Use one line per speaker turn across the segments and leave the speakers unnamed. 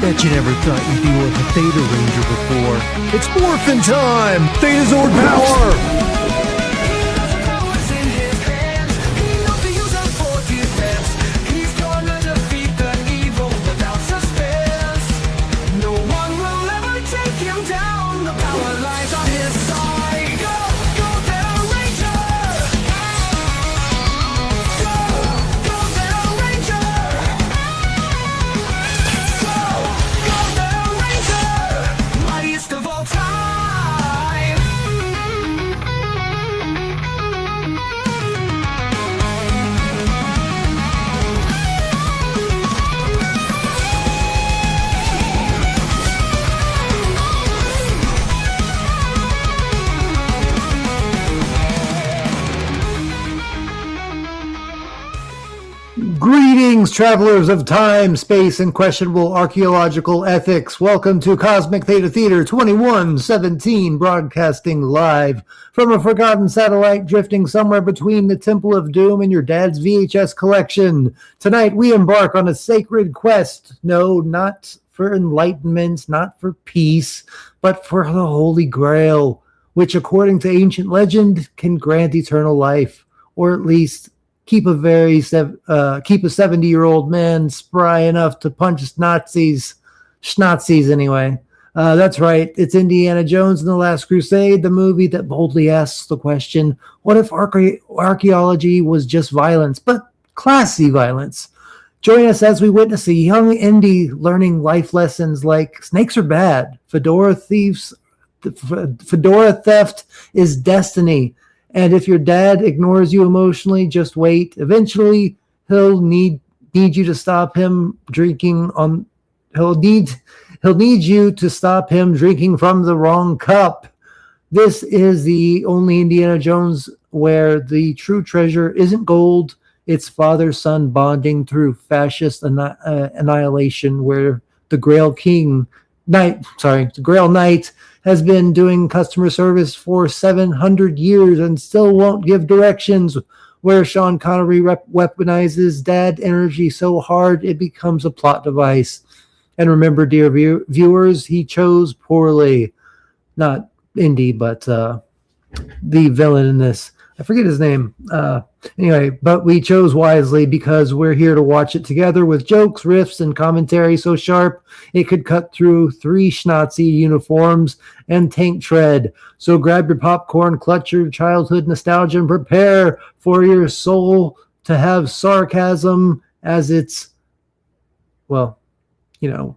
Bet you never thought you'd be with a Theta Ranger before. It's morphin' time! Theta Zord power! Greetings, travelers of time, space, and questionable archaeological ethics. Welcome to Cosmic Theta Theatre 2117, broadcasting live from a forgotten satellite drifting somewhere between the Temple of Doom and your dad's VHS collection. Tonight, we embark on a sacred quest. No, not for enlightenment, not for peace, but for the Holy Grail, which, according to ancient legend, can grant eternal life, or at least keep a 70-year-old man spry enough to punch Nazis anyway. That's right. It's Indiana Jones and the Last Crusade, the movie that boldly asks the question, what if archaeology was just violence, but classy violence? Join us as we witness a young Indy learning life lessons like snakes are bad, fedora theft is destiny, and if your dad ignores you emotionally, just wait. Eventually, he'll need you to stop him drinking on. He'll need you to stop him drinking from the wrong cup. This is the only Indiana Jones where the true treasure isn't gold; it's father-son bonding through fascist annihilation. Where the Grail Knight has been doing customer service for 700 years and still won't give directions, where Sean Connery weaponizes dad energy so hard it becomes a plot device. And remember, dear viewers, he chose poorly. Not Indy, but the villain in this. I forget his name. Anyway, but we chose wisely because we're here to watch it together with jokes, riffs, and commentary so sharp it could cut through 3 Snazi uniforms and tank tread. So grab your popcorn, clutch your childhood nostalgia, and prepare for your soul to have sarcasm as it's, well, you know,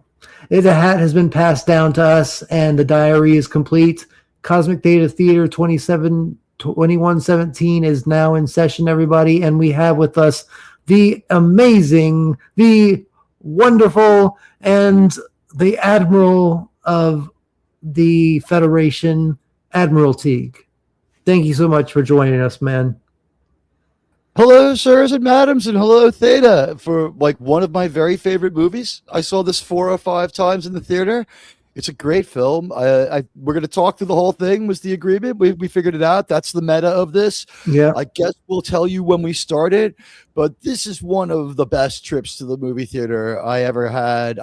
the hat has been passed down to us and the diary is complete. Cosmic Theta Theatre 2117 is now in session, everybody, and we have with us the amazing, the wonderful, and the Admiral of the Federation, Admiral Teague. Thank you so much for joining us, man.
Hello, sirs and madams, and hello, Theta, for like one of my very favorite movies. I saw this 4 or 5 times in the theater. It's a great film. We're going to talk through the whole thing was the agreement. We figured it out. That's the meta of this.
Yeah.
I guess we'll tell you when we started, but this is one of the best trips to the movie theater I ever had.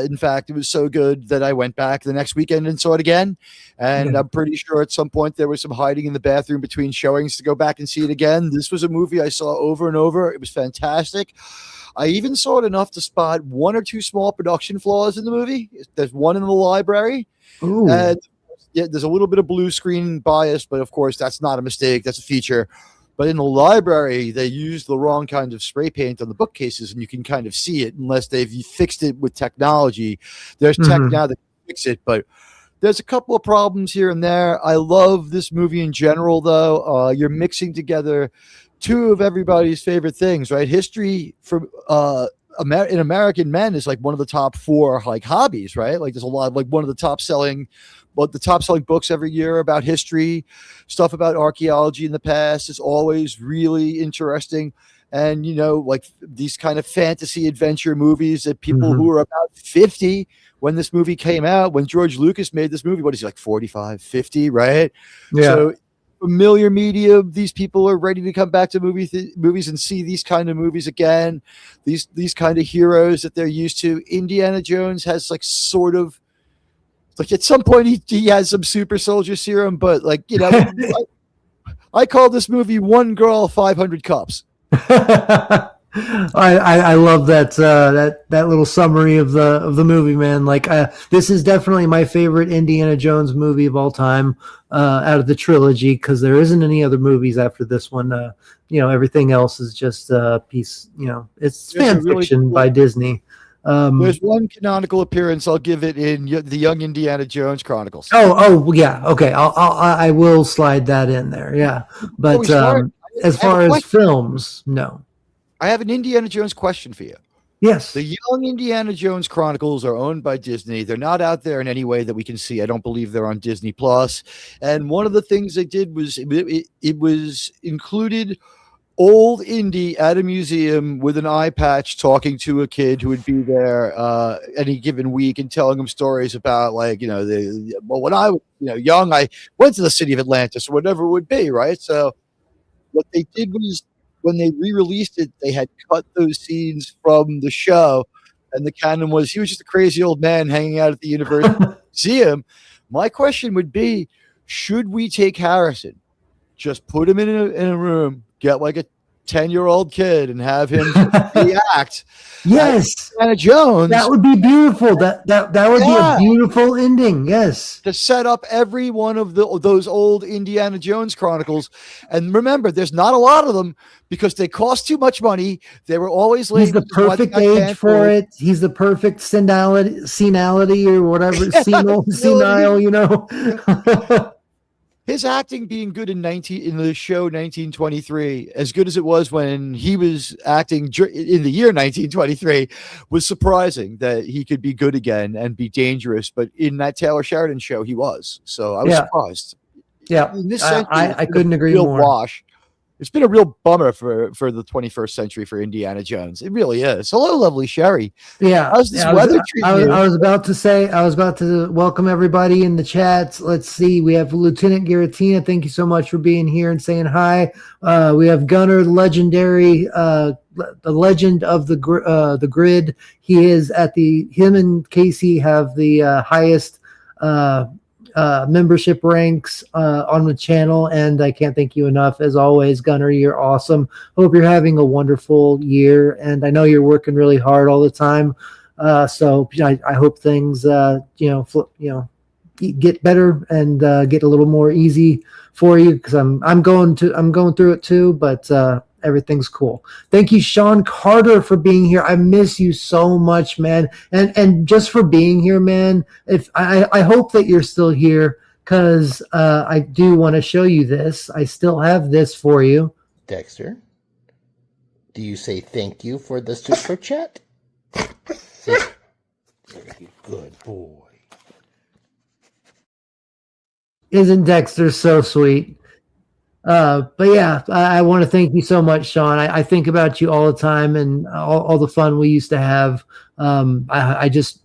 In fact, it was so good that I went back the next weekend and saw it again. And yeah. I'm pretty sure at some point there was some hiding in the bathroom between showings to go back and see it again. This was a movie I saw over and over. It was fantastic. I even saw it enough to spot 1 or 2 small production flaws in the movie. There's one in the library.
Ooh.
And yeah, there's a little bit of blue screen bias, but of course that's not a mistake. That's a feature. But in the library, they used the wrong kind of spray paint on the bookcases, and you can kind of see it unless they've fixed it with technology. There's tech now that can fix it, but there's a couple of problems here and there. I love this movie in general, though. You're mixing together 2 of everybody's favorite things, right? History for in American men is like one of the top 4 like hobbies, right? Like there's a lot of like one of the top selling books every year about history, stuff about archaeology in the past is always really interesting. And, you know, like these kind of fantasy adventure movies that people who are about 50 when this movie came out, when George Lucas made this movie, what is he, like 45, 50, right?
Yeah.
So familiar media. These people are ready to come back to movies and see these kind of movies again. These kind of heroes that they're used to. Indiana Jones has like sort of like at some point he has some super soldier serum, but like, you know, I call this movie One Girl, 500 Cups.
I love that that little summary of the movie, man. Like this is definitely my favorite Indiana Jones movie of all time, out of the trilogy, because there isn't any other movies after this one. You know, everything else is just a piece. You know, it's fan fiction by Disney.
There's one canonical appearance I'll give it in the Young Indiana Jones Chronicles.
Oh yeah, okay. I will slide that in there. Yeah, but as far as films, no.
I have an Indiana Jones question for you.
Yes.
The Young Indiana Jones Chronicles are owned by Disney. They're not out there in any way that we can see. I don't believe they're on Disney Plus. And one of the things they did was it was included old Indy at a museum with an eye patch talking to a kid who would be there any given week and telling him stories about, like, you know, when I was, you know, young, I went to the city of Atlantis or whatever it would be, right? So what they did was, when they re-released it, they had cut those scenes from the show, and the canon was he was just a crazy old man hanging out at the University Museum. My question would be, should we take Harrison, just put him in a room, get like a 10-year-old kid and have him react?
Yes,
Indiana Jones.
That would be beautiful. That would be a beautiful ending. Yes,
to set up every one of those old Indiana Jones Chronicles. And remember, there's not a lot of them because they cost too much money. They were always late.
He's the perfect age for it. He's the perfect senility or whatever, senile. You know.
His acting being good in the show 1923, as good as it was when he was acting in the year 1923, was surprising that he could be good again and be dangerous. But in that Taylor Sheridan show, he was. So I was surprised.
Yeah,
in this century,
I couldn't agree more.
Wash. It's been a real bummer for the 21st century for Indiana Jones. It really is. Hello, lovely Sherry.
Yeah.
How's this weather treating you?
I was about to welcome everybody in the chat. Let's see. We have Lieutenant Giratina. Thank you so much for being here and saying hi. We have Gunner, legendary, the legend of the grid. He is him and Casey have the highest membership ranks on the channel, and I can't thank you enough. As always, Gunner, you're awesome. Hope you're having a wonderful year, and I know you're working really hard all the time. So I hope things get better and get a little more easy for you, because I'm going through it too, but everything's cool. Thank you, Sean Carter, for being here. I miss you so much, man. And just for being here, man. If I hope that you're still here, because I do want to show you this. I still have this for you.
Dexter, do you say thank you for the super chat? Good boy.
Isn't Dexter so sweet? But yeah, I want to thank you so much, Sean. I think about you all the time and all the fun we used to have. I just,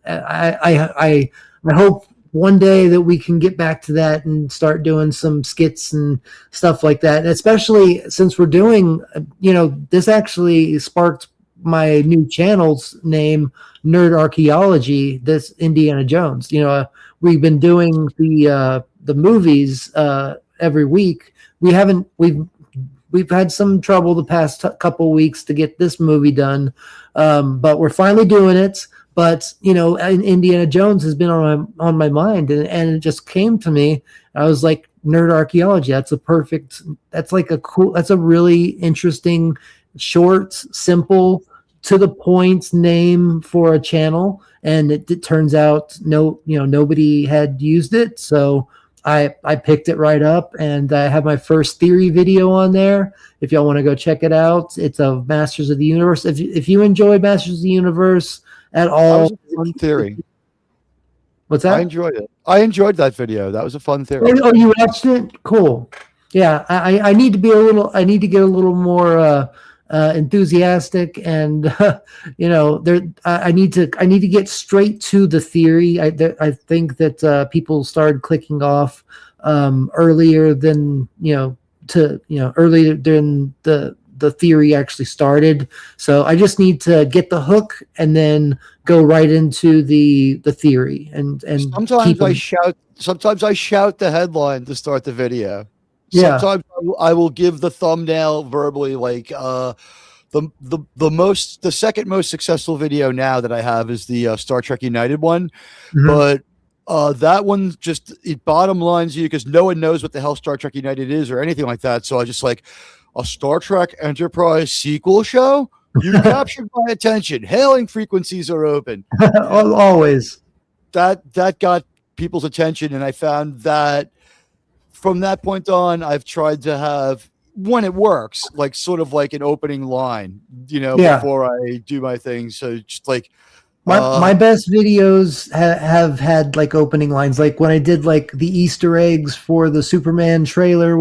I hope one day that we can get back to that and start doing some skits and stuff like that. And especially since we're doing, this actually sparked my new channel's name, Nerd Archaeology. This Indiana Jones. We've been doing the movies every week. We've had some trouble the past couple weeks to get this movie done, but we're finally doing it. But Indiana Jones has been on my mind, and it just came to me. I was like, Nerd Archaeology. That's a really interesting, short, simple, to the point name for a channel. And it turns out nobody had used it, so I picked it right up, and I have my first theory video on there. If y'all want to go check it out, it's of Masters of the Universe. If you enjoy Masters of the Universe at all,
that was a fun theory.
What's that?
I enjoyed it. I enjoyed that video. That was a fun theory.
Oh, you watched it? Cool. Yeah, I need to get a little more enthusiastic, and I need to get straight to the theory. I think that people started clicking off earlier than earlier than the theory actually started. So I just need to get the hook and then go right into the theory and
sometimes I shout the headline to start the video.
Yeah.
Sometimes I will give the thumbnail verbally, like the second most successful video now that I have is the Star Trek United one.
Mhm.
But that one just, it bottom lines you because no one knows what the hell Star Trek United is or anything like that. So I just like, a Star Trek Enterprise sequel show? You captured my attention. Hailing frequencies are open.
Always.
That got people's attention, and I found that from that point on, I've tried to have, when it works, like sort of like an opening line, before I do my thing. So just like
my best videos have had like opening lines, like when I did like the Easter eggs for the Superman trailer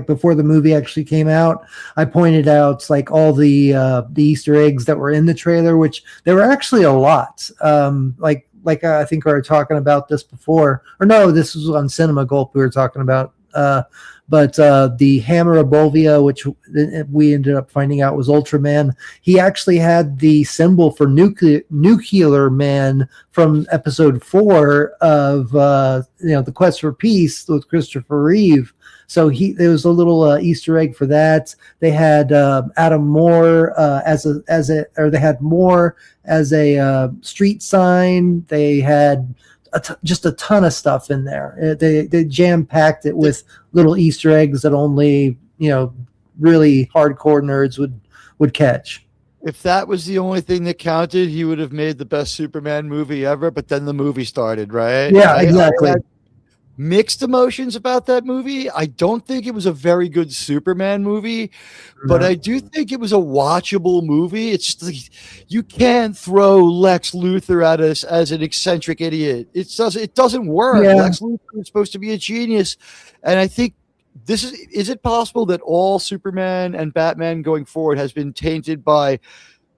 before the movie actually came out. I pointed out like all the Easter eggs that were in the trailer, which there were actually a lot. Like I think we were talking about this before, or no, this was on Cinema Gulp we were talking about. But the Hammer of Bolvia, which we ended up finding out was Ultraman, he actually had the symbol for nuclear man from episode 4 of the Quest for Peace with Christopher Reeve. So there was a little Easter egg for that. They had Adam Moore they had Moore as a street sign. They had just a ton of stuff in there. They jam packed it with little Easter eggs that only really hardcore nerds would catch.
If that was the only thing that counted, he would have made the best Superman movie ever. But then the movie started, right?
Yeah, exactly.
I had mixed emotions about that movie. I don't think it was a very good Superman movie, but I do think it was a watchable movie. It's like, you can't throw Lex Luthor at us as an eccentric idiot. It doesn't work.
Yeah.
Lex Luthor is supposed to be a genius. And I think is it possible that all Superman and Batman going forward has been tainted by,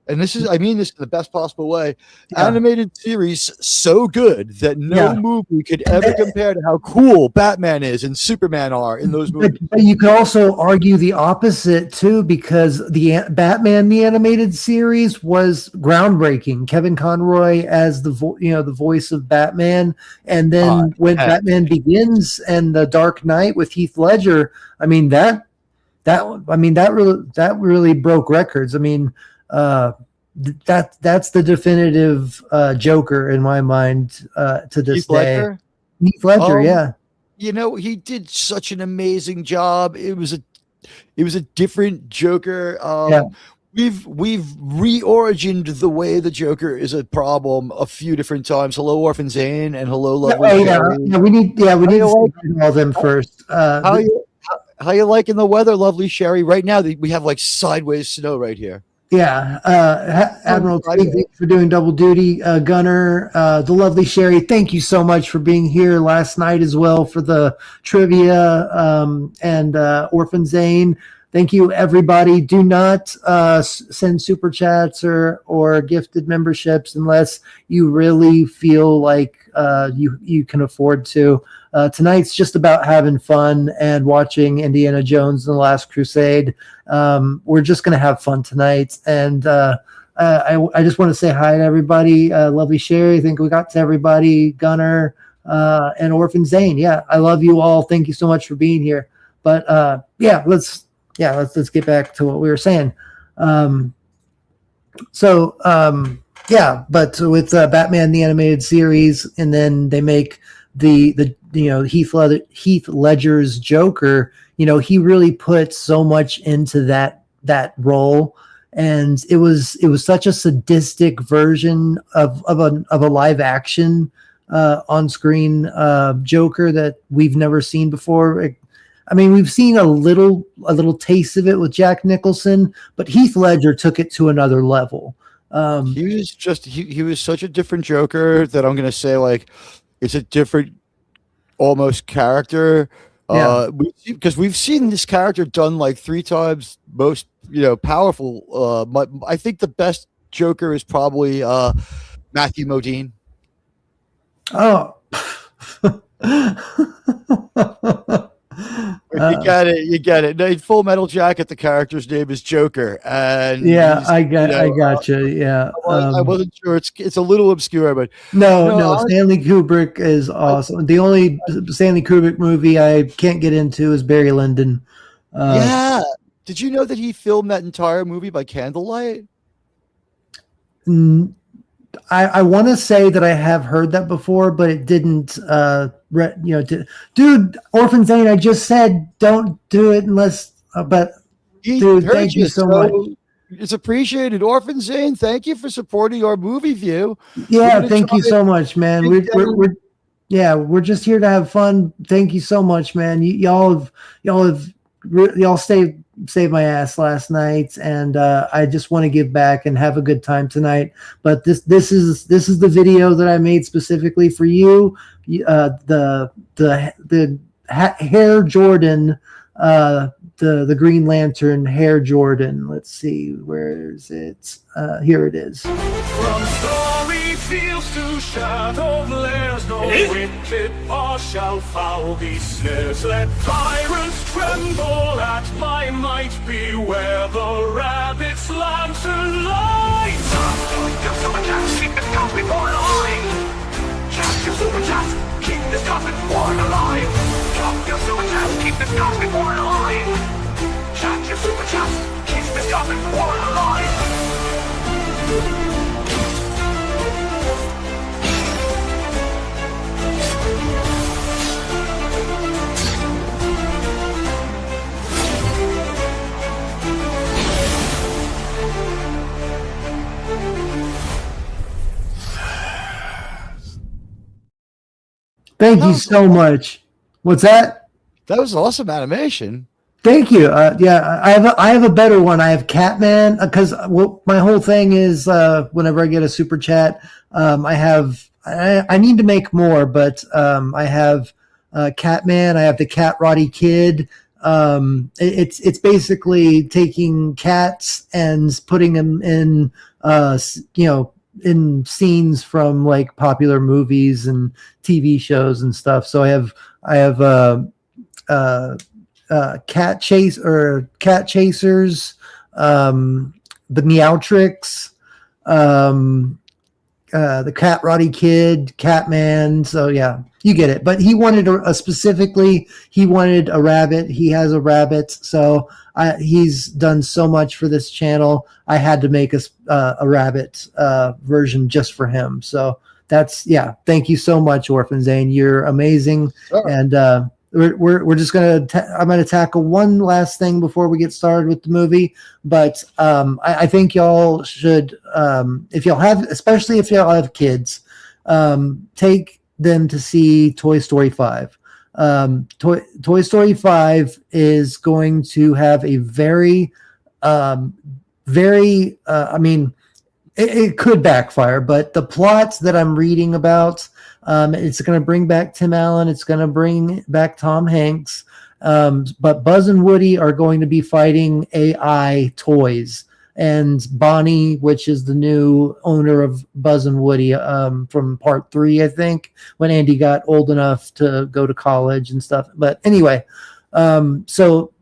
and I mean this in the best possible way, animated series so good that no movie could ever compare to how cool Batman is and Superman are in those movies.
But you could also argue the opposite too, because the Batman the animated series was groundbreaking. Kevin Conroy as the voice of Batman, and then when Batman Begins and The Dark Knight with Heath Ledger, I mean that really broke records. I mean, that's the definitive Joker in my mind to this day. Heath Ledger, yeah.
He did such an amazing job. It was a different Joker. We've re-origined the way the Joker is a problem a few different times. Hello, Orphan Zane, and hello, Lovely Sherry.
We need to all them first.
How you liking the weather, Lovely Sherry? Right now, we have like sideways snow right here.
Yeah, Admiral, thank you for doing double duty. Gunner, the Lovely Sherry, thank you so much for being here last night as well for the trivia, and Orphan Zane. Thank you, everybody. Do not send super chats or gifted memberships unless you really feel like you can afford to. Tonight's just about having fun and watching Indiana Jones and the Last Crusade. We're just going to have fun tonight. And I just want to say hi to everybody. Lovely Sherry, I think we got to everybody. Gunner and Orphan Zane. Yeah, I love you all. Thank you so much for being here. But let's get back to what we were saying. But with Batman the Animated Series, and then they make the Heath Ledger's Joker. He really put so much into that role, and it was such a sadistic version of a live action on screen Joker that we've never seen before. I mean, we've seen a little taste of it with Jack Nicholson, but Heath Ledger took it to another level.
He was such a different Joker that I'm going to say, like, it's a different almost character. Because we've seen this character done like 3 times most powerful. I think the best Joker is probably Matthew Modine.
Oh.
You get it. You get it. In Full Metal Jacket, the character's name is Joker, and
Yeah,
he's, you know,
I gotcha. Yeah.
I wasn't sure. It's a little obscure, but
No,
no,
no, Stanley Kubrick is awesome. The only Stanley Kubrick movie I can't get into is Barry Lyndon.
yeah. Did you know that he filmed that entire movie by candlelight?
I want to say that I have heard that before, but it didn't. Dude, Orphan Zane, I just said don't do it unless. But dude, thank you so much.
It's appreciated. Orphan Zane, thank you for supporting our movie view.
Yeah, thank you so much, man. We're just here to have fun. Thank you so much, man. Y'all saved my ass last night, and I just want to give back and have a good time tonight. But this is the video that I made specifically for you. The Hair Jordan, the Green Lantern Hair Jordan. Let's see, where is it? Here it is.
From story fields to shadow glares, no wicked paw shall foul these snares. Let tyrants tremble at my might. Beware the rabbit's lantern light. Keep this cosmic born alive. Just your super chat, keep this cosmic born alive. Drop your super chat, keep this cosmic born alive. Chat your super chat, keep this cosmic born alive.
Thank you so much. What's that?
That was awesome animation.
Thank you. Yeah, I have a better one. I have Catman, because my whole thing is whenever I get a super chat, I need to make more, but I have Catman. I have the Cat Roddy Kid. It's basically taking cats and putting them in in scenes from like popular movies and TV shows and stuff. So I have Cat Chasers, the Meowtrix, the Cat Roddy Kid, Catman. So yeah, you get it. But he wanted he wanted a rabbit. He has a rabbit. So he's done so much for this channel. I had to make a rabbit version just for him. So thank you so much, Orphan Zane. You're amazing. Sure. And we're just I'm gonna tackle one last thing before we get started with the movie. But I think y'all should, especially if y'all have kids, take them to see Toy Story 5. Toy Story 5 is going to have a very it could backfire, but the plots that I'm reading about, it's going to bring back Tim Allen. It's going to bring back Tom Hanks. But Buzz and Woody are going to be fighting AI toys. And Bonnie, which is the new owner of Buzz and Woody from part 3, I think, when Andy got old enough to go to college and stuff. But anyway, so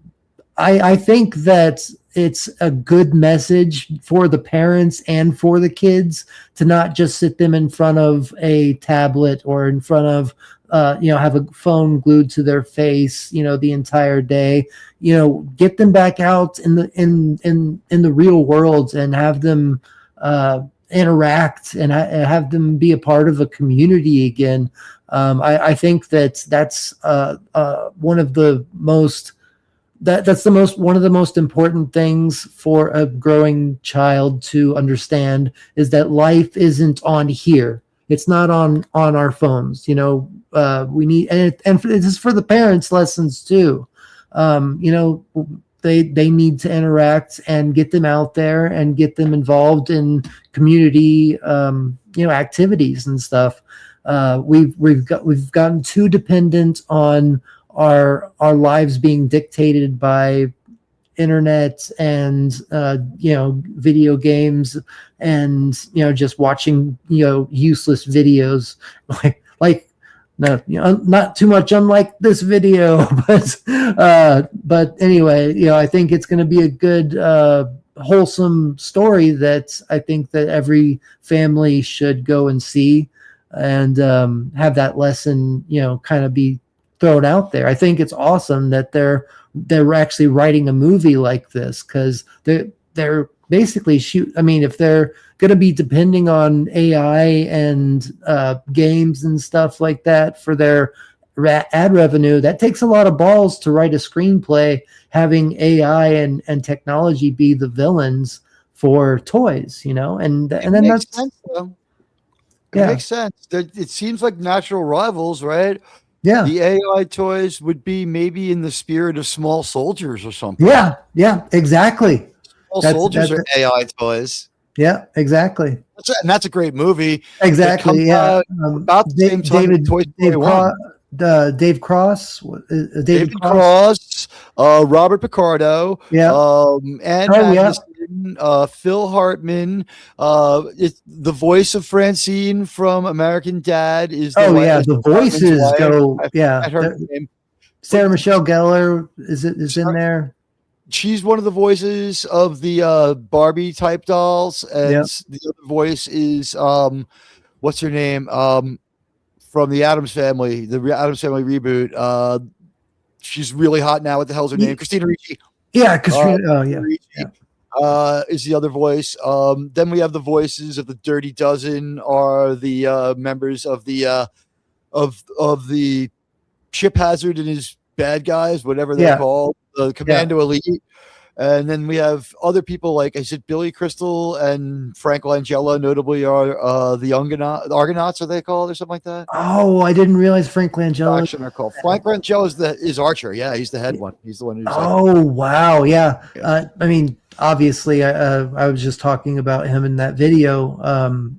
I think that it's a good message for the parents and for the kids to not just sit them in front of a tablet or in front of have a phone glued to their face, the entire day. Get them back out in the real world and have them interact and have them be a part of a community again. I think that's one of the most. That's one of the most important things for a growing child to understand, is that life isn't on here. It's not on our phones. We need, and this is for the parents' lessons too. They need to interact and get them out there and get them involved in community, activities and stuff. We've gotten too dependent on our lives being dictated by internet and video games and just watching useless videos like No, not too much unlike this video, but anyway, I think it's going to be a good, wholesome story that I think that every family should go and see, and have that lesson, kind of be thrown out there. I think it's awesome that they're actually writing a movie like this, because they're basically if they're going to be depending on AI and games and stuff like that for their ad revenue, that takes a lot of balls to write a screenplay having AI and technology be the villains for toys, and then
makes
that's
sense, though. It makes sense. It seems like natural rivals, right?
Yeah.
The AI toys would be maybe in the spirit of Small Soldiers or something.
Yeah, exactly.
Small Soldiers are AI toys.
Yeah, exactly.
That's a great movie.
Exactly. Yeah.
About the same time Toy Story 1.
Dave Cross,
David Cross, Robert Picardo, Ann Magnuson, Phil Hartman, the voice of Francine from American Dad is
the voices go
I heard her name.
Sarah Michelle Gellar is in there.
She's one of the voices of the Barbie type dolls, and the other voice is what's her name? From the Addams Family, the Addams Family reboot. She's really hot now. What the hell's her name? Christina Ricci.
Yeah, Christina.
Ricci, is the other voice. Then we have the voices of the Dirty Dozen, are the members of the the Chip Hazard and his bad guys, whatever they're called, the Commando Elite. And then we have other people like, I said, Billy Crystal and Frank Langella, notably, are the Argonauts, are they called, or something like that?
Oh, I didn't realize Frank Langella.
Are called. Frank Langella is Archer. Yeah, he's the head one. He's the one who's.
Wow. Yeah. Obviously, I was just talking about him in that video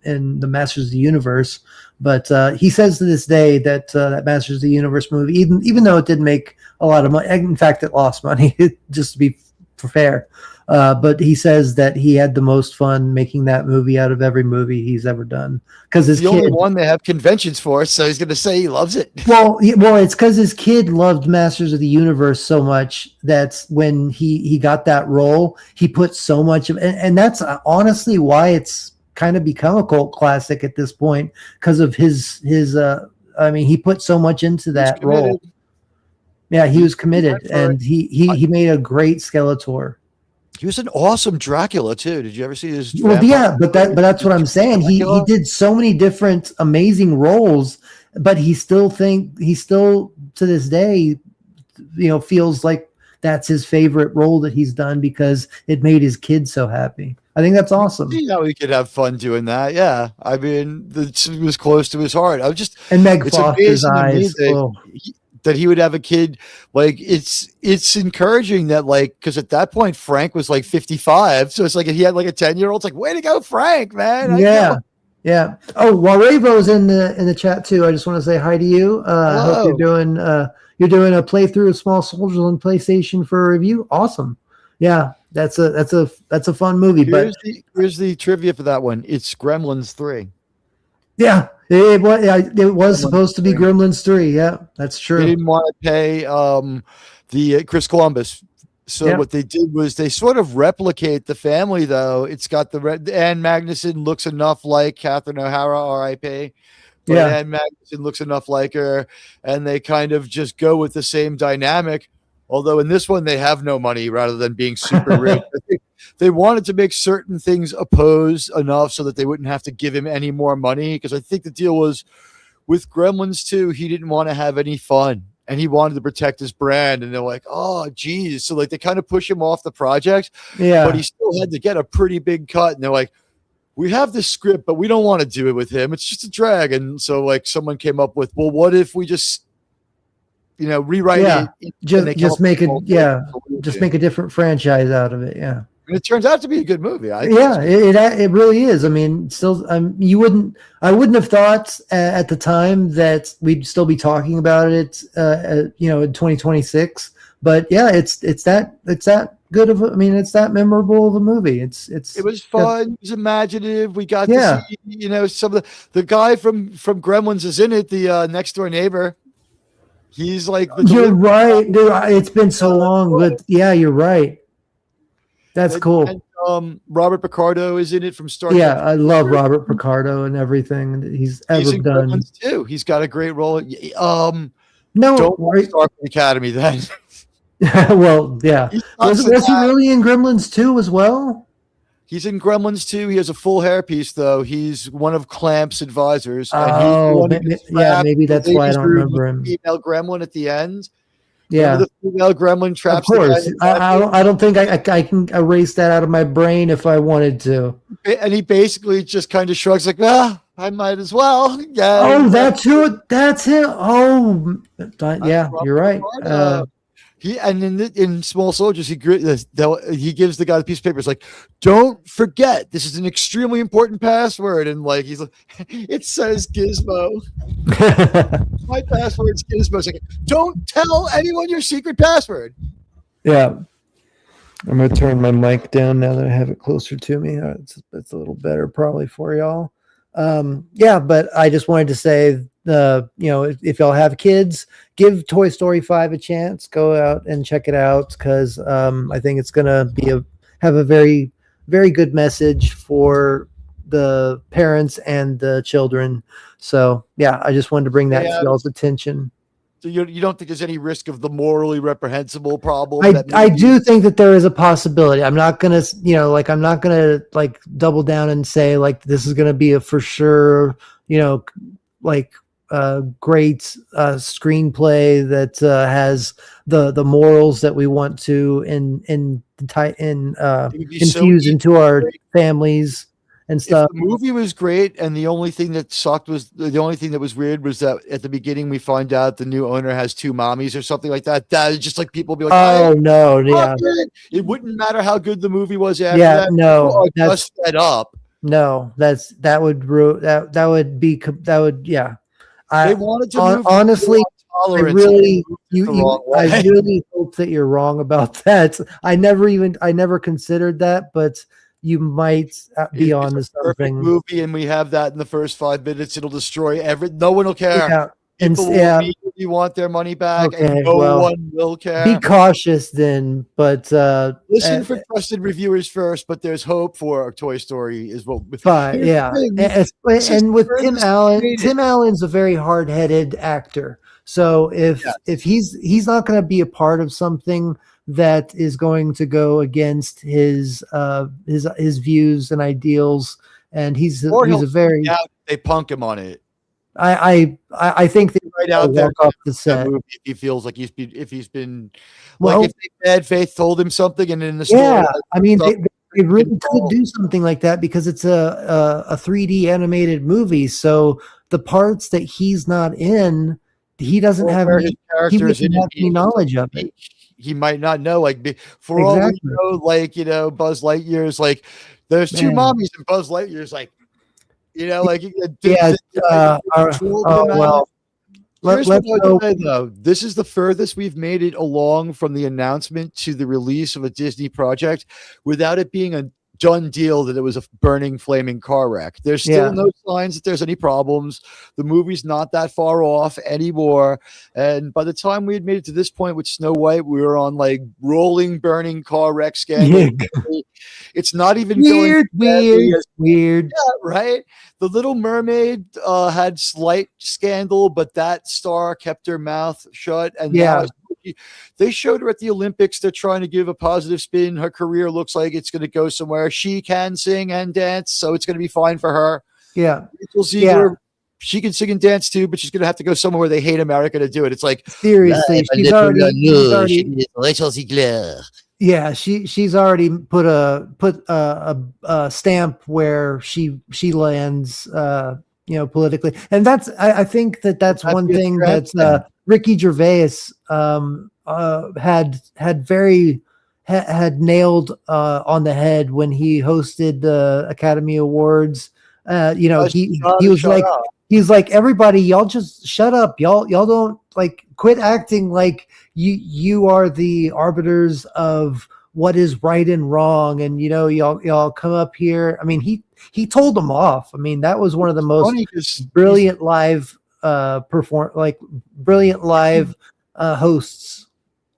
in the Masters of the Universe. But he says to this day that that Masters of the Universe movie, even though it didn't make a lot of money, in fact, it lost money, just to be fair. But he says that he had the most fun making that movie out of every movie he's ever done. Because the only
one they have conventions for, so he's going to say he loves it.
Well, it's because his kid loved Masters of the Universe so much that when he got that role, he put so much of, and that's honestly why it's kind of become a cult classic at this point, because of his he put so much into that role. Yeah, he was committed, and he made a great Skeletor.
He was an awesome Dracula too. Did you ever see his?
Well, yeah, but that's what I'm saying. He did so many different amazing roles, but he still to this day, feels like that's his favorite role that he's done because it made his kid so happy. I think that's awesome.
See how he could have fun doing that. Yeah, I mean, it was close to his heart.
And Meg Foster's eyes.
That he would have a kid. Like, it's encouraging that, like, because at that point Frank was like 55, so it's like if he had like a 10-year-old, it's like, way to go, Frank, man.
Yeah. Oh, while Ravo's in the chat too, I just want to say hi to you. I hope you're doing a playthrough of Small Soldiers on PlayStation for a review. Awesome. Yeah, that's a fun movie.
Here's the trivia for that one. It's Gremlins 3.
Yeah, it was supposed to be Gremlins 3. Yeah, that's true.
They didn't want to pay the Chris Columbus. So what they did was they sort of replicate the family, though. It's got Ann Magnuson looks enough like Catherine O'Hara, R.I.P. But Ann Magnuson looks enough like her, and they kind of just go with the same dynamic. Although in this one, they have no money rather than being super rich. I think they wanted to make certain things oppose enough so that they wouldn't have to give him any more money. Because I think the deal was with Gremlins 2, he didn't want to have any fun and he wanted to protect his brand. And they're like, oh, geez. So like they kind of push him off the project. Yeah. But he still had to get a pretty big cut. And they're like, we have this script, but we don't want to do it with him. It's just a drag. And so like someone came up with, well, what if we just rewrite it.
Just make a different franchise out of it. Yeah.
And it turns out to be a good movie.
It really is. I mean, still, I wouldn't have thought at the time that we'd still be talking about it, in 2026. But yeah, it's that good of I mean, it's that memorable of a movie.
It was fun. It was imaginative. We got to see, some of the guy from Gremlins is in it. The next door neighbor. He's like,
you're right, dude. It's been so long, but yeah, you're right. That's cool.
And, Robert Picardo is in it from Star
Trek.
Yeah,
I love Robert Picardo and everything he's ever done.
Gremlins too. He's got a great role.
No,
don't start the Academy then.
Well, yeah. Was he really in Gremlins 2 as well?
He's in Gremlins 2. He has a full hairpiece, though. He's one of Clamp's advisors.
Oh, maybe that's why I don't remember him.
Female gremlin at the end.
Yeah,
the female gremlin traps.
Of course, I don't think I can erase that out of my brain if I wanted to.
And he basically just kind of shrugs, like, I might as well. Yeah.
Oh, that's who. That's him. Oh, yeah, you're right.
In Small Soldiers, he gives the guy the piece of paper. It's like, don't forget, this is an extremely important password. And like, he's like, it says Gizmo. My password's Gizmo. It's like, don't tell anyone your secret password.
Yeah. I'm going to turn my mic down now that I have it closer to me. It's a little better probably for y'all. Yeah, but I just wanted to say, if y'all have kids, give Toy Story 5 a chance. Go out and check it out because I think it's gonna have a very, very good message for the parents and the children. So yeah, I just wanted to bring that to y'all's attention.
So you don't think there's any risk of the morally reprehensible problem?
I do think that there is a possibility. I'm not gonna, I'm not gonna like double down and say like this is gonna be a for sure, great screenplay that has the morals that we want to infuse into our families and stuff.
If the movie was great, and the only thing that sucked was the only thing that was weird was that at the beginning we find out the new owner has 2 mommies or something like that. That is just like people be like,
"Oh no, yeah."
It wouldn't matter how good the movie was after
that.
No, that's set up.
No, that would yeah.
They wanted to
honestly. I really hope that you're wrong about that. I never considered that, but you might be on to something.
Movie, and we have that in the first 5 minutes. It'll destroy no one will care.
Yeah.
People will immediately want their money back, and no one will care.
Be cautious then, but
listen for trusted reviewers first. But there's hope for Toy Story is what.
Fine, yeah, and with Tim Allen, Tim Allen's a very hard-headed actor. So if he's not going to be a part of something that is going to go against his views and ideals, and he's a very
they punk him on it.
I think they
right out there
off the set.
If he feels like if he's been if bad faith told him something, and in the story,
I mean they really could do something like that because it's a 3D animated movie. So the parts that he's not in, he doesn't have any knowledge of it.
He might not know. Like for all we know, Buzz Lightyear's like there's 2 mommies, and Buzz Lightyear's like. Here's what I say, though. This is the furthest we've made it along from the announcement to the release of a Disney project without it being a done deal that it was a burning, flaming car wreck. There's still no signs that there's any problems. The movie's not that far off anymore. And by the time we had made it to this point with Snow White, we were on like rolling, burning car wreck scandal. It's not even
weird.
Yeah, right? The Little Mermaid had slight scandal, but that star kept her mouth shut. And now they showed her at the Olympics. They're trying to give a positive spin. Her career looks like it's going to go somewhere. She can sing and dance, so it's going to be fine for her.
Yeah.
Rachel Ziegler, she can sing and dance too, but she's going to have to go somewhere where they hate America to do it. It's like,
seriously, she's already
Rachel Ziegler.
Yeah, she's already put a stamp where she lands, politically, and that's I think that's one thing that Ricky Gervais had nailed on the head when he hosted the Academy Awards. He was like. He's like, everybody, y'all just shut up. Y'all don't quit acting like you are the arbiters of what is right and wrong, and y'all come up here. I mean, he told them off. I mean, that was one of the most brilliant live hosts.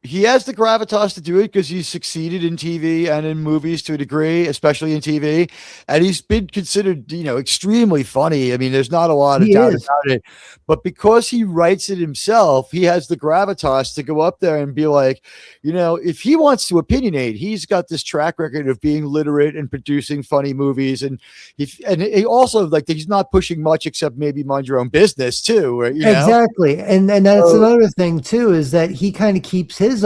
He has the gravitas to do it because he's succeeded in TV and in movies to a degree, especially in TV. And he's been considered, extremely funny. I mean, there's not a lot of doubt about it. But because he writes it himself, he has the gravitas to go up there and be like, if he wants to opinionate, he's got this track record of being literate and producing funny movies. And he also, he's not pushing much except maybe mind your own business too. Right?
Exactly. And that's another thing too, is that he kind of keeps his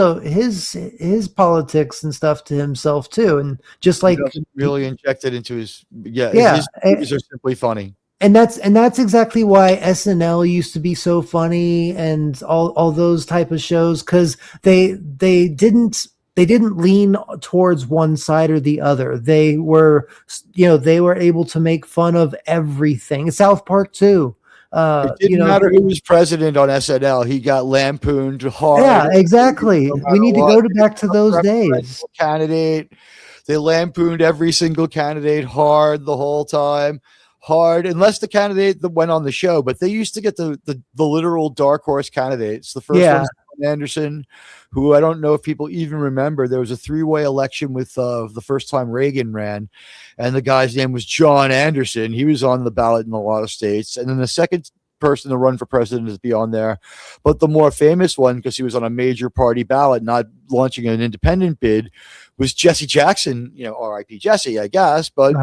politics and stuff to himself too, and just like
really injected into his his movies are simply funny,
and that's exactly why SNL used to be so funny and all those type of shows, because they didn't lean towards one side or the other. They were able to make fun of everything. South Park too.
It didn't matter who was president on SNL. He got lampooned hard.
Yeah, exactly. We need to go back to those days.
Candidate. They lampooned every single candidate hard the whole time. Hard, unless the candidate that went on the show. But they used to get the literal dark horse candidates. The first one was John Anderson, who I don't know if people even remember. There was a 3-way election with the first time Reagan ran, and the guy's name was John Anderson. He was on the ballot in a lot of states. And then the second person to run for president is beyond there. But the more famous one, because he was on a major party ballot, not launching an independent bid, was Jesse Jackson, R.I.P. Jesse, I guess. But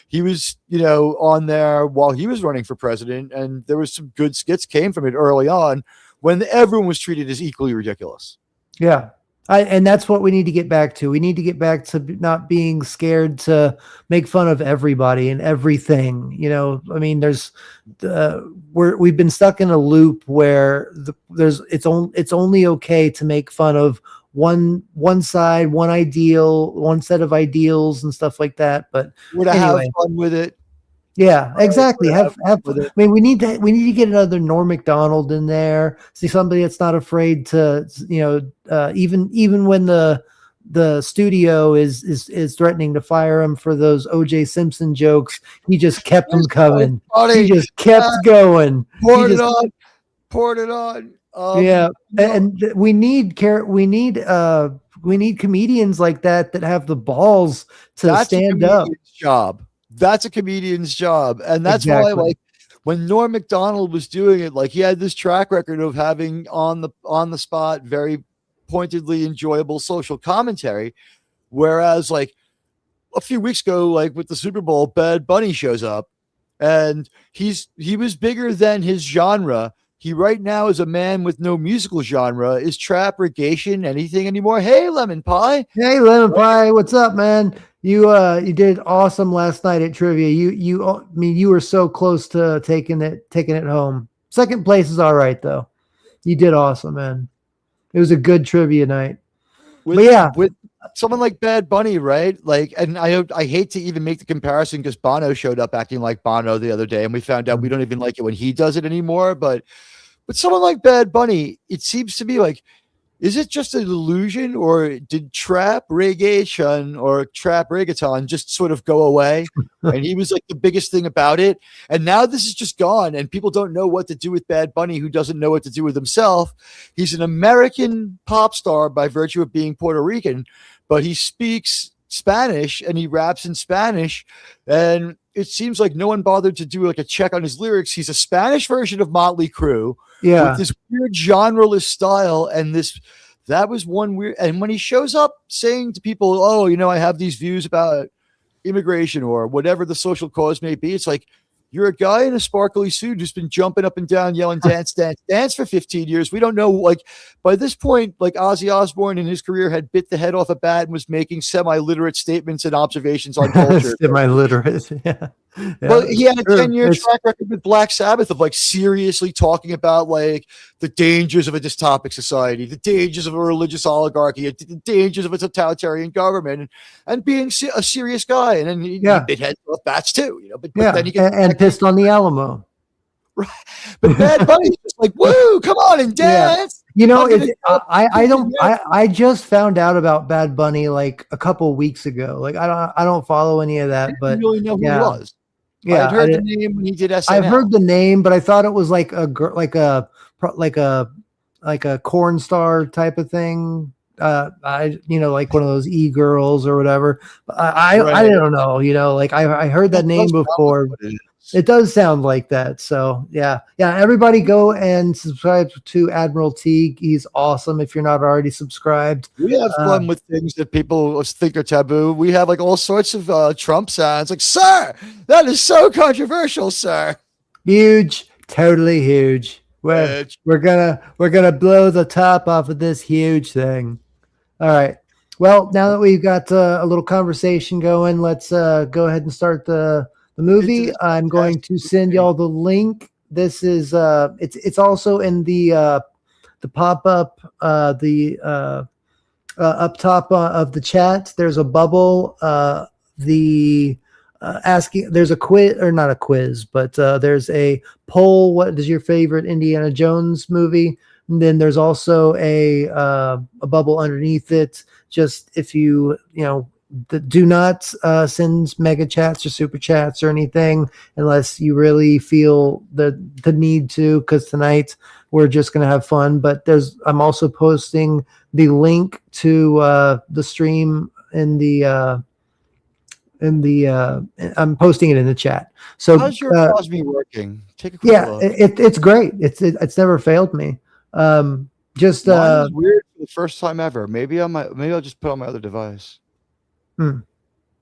he was, on there while he was running for president, and there was some good skits came from it early on when everyone was treated as equally ridiculous.
Yeah. And that's what we need to get back to. We need to get back to not being scared to make fun of everybody and everything. I mean, we've been stuck in a loop where it's only okay to make fun of one side, one ideal, one set of ideals and stuff like that. But
we're to have fun with it.
Yeah, exactly. Have with it. I mean, we need to get another Norm Macdonald in there. See somebody that's not afraid to, even when the studio is threatening to fire him for those O.J. Simpson jokes, he just kept them coming. He just kept going.
Poured it on.
And we need comedians like that have the balls to stand up.
That's a comedian's job. And that's why, when Norm Macdonald was doing it, he had this track record of having on the spot, very pointedly enjoyable social commentary. Whereas a few weeks ago, with the Super Bowl, Bad Bunny shows up and he was bigger than his genre. He right now is a man with no musical genre. Is trap, regation, anything anymore? Hey, Lemon Pie.
Hey, Lemon Pie. What's up, man? You did awesome last night at trivia. You were so close to taking it home. Second place is all right though. You did awesome, man. It was a good trivia night.
With someone like Bad Bunny, right? And I hate to even make the comparison because Bono showed up acting like Bono the other day, and we found out we don't even like it when he does it anymore. But someone like Bad Bunny, it seems to be is it just an illusion, or did trap reggaeton or trap reggaeton just sort of go away? And he was the biggest thing about it. And now this is just gone, and people don't know what to do with Bad Bunny, who doesn't know what to do with himself. He's an American pop star by virtue of being Puerto Rican, but he speaks Spanish and he raps in Spanish. And it seems like no one bothered to do a check on his lyrics. He's a Spanish version of Motley Crue.
Yeah.
With this weird genreless style, and that was one weird. And when he shows up saying to people, "Oh, I have these views about immigration or whatever the social cause may be," it's you're a guy in a sparkly suit who's been jumping up and down, yelling "dance, dance, dance" for 15 years. We don't know. By this point, Ozzy Osbourne in his career had bit the head off a bat and was making semi-literate statements and observations on culture.
Semi-literate, yeah.
Well, he had a 10-year track record with Black Sabbath of seriously talking about the dangers of a dystopic society, the dangers of a religious oligarchy, the dangers of a totalitarian government, and being a serious guy. And then he bit heads off bats too, but then he gets
pissed on the Alamo.
Right. But Bad Bunny's just woo, come on and dance.
You know,
How did it go?
I just found out about Bad Bunny like a couple weeks ago. Like I don't follow any of
I
that,
didn't
but
really know who he
yeah,
was. I
yeah,
had heard the name when he did
I've heard
SNL.
the name, but I thought it was like like a corn star type of thing. Like one of those e-girls or whatever. But I
Right.
don't know, like I heard that
That
name
does sound like
before.
what it is.
It does sound like that. So yeah. Everybody go and subscribe to Admiral Teague. He's awesome. If you're not already subscribed,
We have fun with things that people think are taboo. We have like all sorts of Trump sounds. Like, sir, that is so controversial, sir.
huge, totally huge. We're gonna blow the top off of this huge thing. All right. Well, now that we've got a little conversation going, let's go ahead and start the movie. I'm going to send y'all the link. This is it's also in the pop up up top of the chat. There's a bubble. The asking there's a quiz, or not a quiz, but there's a poll. What is your favorite Indiana Jones movie? And then there's also a bubble underneath it. Just if you do not send mega chats or super chats or anything unless you really feel the need to, because tonight we're just going to have fun. But I'm also posting the link to the stream in the I'm posting it in the chat. So
how's your Cosby working? Take a quick look.
It's great. It's never failed me. Just
Mine was weird for the first time ever. Maybe I'll just put it on my other device.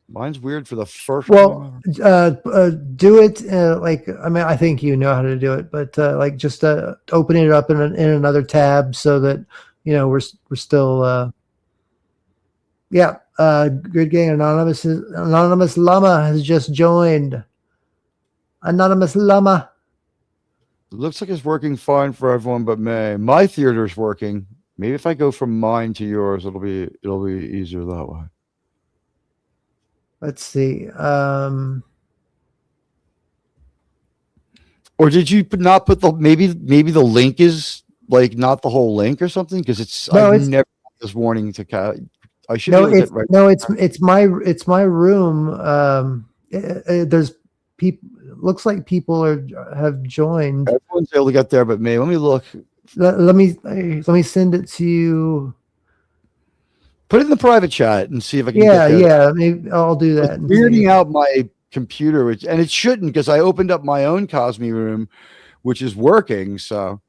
Mine's weird for the first time ever.
Do it I think you know how to do it, but just open it up in another tab so that we're still Grid Gang Anonymous Llama has just joined. Anonymous Llama.
It looks like it's working fine for everyone but me. My theater's working. Maybe if I go from mine to yours, it'll be easier that way.
Let's see.
Or did you not put maybe the link is like not the whole link or something? Because I've never got this warning to I should
it's my room. There's people. Looks like people have joined.
Everyone's able to get there, but me. Let me look.
Let me send it to you.
Put it in the private chat and see if I can.
Maybe I'll do that.
It's weirding out my computer, and it shouldn't, because I opened up my own Cosme room, which is working. So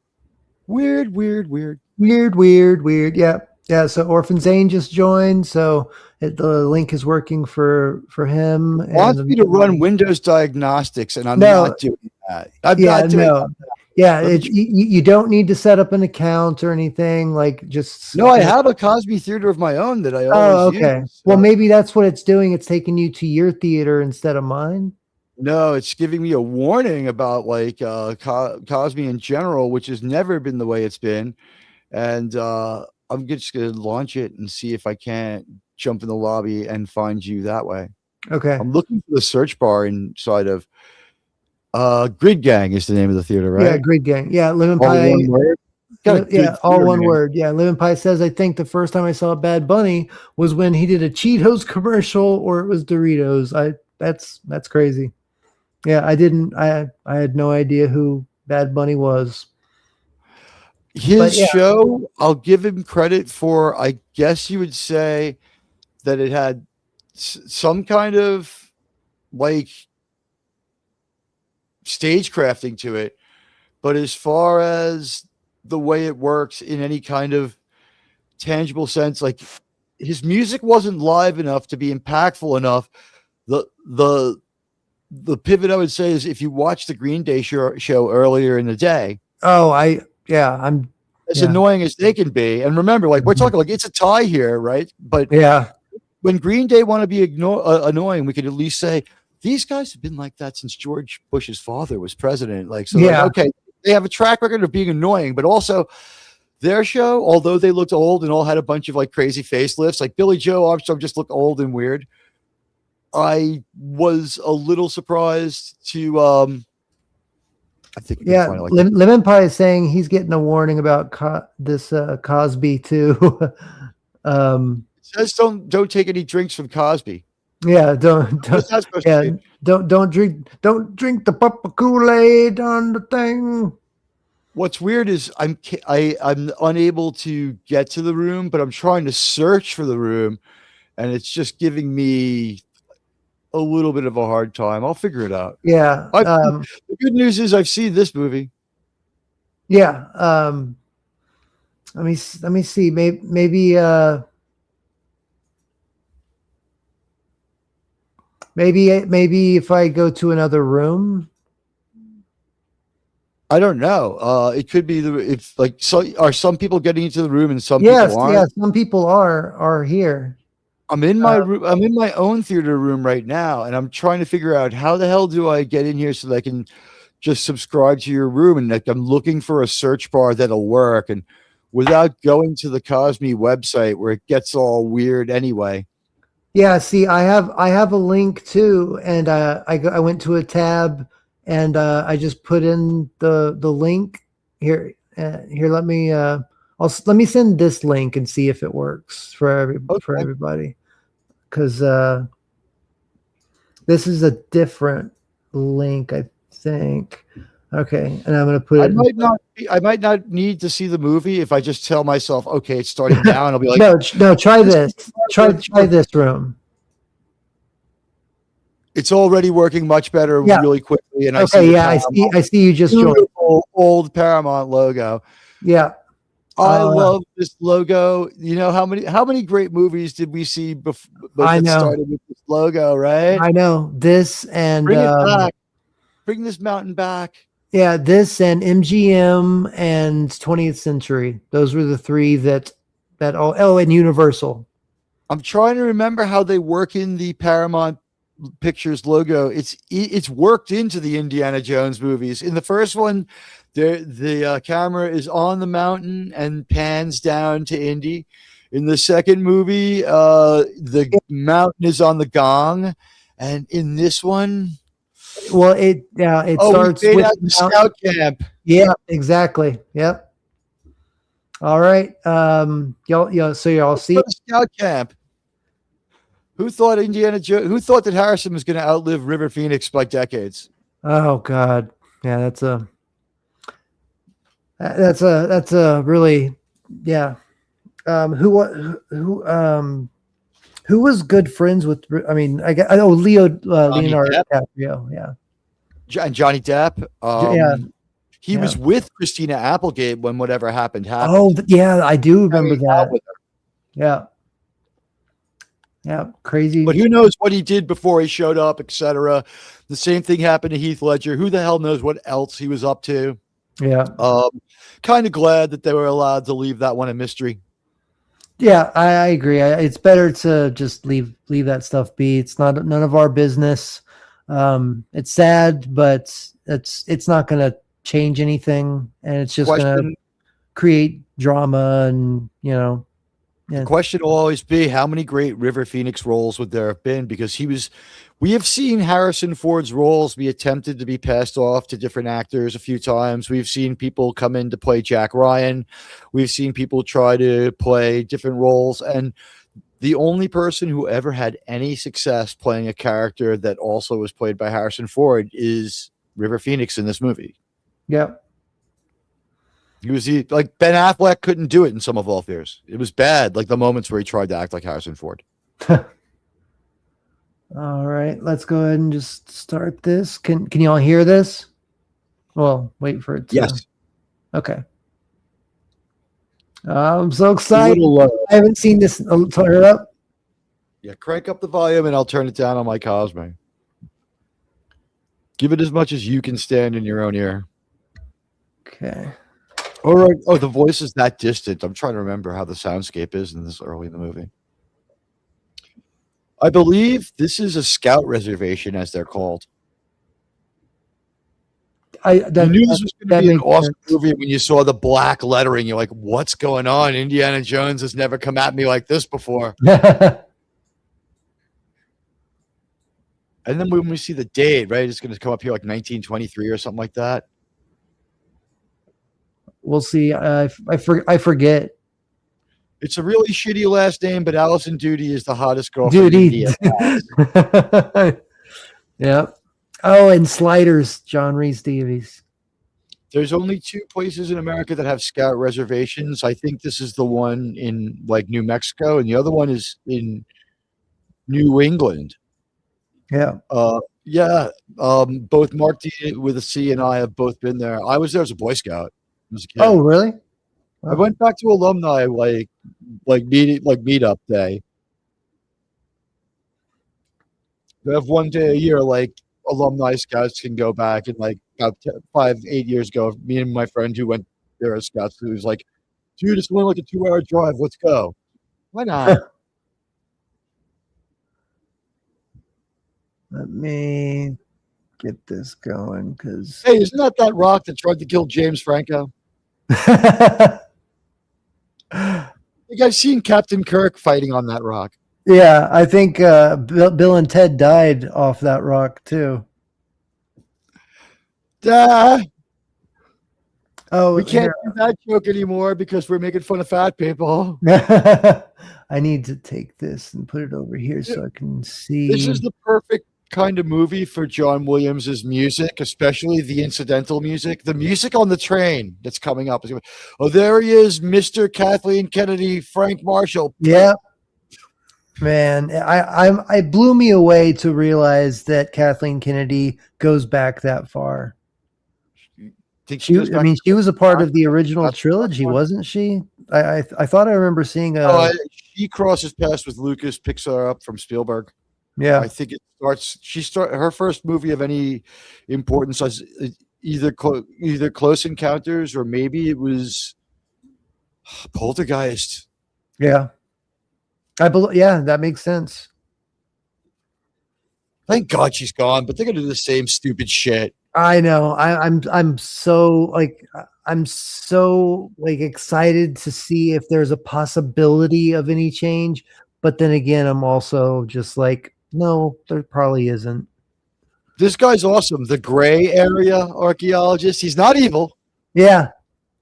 weird.
Yeah. So Orphan Zane just joined. So the link is working for him.
It wants me to run Windows diagnostics, and I'm not doing that. I'm not doing that.
Yeah, you don't need to set up an account or anything.
I have a Cosby theater of my own that I always use. So.
Well, maybe that's what it's doing. It's taking you to your theater instead of mine.
No, it's giving me a warning about Cosby in general, which has never been the way it's been. And I'm just going to launch it and see if I can't jump in the lobby and find you that way.
Okay.
I'm looking for the search bar inside of Grid Gang is the name of the theater, right?
Yeah, Grid Gang. Yeah, Lemon Pie. All one word. Yeah, Lemon Pie says, I think the first time I saw Bad Bunny was when he did a Cheetos commercial, or it was Doritos. That's crazy. Yeah, I had no idea who Bad Bunny was.
His show, I'll give him credit for, I guess you would say that it had some kind of stage crafting to it. But as far as the way it works in any kind of tangible sense, his music wasn't live enough to be impactful enough. The pivot I would say is, if you watch the Green Day show earlier in the day.
I'm
as annoying as they can be. And remember, we're talking it's a tie here, right? But when Green Day want to be annoying, we could at least say these guys have been like that since George Bush's father was president. Okay, they have a track record of being annoying, but also their show, although they looked old and all had a bunch of crazy facelifts, like Billy Joe Armstrong just looked old and weird. I was a little surprised to I think we can
Yeah,
find it like that.
Lemon Pie is saying he's getting a warning about this Cosby too.
It says don't take any drinks from Cosby.
Yeah, don't
What's that supposed
yeah,
to be?
don't drink the Papa Kool-Aid on the thing.
What's weird is I'm unable to get to the room, but I'm trying to search for the room, and it's just giving me a little bit of a hard time. I'll figure it out.
Yeah.
The good news is I've seen this movie.
Yeah. Let me see. Maybe if I go to another room.
I don't know. It could be are some people getting into the room and some people aren't?
Yes, some people are here.
I'm in my room. I'm in my own theater room right now, and I'm trying to figure out how the hell do I get in here so that I can just subscribe to your room. And like, I'm looking for a search bar that'll work, and without going to the Cosme website where it gets all weird anyway.
Yeah, see, I have a link too, and I went to a tab, and I just put in the link here. Here, let me send this link and see if it works for everybody, because this is a different link, I think. Okay, and I'm gonna put it.
I might not need to see the movie if I just tell myself, okay, it's starting now, and I'll be like,
no, try this. Try this room.
It's already working much better, really quickly. And I
see you just joined.
Old Paramount logo.
Yeah,
I love this logo. You know how many great movies did we see before that started with this logo, right?
I know this, and
bring it back. Bring this mountain back.
Yeah, this and MGM and 20th Century. Those were the three that all. Oh, and Universal.
I'm trying to remember how they work in the Paramount Pictures logo. It's worked into the Indiana Jones movies. In the first one, the camera is on the mountain and pans down to Indy. In the second movie, the mountain is on the gong, and in this one,
well, it starts with
the scout camp.
Yeah, exactly. Yep. All right. Y'all see
the scout camp. Who thought Who thought that Harrison was going to outlive River Phoenix by decades?
Oh God, yeah, that's a really, yeah. Who was good friends with? I mean, Leonardo DiCaprio, yeah,
and Johnny Depp. He was with Christina Applegate when whatever happened.
Oh, yeah, I do remember that. Yeah. Yeah, crazy.
But who knows what he did before he showed up, etc. The same thing happened to Heath Ledger. Who the hell knows what else he was up to?
Yeah.
Kind of glad that they were allowed to leave that one a mystery.
Yeah, I agree. It's better to just leave that stuff be. It's none of our business. It's sad, but it's not going to change anything, and it's just going to create drama, and
The question will always be, how many great River Phoenix roles would there have been? Because we have seen Harrison Ford's roles be attempted to be passed off to different actors a few times. We've seen people come in to play Jack Ryan. We've seen people try to play different roles. And the only person who ever had any success playing a character that also was played by Harrison Ford is River Phoenix in this movie.
Yep.
He was like Ben Affleck couldn't do it in Sum of All Fears. It was bad, like the moments where he tried to act like Harrison Ford.
All right, let's go ahead and just start this. Can y'all hear this? Well, wait for it to.
Yes.
Okay. I'm so excited. I haven't seen this. Turn it up.
Yeah, crank up the volume and I'll turn it down on my Cosme. Give it as much as you can stand in your own ear.
Okay.
All right. Oh, the voice is that distant. I'm trying to remember how the soundscape is in this early in the movie. I believe this is a scout reservation, as they're called. You knew this was going to be an awesome movie when you saw the black lettering. You're like, what's going on? Indiana Jones has never come at me like this before. And then when we see the date, right, it's going to come up here like 1923 or something like that.
we'll see. I forget.
It's a really shitty last name, but Allison Duty is the hottest girl from
Dude,
India.
yeah. Oh, and Sliders, John Reese Davies.
There's only 2 places in America that have scout reservations. I think this is the one in like New Mexico, and the other one is in New England.
Yeah.
Yeah. Both Mark D with a C and I have both been there. I was there as a Boy Scout as a kid.
Oh, really?
I went back to alumni like meetup day. They have one day a year, like alumni scouts can go back, and like about 5-8 years ago, me and my friend who went there as scouts, who was like, "Dude, it's only like a 2-hour drive. Let's go." Why not?
Let me get this going because
Hey, isn't that rock that tried to kill James Franco? I think I've seen Captain Kirk fighting on that rock.
yeah, I think Bill and Ted died off that rock too. Oh,
We can't do that joke anymore because we're making fun of fat people.
I need to take this and put it over here so I can see.
This is the perfect kind of movie for John Williams's music, especially the incidental music. The music on the train that's coming up is going, oh, there he is, Mr. Kathleen Kennedy, Frank Marshall.
Yeah. Man, I blew me away to realize that Kathleen Kennedy goes back that far.
Think
She was a part of the original trilogy, wasn't she? I thought I remember seeing
she crosses paths with Lucas, picks her up from Spielberg.
yeah.
I think her first movie of any importance was either Close Encounters or maybe it was Poltergeist.
Yeah. Yeah, that makes sense.
Thank God she's gone, but they're gonna do the same stupid shit.
I know. I'm so excited to see if there's a possibility of any change, but then again, I'm also just like, no, there probably isn't.
This guy's awesome. The gray area archaeologist. He's not evil.
Yeah,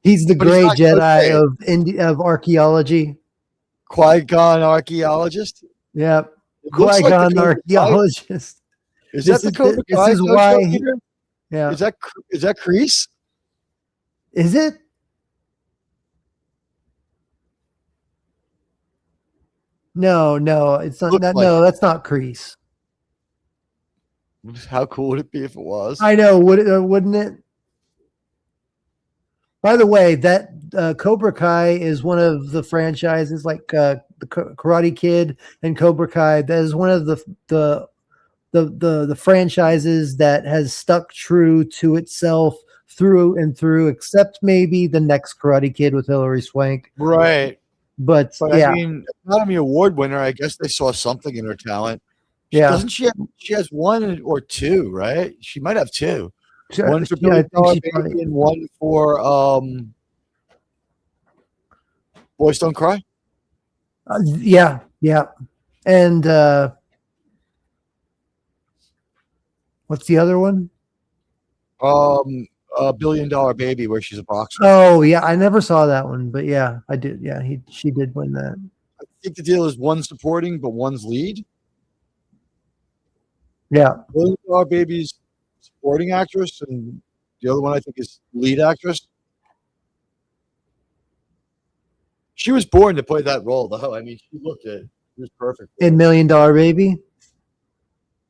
he's the
But he's
gray
not
Jedi of archaeology.
Qui-Gon archaeologist.
Yeah,
It looks like the
Qui-Gon
Cobra Kai.
archaeologist.
Is that the Cobra
this
Kai?
is
Dojo
why-
leader?
Yeah,
Is that Kreese?
is it? No, it's not.
Looks like
No,
it.
that's not Kreese.
How cool would it be if it was?
I know, wouldn't it? By the way, that Cobra Kai is one of the franchises, like the Karate Kid and Cobra Kai. That is one of the franchises that has stuck true to itself through and through, except maybe the next Karate Kid with Hilary Swank.
Right.
But
But
yeah,
I mean, Academy Award winner, I guess they saw something in her talent.
yeah.
Doesn't she have, she has 1 or 2, right? She might have 2. One for
Yeah, I
Billy
think
Dollar
she
Baby
probably-
and one for Boys Don't Cry.
yeah. And what's the other one?
$1 Billion Baby, where she's a boxer.
Oh yeah, I never saw that one, but yeah, I did. Yeah, she did win that.
I think the deal is one's supporting, but one's lead.
Yeah,
$1 Billion Baby's supporting actress, and the other one I think is lead actress. She was born to play that role, though. I mean, she looked it. She was perfect.
in $1 Million Baby.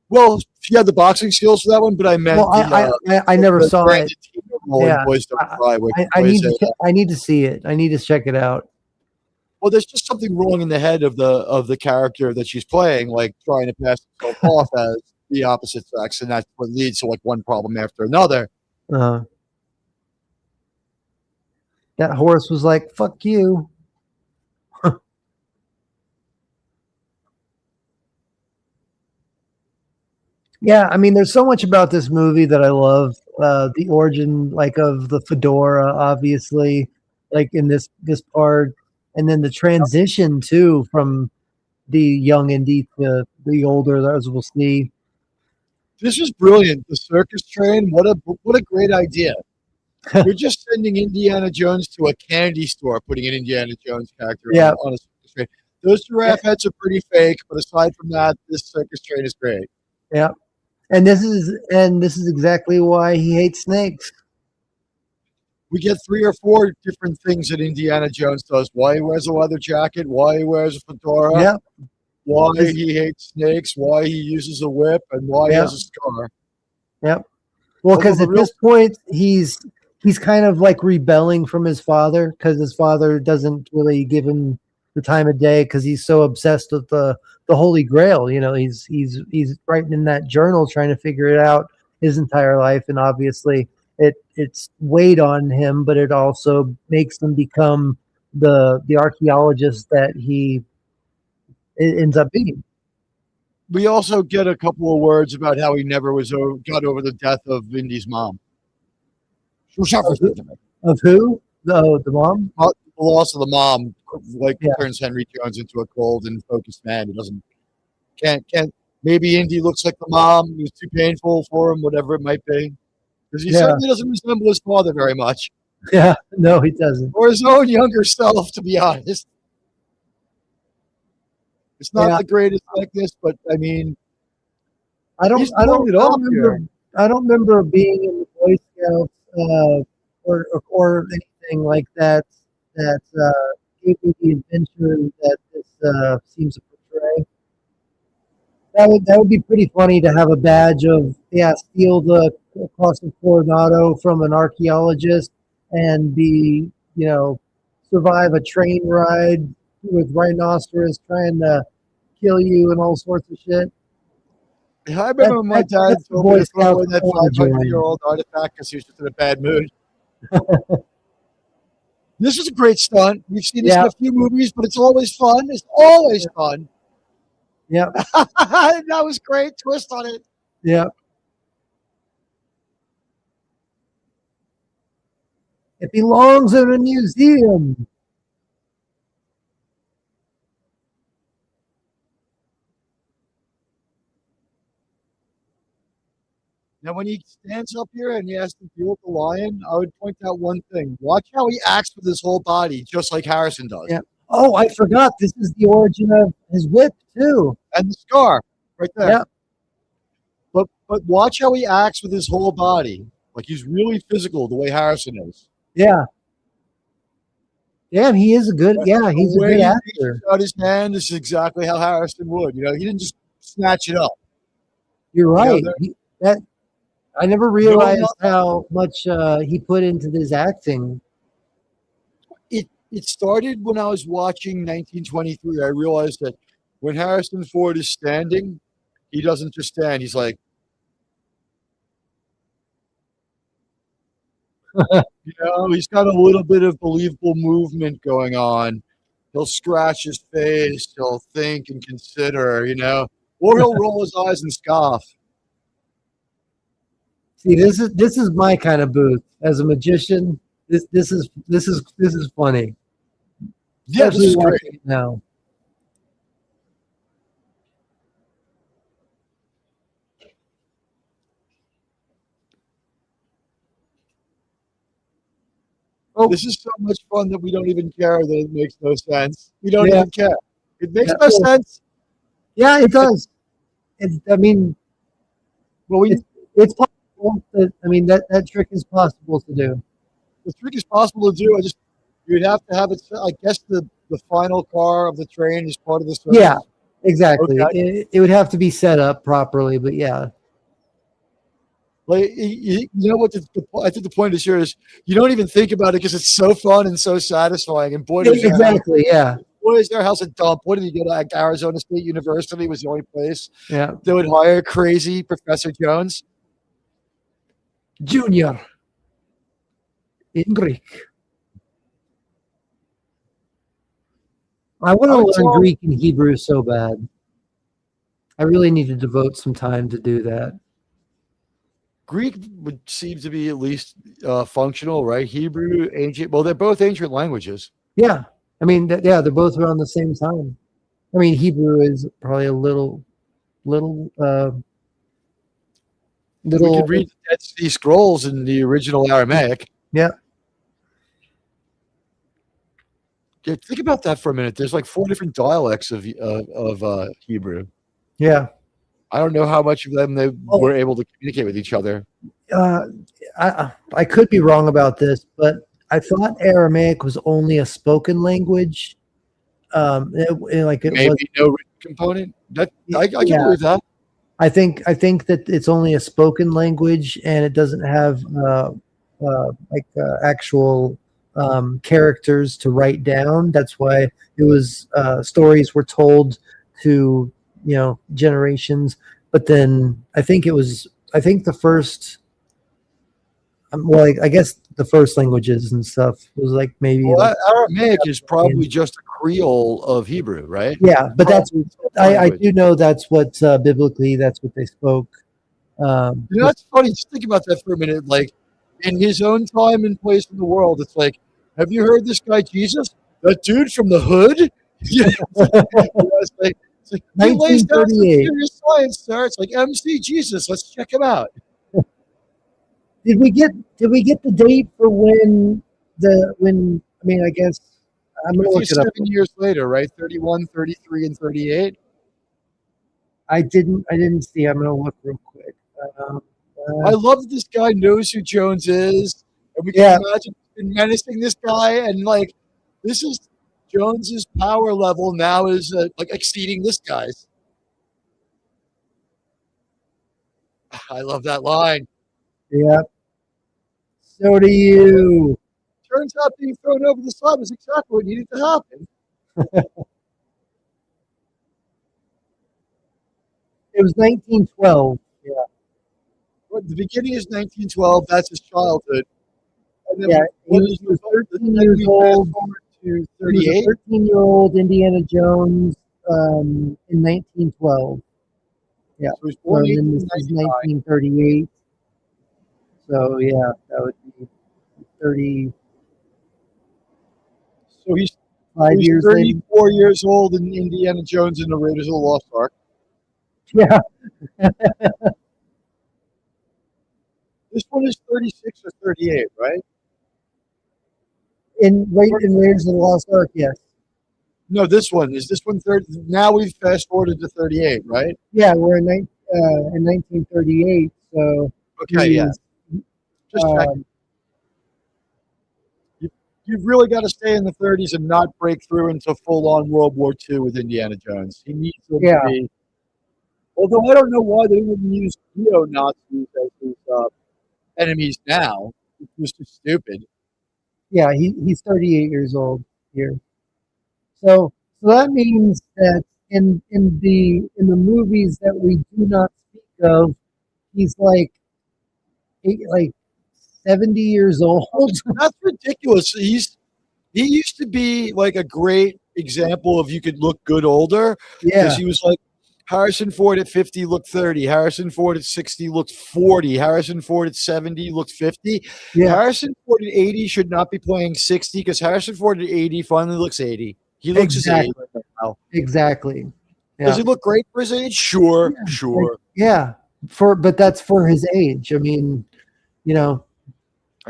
Well, she had the boxing skills for that one, but I meant
Well, I never
the
saw
Brandon
it.
Teeter role in
Yeah,
Boys Don't Cry, where she
I
plays
need
a-
I need to see it. I need to check it out.
well, there's just something wrong in the head of the character that she's playing, like trying to pass herself off as the opposite sex, and that's what leads to like one problem after another.
That horse was like, "Fuck you." Yeah, I mean, there's so much about this movie that I love. The origin, like, of the fedora, obviously, like in this part, and then the transition too from the young Indy to the older, as we'll see.
This is brilliant. The circus train, what a great idea. You're just sending Indiana Jones to a candy store, putting an Indiana Jones character
Yeah.
on a circus train. Those giraffe heads are pretty fake, but aside from that, this circus train is great.
Yeah. And this is exactly why he hates snakes.
We get 3 or 4 different things that Indiana Jones does. Why he wears a leather jacket, why he wears a fedora,
Yeah.
why he hates snakes, why he uses a whip, and why he has a scar.
Yep. Well, because
Although
at this point he's kind of like rebelling from his father, because his father doesn't really give him the time of day because he's so obsessed with the Holy Grail. You know, he's writing in that journal trying to figure it out his entire life, and obviously it's weighed on him, but it also makes him become the archaeologist that he ends up being.
We also get a couple of words about how he never got over the death of Indy's mom.
Of who? The mom?
The loss of the mom,
Yeah.
turns Henry Jones into a cold and focused man. He can't. Maybe Indy looks like the mom. It was too painful for him, whatever it might be. Because he certainly doesn't resemble his father very much,
Yeah, no, he doesn't.
or his own younger self, to be honest. It's not the greatest likeness, but I mean,
I don't remember being in the Boy Scouts or anything like that gave me the adventure that this seems to portray. That would be pretty funny to have a badge of steal the cross of Coronado from an archaeologist and be, survive a train ride with rhinoceros trying to kill you and all sorts of shit.
I remember when my dad told me to throw away that
Boy Scout
500-year-old artifact because he was just in a bad mood. This is a great stunt. We've seen this in a few movies, but it's always fun. It's always fun.
Yeah.
That was great. Twist on it.
Yeah. It belongs in a museum.
Now, when he stands up here and he has to deal with the lion, I would point out one thing. Watch how he acts with his whole body, just like Harrison does.
Yeah. Oh, I forgot. This is the origin of his whip, too.
And the scar right there.
Yeah.
But watch how he acts with his whole body. Like he's really physical the way Harrison is.
Yeah. Yeah, he is a good. Yeah, he's a good
He
actor.
reaches out his hand, this is exactly how Harrison would. He didn't just snatch it up.
You're right. I never realized how much he put into this acting.
It started when I was watching 1923. I realized that when Harrison Ford is standing, he doesn't just stand. He's like, he's got a little bit of believable movement going on. He'll scratch his face. He'll think and consider, or he'll roll his eyes and scoff.
See, this is my kind of booth as a magician. This is funny.
Yeah, this is great.
Now.
Oh, this is so much fun that we don't even care that it makes no sense. We don't even care. It makes no sense.
Yeah, it does. It's possible. That trick is possible to do.
The trick is possible to do. You'd have to have it. I guess the final car of the train is part of the service.
Yeah, exactly.
Okay.
It would have to be set up properly, but yeah.
Like what? I think the point is here is you don't even think about it because it's so fun and so satisfying. And boy, does boy, is their house a dump. What did he go to? Arizona State University was the only place that would hire crazy Professor Jones
Junior in Greek. I want to learn Greek and Hebrew so bad. I really need to devote some time to do that.
Greek would seem to be at least functional, right? Hebrew, ancient. Well, they're both ancient languages.
Yeah. They're both around the same time. Hebrew is probably a little. We
could read the Dead Sea Scrolls in the original Aramaic.
Yeah.
Yeah, think about that for a minute. There's like 4 different dialects of Hebrew.
Yeah.
I don't know how much of them they were able to communicate with each other.
I could be wrong about this, but I thought Aramaic was only a spoken language. It
Maybe
was
no written component. I can
Yeah.
believe that.
I think that it's only a spoken language and it doesn't have actual characters to write down. That's why it was stories were told to generations. But then I think the first I guess the first languages and stuff was like maybe
Well, Aramaic is probably just a Creole of Hebrew, right?
yeah, but that's I
Language.
do know that's what biblically that's what they spoke.
That's funny. Just think about that for a minute. Like, in his own time and place in the world, it's like, have you heard this guy Jesus? That dude from the hood? Yeah. It's like, he lays down some
1938.
serious science, sir. It's like MC Jesus. Let's check him out.
Did we get the date for when I guess I'm gonna look it up.
7 years later, right? 31, 33, and 38.
I didn't see. I'm gonna look real quick.
I love that this guy knows who Jones is, and we can imagine he's been menacing this guy, and like this is Jones's power level now is like exceeding this guy's. I love that line.
Yeah. So do you.
Turns out being thrown over the side was exactly what needed to happen.
It was 1912. Yeah.
But the beginning is 1912. That's his childhood. And then
Yeah. He
what
was
is the
13 years old.
to
He was
38?
a 13-year-old Indiana Jones in 1912. Yeah.
So he's
So
born in
then this is 1938. So yeah, that would be 35
So he's
years later.
34 years old in Indiana Jones and the Raiders of the Lost Ark.
Yeah.
This one is 36 or 38, right?
In Raiders of the Lost Ark, yes.
No, this one. Is this one 30? Now we've fast forwarded to 38, right?
Yeah, we're in 1938. So
Okay, yeah. Just checking. You've really got to stay in the 30s and not break through into full-on World War II with Indiana Jones. He needs to be. Although I don't know why they wouldn't use neo-Nazis as his enemies now. It's just too stupid.
Yeah, he's 38 years old here. So that means that in the movies that we do not speak of, he's like 70 years old.
That's ridiculous. He used to be like a great example of you could look good older.
Yeah.
Because he was like Harrison Ford at 50 looked 30. Harrison Ford at 60 looked 40. Harrison Ford at 70 looked 50.
Yeah.
Harrison Ford at 80 should not be playing 60 because Harrison Ford at 80 finally looks 80. He looks his age right now.
Exactly. Yeah.
Does he look great for his age? Sure, sure.
Yeah. But that's for his age. I mean,
And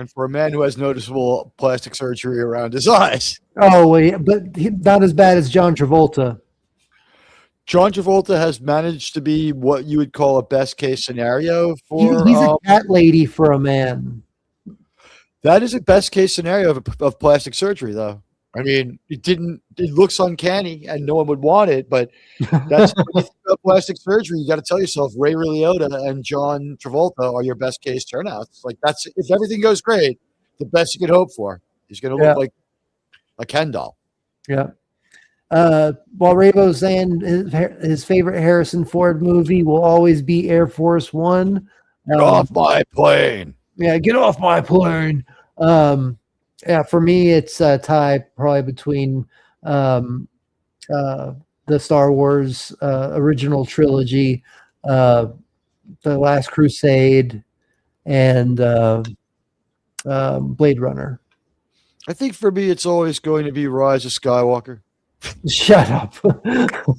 for a man who has noticeable plastic surgery around his eyes.
Oh, wait, but not as bad as John Travolta.
John Travolta has managed to be what you would call a best case scenario for.
He's a cat lady for a man.
That is a best case scenario of plastic surgery, though. I mean, it looks uncanny and no one would want it, but that's when you think about plastic surgery. You got to tell yourself Ray Liotta and John Travolta are your best case turnouts. Like that's if everything goes great, the best you could hope for. He's going to look like a Ken doll.
Yeah. While Raybo's saying his favorite Harrison Ford movie will always be Air Force One.
Get off my plane.
Yeah, get off my plane. Yeah, for me, it's a tie probably between the Star Wars original trilogy, The Last Crusade, and Blade Runner.
I think for me, it's always going to be Rise of Skywalker.
Shut up.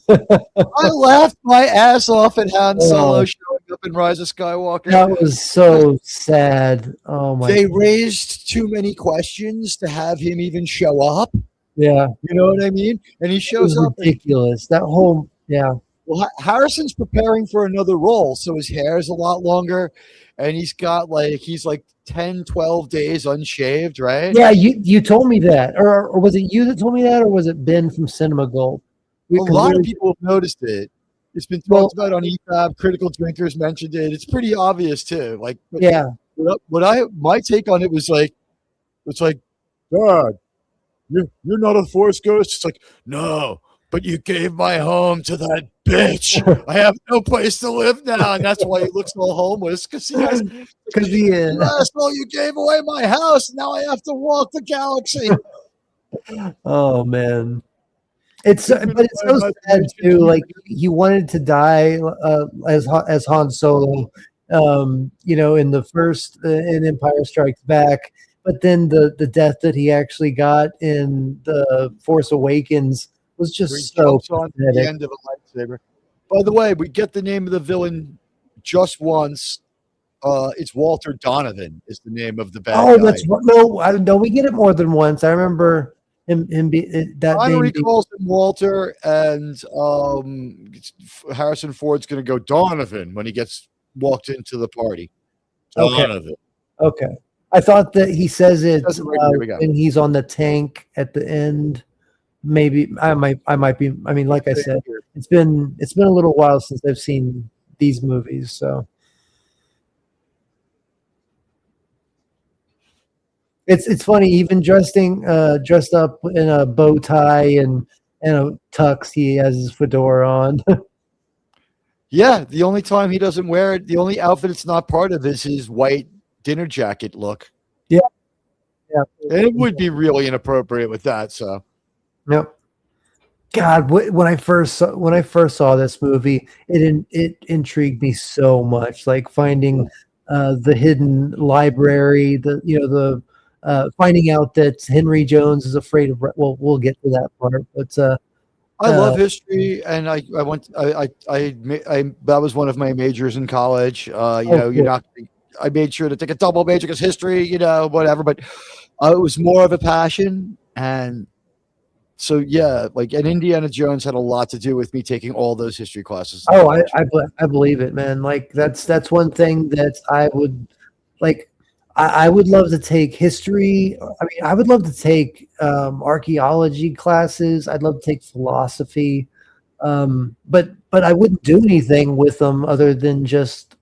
I laughed my ass off at Han Solo showing up in Rise of Skywalker.
That was so sad. Oh my!
They raised too many questions to have him even show up.
Yeah,
You know what I mean? And he
it
shows
was
up.
ridiculous. That whole
Well, Harrison's preparing for another role, so his hair is a lot longer, and he's like 10, 12 days unshaved, right?
Yeah, you told me that, or was it you that told me that, or was it Ben from Cinema Gold?
A lot of people have noticed it. It's been talked about on EFAB. Critical Drinkers mentioned it. It's pretty obvious too. Like,
yeah,
my take on it was like, it's like, God, you're not a Force ghost. It's like, no, but you gave my home to that bitch. I have no place to live now, and that's why he looks all homeless because he is. Asshole, you gave away my house. Now I have to walk the galaxy.
Oh man, but it's so sad too. Like he wanted to die as Han Solo, in the first in Empire Strikes Back. But then the death that he actually got in the Force Awakens was just so
on the end of a lightsaber. By the way, we get the name of the villain just once. It's Walter Donovan is the name of the bad guy.
That's no, we get it more than once. I remember him be that.
Connery calls him Walter, and Harrison Ford's going to go Donovan when he gets walked into the party. Donovan.
Okay. I thought that he says it
when
he's on the tank at the end. Maybe I might be. I mean, like I said, it's been a little while since I've seen these movies, so it's funny. Even dressed up in a bow tie and a tux, he has his fedora on.
Yeah, the only time he doesn't wear it, the only outfit it's not part of is his white dinner jacket look.
Yeah.
And it would be really inappropriate with that. So,
yep. God, when I first saw this movie, it intrigued me so much. Like finding the hidden library, the finding out that Henry Jones is afraid of. Well, we'll get to that part, but
I love history, and I that was one of my majors in college. You're not. I made sure to take a double major because history, whatever. But it was more of a passion, and so and Indiana Jones had a lot to do with me taking all those history classes.
Oh, I believe it, man. Like that's one thing that I would like. I would love to take history. I mean, I would love to take archaeology classes. I'd love to take philosophy, but I wouldn't do anything with them other than just.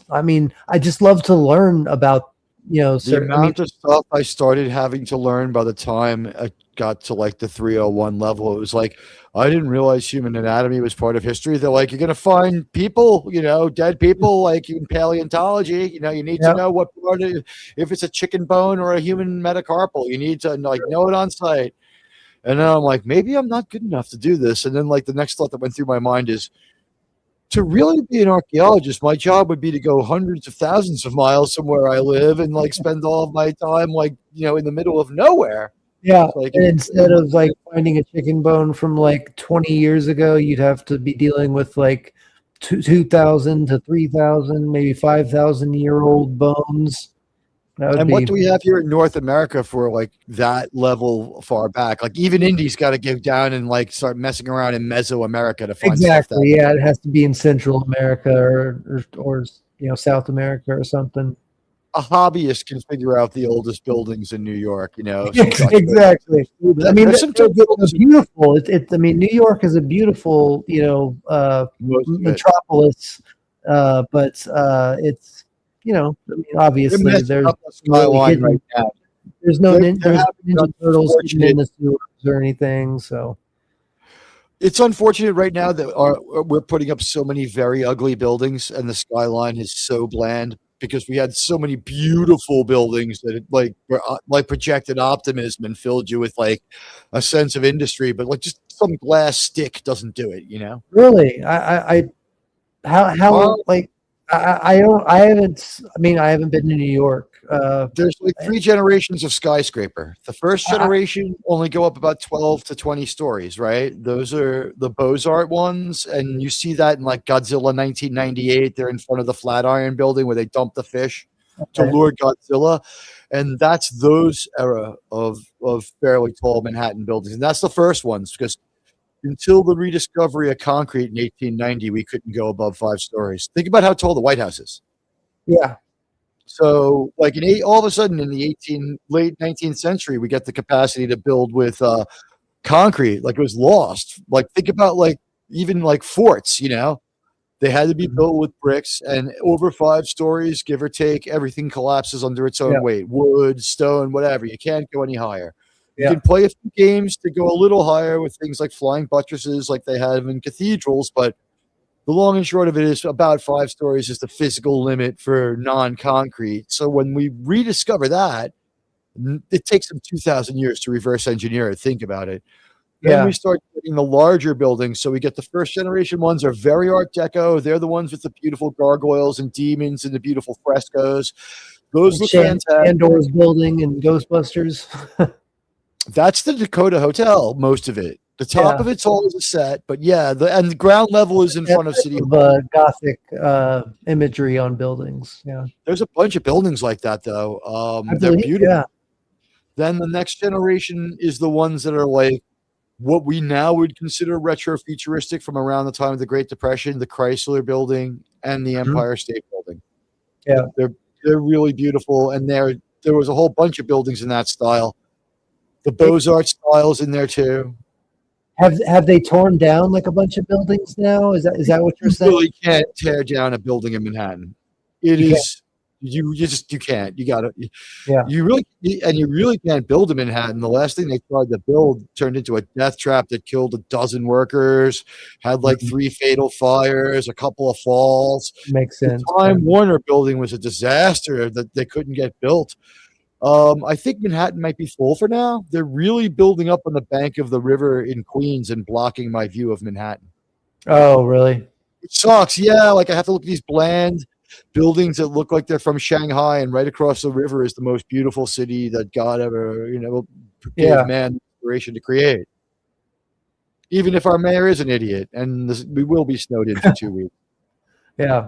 I mean, I just love to learn about
the amount of stuff I started having to learn by the time I got to like the 301 level. It was like I didn't realize human anatomy was part of history. They're like, you're gonna find people, dead people, like in paleontology. You need to know what part of, if it's a chicken bone or a human metacarpal. You need to know it on site. And then I'm like, maybe I'm not good enough to do this. And then like the next thought that went through my mind is, to really be an archaeologist, my job would be to go hundreds of thousands of miles from where I live and like spend all of my time in the middle of nowhere.
Yeah, and instead of like finding a chicken bone from like 20 years ago, you'd have to be dealing with like 2,000 to 3,000, maybe 5,000-year-old bones.
And what do we have here in North America for like that level far back? Like even Indy's got to go down and like start messing around in Mesoamerica to find
exactly. Yeah, it has to be in Central America or South America or something.
A hobbyist can figure out the oldest buildings in New York.
Exactly. I mean, it's beautiful. I mean, New York is a beautiful metropolis, but it's. Obviously there's
right now.
There's no Ninja Turtles in the sewers or anything. So
it's unfortunate right now that we're putting up so many very ugly buildings, and the skyline is so bland because we had so many beautiful buildings that it projected optimism and filled you with like a sense of industry. But like just some glass stick doesn't do it.
Really, I haven't been to New York.
There's like 3 generations of skyscraper. The first generation only go up about 12 to 20 stories, right? Those are the Beaux-Art ones, and you see that in like Godzilla 1998. They're in front of the Flatiron building where they dump the fish to lure Godzilla, and that's those era of fairly tall Manhattan buildings, and that's the first ones, because until the rediscovery of concrete in 1890, we couldn't go above 5 stories. Think about how tall the White House is.
Yeah.
So, like all of a sudden in the late 19th century, we get the capacity to build with concrete. Like, it was lost. Like, think about like even like forts. You know, they had to be built with bricks, and over 5 stories, give or take, everything collapses under its own weight. Wood, stone, whatever. You can't go any higher. You can play a few games to go a little higher with things like flying buttresses, like they have in cathedrals, but the long and short of it is about 5 stories is the physical limit for non-concrete. So when we rediscover that, it takes them 2,000 years to reverse engineer it. Think about it. Then we start getting the larger buildings. So we get the first generation ones are very Art Deco. They're the ones with the beautiful gargoyles and demons and the beautiful frescoes. Those look fantastic.
Pandora's building and Ghostbusters.
That's the Dakota Hotel, most of it. The top of it's always a set, but and the ground level is in front of City Hall.
Gothic imagery on buildings. Yeah,
there's a bunch of buildings like that, though. They're beautiful. Yeah. Then the next generation is the ones that are like what we now would consider retro futuristic from around the time of the Great Depression, the Chrysler Building and the Empire State Building.
Yeah,
they're really beautiful, and there was a whole bunch of buildings in that style. The Beaux-Art styles in there too.
Have they torn down like a bunch of buildings now? Is that what you're saying?
You really can't tear down a building in Manhattan. You can't. You gotta.
Yeah.
You really can't build in Manhattan. The last thing they tried to build turned into a death trap that killed a dozen workers. Had like 3 fatal fires, a couple of falls.
Makes sense.
The Time Warner building was a disaster that they couldn't get built. I think Manhattan might be full for now. They're really building up on the bank of the river in Queens and blocking my view of Manhattan.
Oh, really?
It sucks. Yeah, like I have to look at these bland buildings that look like they're from Shanghai, and right across the river is the most beautiful city that God ever, gave man inspiration to create. Even if our mayor is an idiot, and we will be snowed in for 2 weeks.
Yeah.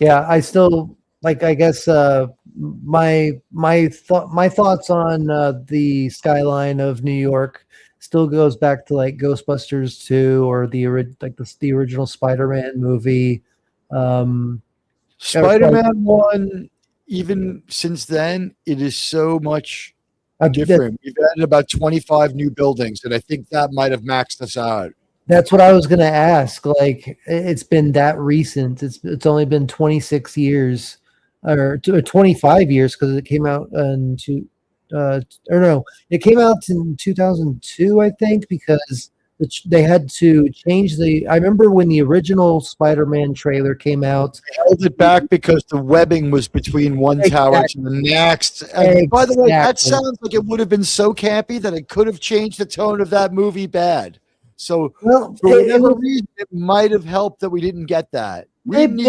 I still. Like, I guess my thoughts on the skyline of New York still goes back to like Ghostbusters 2 or the original Spider-Man movie.
Spider-Man 1, even since then, it is so much different. We've added about 25 new buildings, and I think that might have maxed us out.
That's what I was going to ask. Like, it's been that recent. It's only been 26 years. Or 25 years, because it came out it came out in 2002, I think, because they had to change I remember when the original Spider-Man trailer came out.
They held it back because the webbing was between one tower to the next. And by the way, that sounds like it would have been so campy that it could have changed the tone of that movie bad. So for whatever reason, it might have helped that we didn't get that.
Maybe.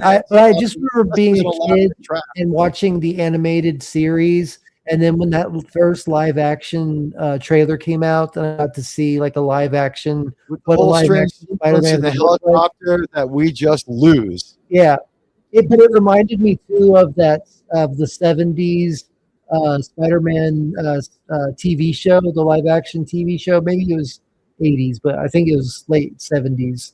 I just remember being a kid and watching the animated series, and then when that first live action trailer came out, and I got to see like a live action
Spider-Man, the helicopter that we just lose.
Yeah, but it reminded me too of the 70s Spider-Man TV show, the live action TV show. Maybe it was 80s, but I think it was late 70s.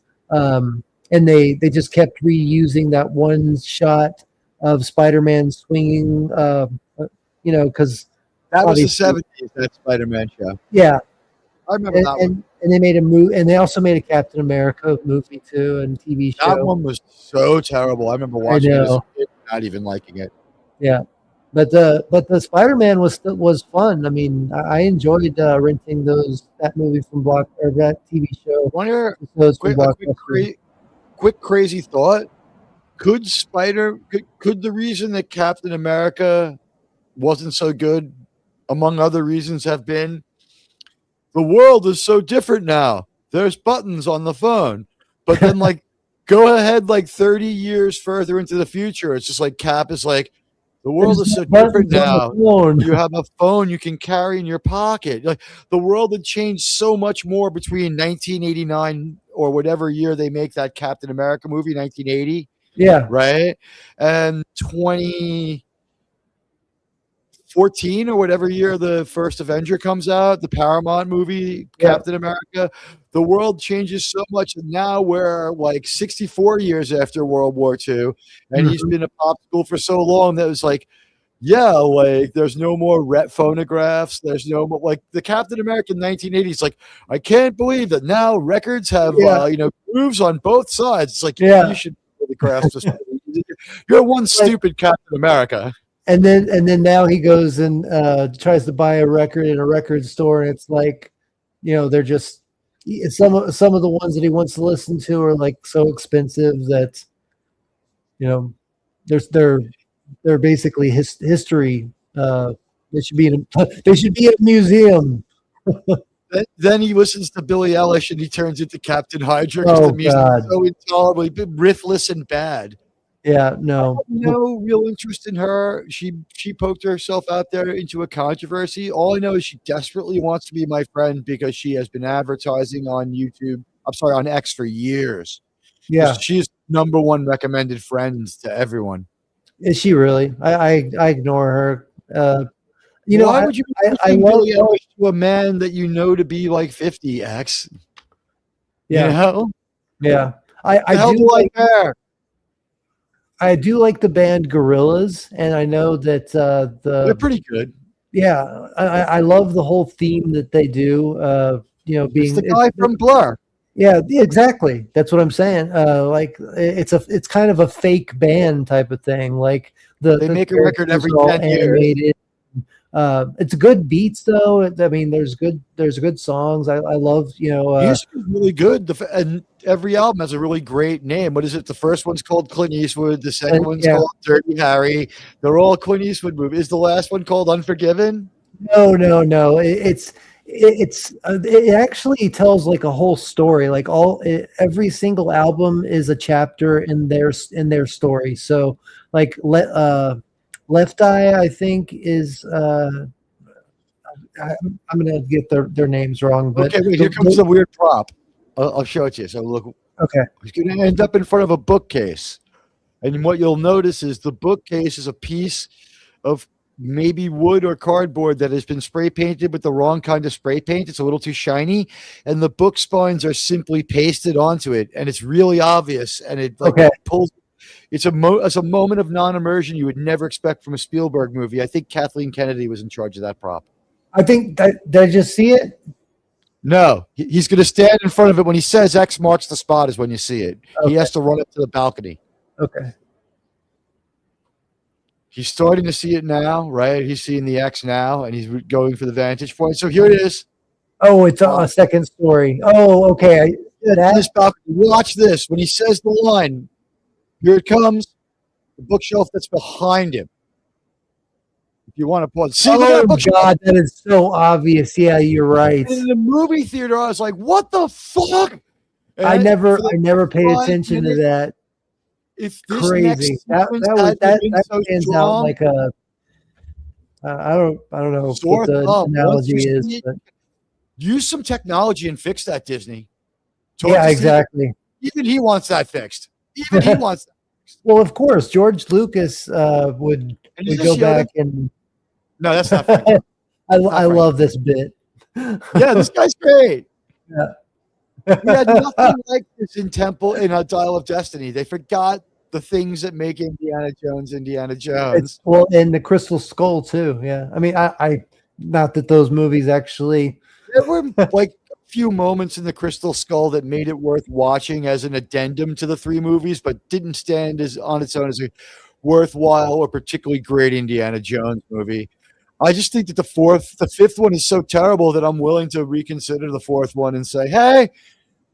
And they just kept reusing that one shot of Spider-Man swinging, because
that was the 70s, that Spider-Man show.
Yeah.
I remember that one.
And they made a movie, and they also made a Captain America movie too, and TV show.
That one was so terrible. I remember watching it as a kid, not even liking it.
Yeah. But the Spider-Man was fun. I mean, I enjoyed renting that movie from that TV show.
Quick crazy thought: could the reason that Captain America wasn't so good, among other reasons, have been the world is so different now? There's buttons on the phone, but then like go ahead like 30 years further into the future, it's just like Cap is like, The world is so different now. You have a phone you can carry in your pocket. Like the world had changed so much more between 1989 or whatever year they make that Captain America movie, 1980.
Yeah.
Right. And 2014 or whatever year the first Avenger comes out, the Paramount movie, Captain America. The world changes so much. And now we're like 64 years after World War II, and he's been a popsicle for so long that it was like, yeah, like there's no more phonographs. There's no more, like the Captain America in 1980s. Like, I can't believe that now records have, grooves on both sides. It's like, you should really grasp this. You're one stupid Captain America.
And then now he goes and tries to buy a record in a record store, and it's like, they're just some of the ones that he wants to listen to are like so expensive that they're basically history. They should be in a museum.
Then he listens to Billie Eilish and he turns into Captain Hydra because the music is so intolerably riffless and bad.
Yeah, no.
No real interest in her. She poked herself out there into a controversy. All I know is she desperately wants to be my friend because she has been advertising on YouTube. I'm sorry, on X for years.
Yeah,
she's #1 recommended friend to everyone.
Is she really? I ignore her.
Why would you I Billie Eilish to a man that you know to be like 50, X?
Yeah, yeah. I do like the band Gorillaz, and I know that
they're pretty good.
Yeah, I love the whole theme that they do. Being
it's the guy from Blur.
Yeah, exactly. That's what I'm saying. Like it's kind of a fake band type of thing. Like they make a record every 10 years. It's good beats though. I mean, there's good songs. I love
music is really good. And every album has a really great name. What is it? The first one's called Clint Eastwood. The second one's called Dirty Harry. They're all Clint Eastwood movies. Is the last one called Unforgiven?
No. It actually tells like a whole story. Like every single album is a chapter in their story. So like Left Eye, I think, is I'm gonna get their names wrong. But
okay, wait, here comes the weird prop. I'll show it to you. So look.
Okay.
He's gonna end up in front of a bookcase, and what you'll notice is the bookcase is a piece of maybe wood or cardboard that has been spray painted with the wrong kind of spray paint. It's a little too shiny, and the book spines are simply pasted onto it, and it's really obvious. And it pulls. It's a moment of non-immersion you would never expect from a Spielberg movie. I think Kathleen Kennedy was in charge of that prop.
I think did I just see it?
No, he's going to stand in front of it when he says X marks the spot is when you see it. Okay. He has to run up to the balcony.
Okay.
He's starting to see it now, right? He's seeing the X now, and he's going for the vantage point. So here it is.
Oh, it's a second story. Oh, okay.
This balcony. Watch this. When he says the line, here it comes, the bookshelf that's behind him. If you want to pause. See,
oh, God, that is so obvious. Yeah, you're right.
In the movie theater, I was like, what the fuck? And
I never paid attention to that.
If this
crazy. That stands out like a I don't know what the analogy is. But.
Use some technology and fix that, Disney.
Yeah, exactly.
Even he wants that fixed. Even he wants that fixed.
Well, of course, George Lucas would go back and.
No, that's not funny.
I love this bit.
Yeah, this guy's great. Yeah. We had nothing like this in a Dial of Destiny. They forgot the things that make Indiana Jones.
Well, and the Crystal Skull too. Yeah, I mean, I not that those movies actually.
There were like a few moments in the Crystal Skull that made it worth watching as an addendum to the three movies, but didn't stand on its own as a worthwhile or particularly great Indiana Jones movie. I just think that the fifth one is so terrible that I'm willing to reconsider the fourth one and say, hey,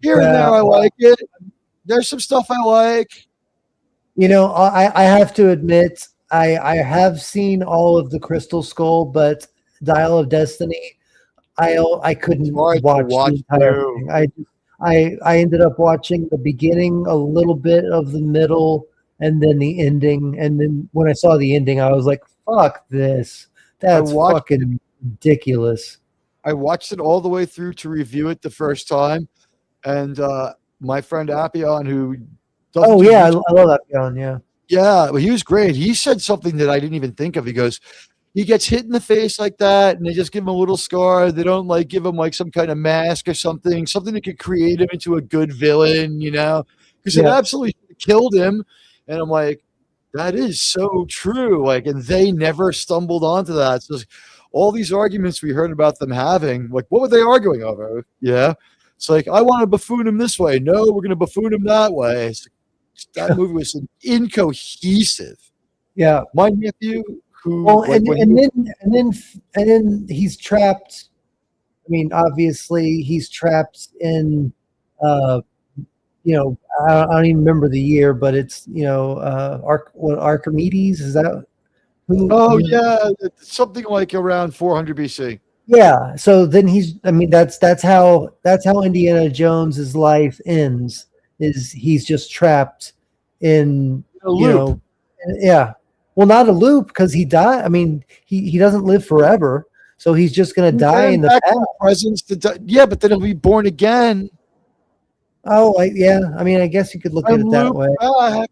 here and there I like it. There's some stuff I like.
You know, I have to admit, I have seen all of the Crystal Skull, but Dial of Destiny, I couldn't watch the entire thing. I ended up watching the beginning, a little bit of the middle, and then the ending. And then when I saw the ending, I was like, "Fuck this! That's fucking ridiculous."
I watched it all the way through to review it the first time, and my friend Appion, who doesn't
Oh
do
yeah,
YouTube-
I love that gun. Yeah.
yeah, well, he was great. He said something that I didn't even think of. He goes, he gets hit in the face like that, and they just give him a little scar. They don't like give him like some kind of mask or something that could create him into a good villain, you know? Because it
Yeah.
absolutely killed him. And I'm like, that is so true. Like, and they never stumbled onto that. So all these arguments we heard about them having, like, what were they arguing over? Yeah. It's like, I want to buffoon him this way. No, we're going to buffoon him that way. It's like, that movie was incohesive.
Yeah.
My nephew, who
Well,
like,
and then he's trapped. I mean, obviously, he's trapped in. You know, I don't even remember the year, but it's Archimedes, is that who?
oh yeah, it's something like around 400 BC.
Yeah. So then that's how Indiana Jones's life ends. Is he's just trapped in
A loop.
yeah. Well, not a loop because he died. I mean, he doesn't live forever, so he's just going to die in the
Back
past.
presence yeah, but then he'll be born again.
Oh, yeah. I mean, I guess you could look at it that
loop
way.
back.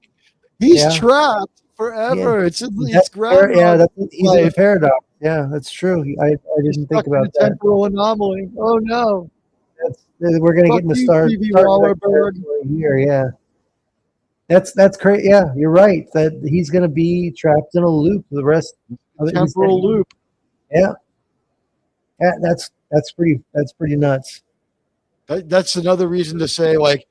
He's
Yeah.
trapped forever.
Yeah.
It's
That's
grounded.
he's in a paradox. Yeah, that's true. I didn't think about that.
Temporal anomaly. Oh no.
We're going to get into Star
Trek
Trek here. Yeah, that's crazy. Yeah, you're right. That he's going to be trapped in a loop the rest of it.
Temporal loop.
Yeah, that's pretty nuts.
That's another reason to say, like,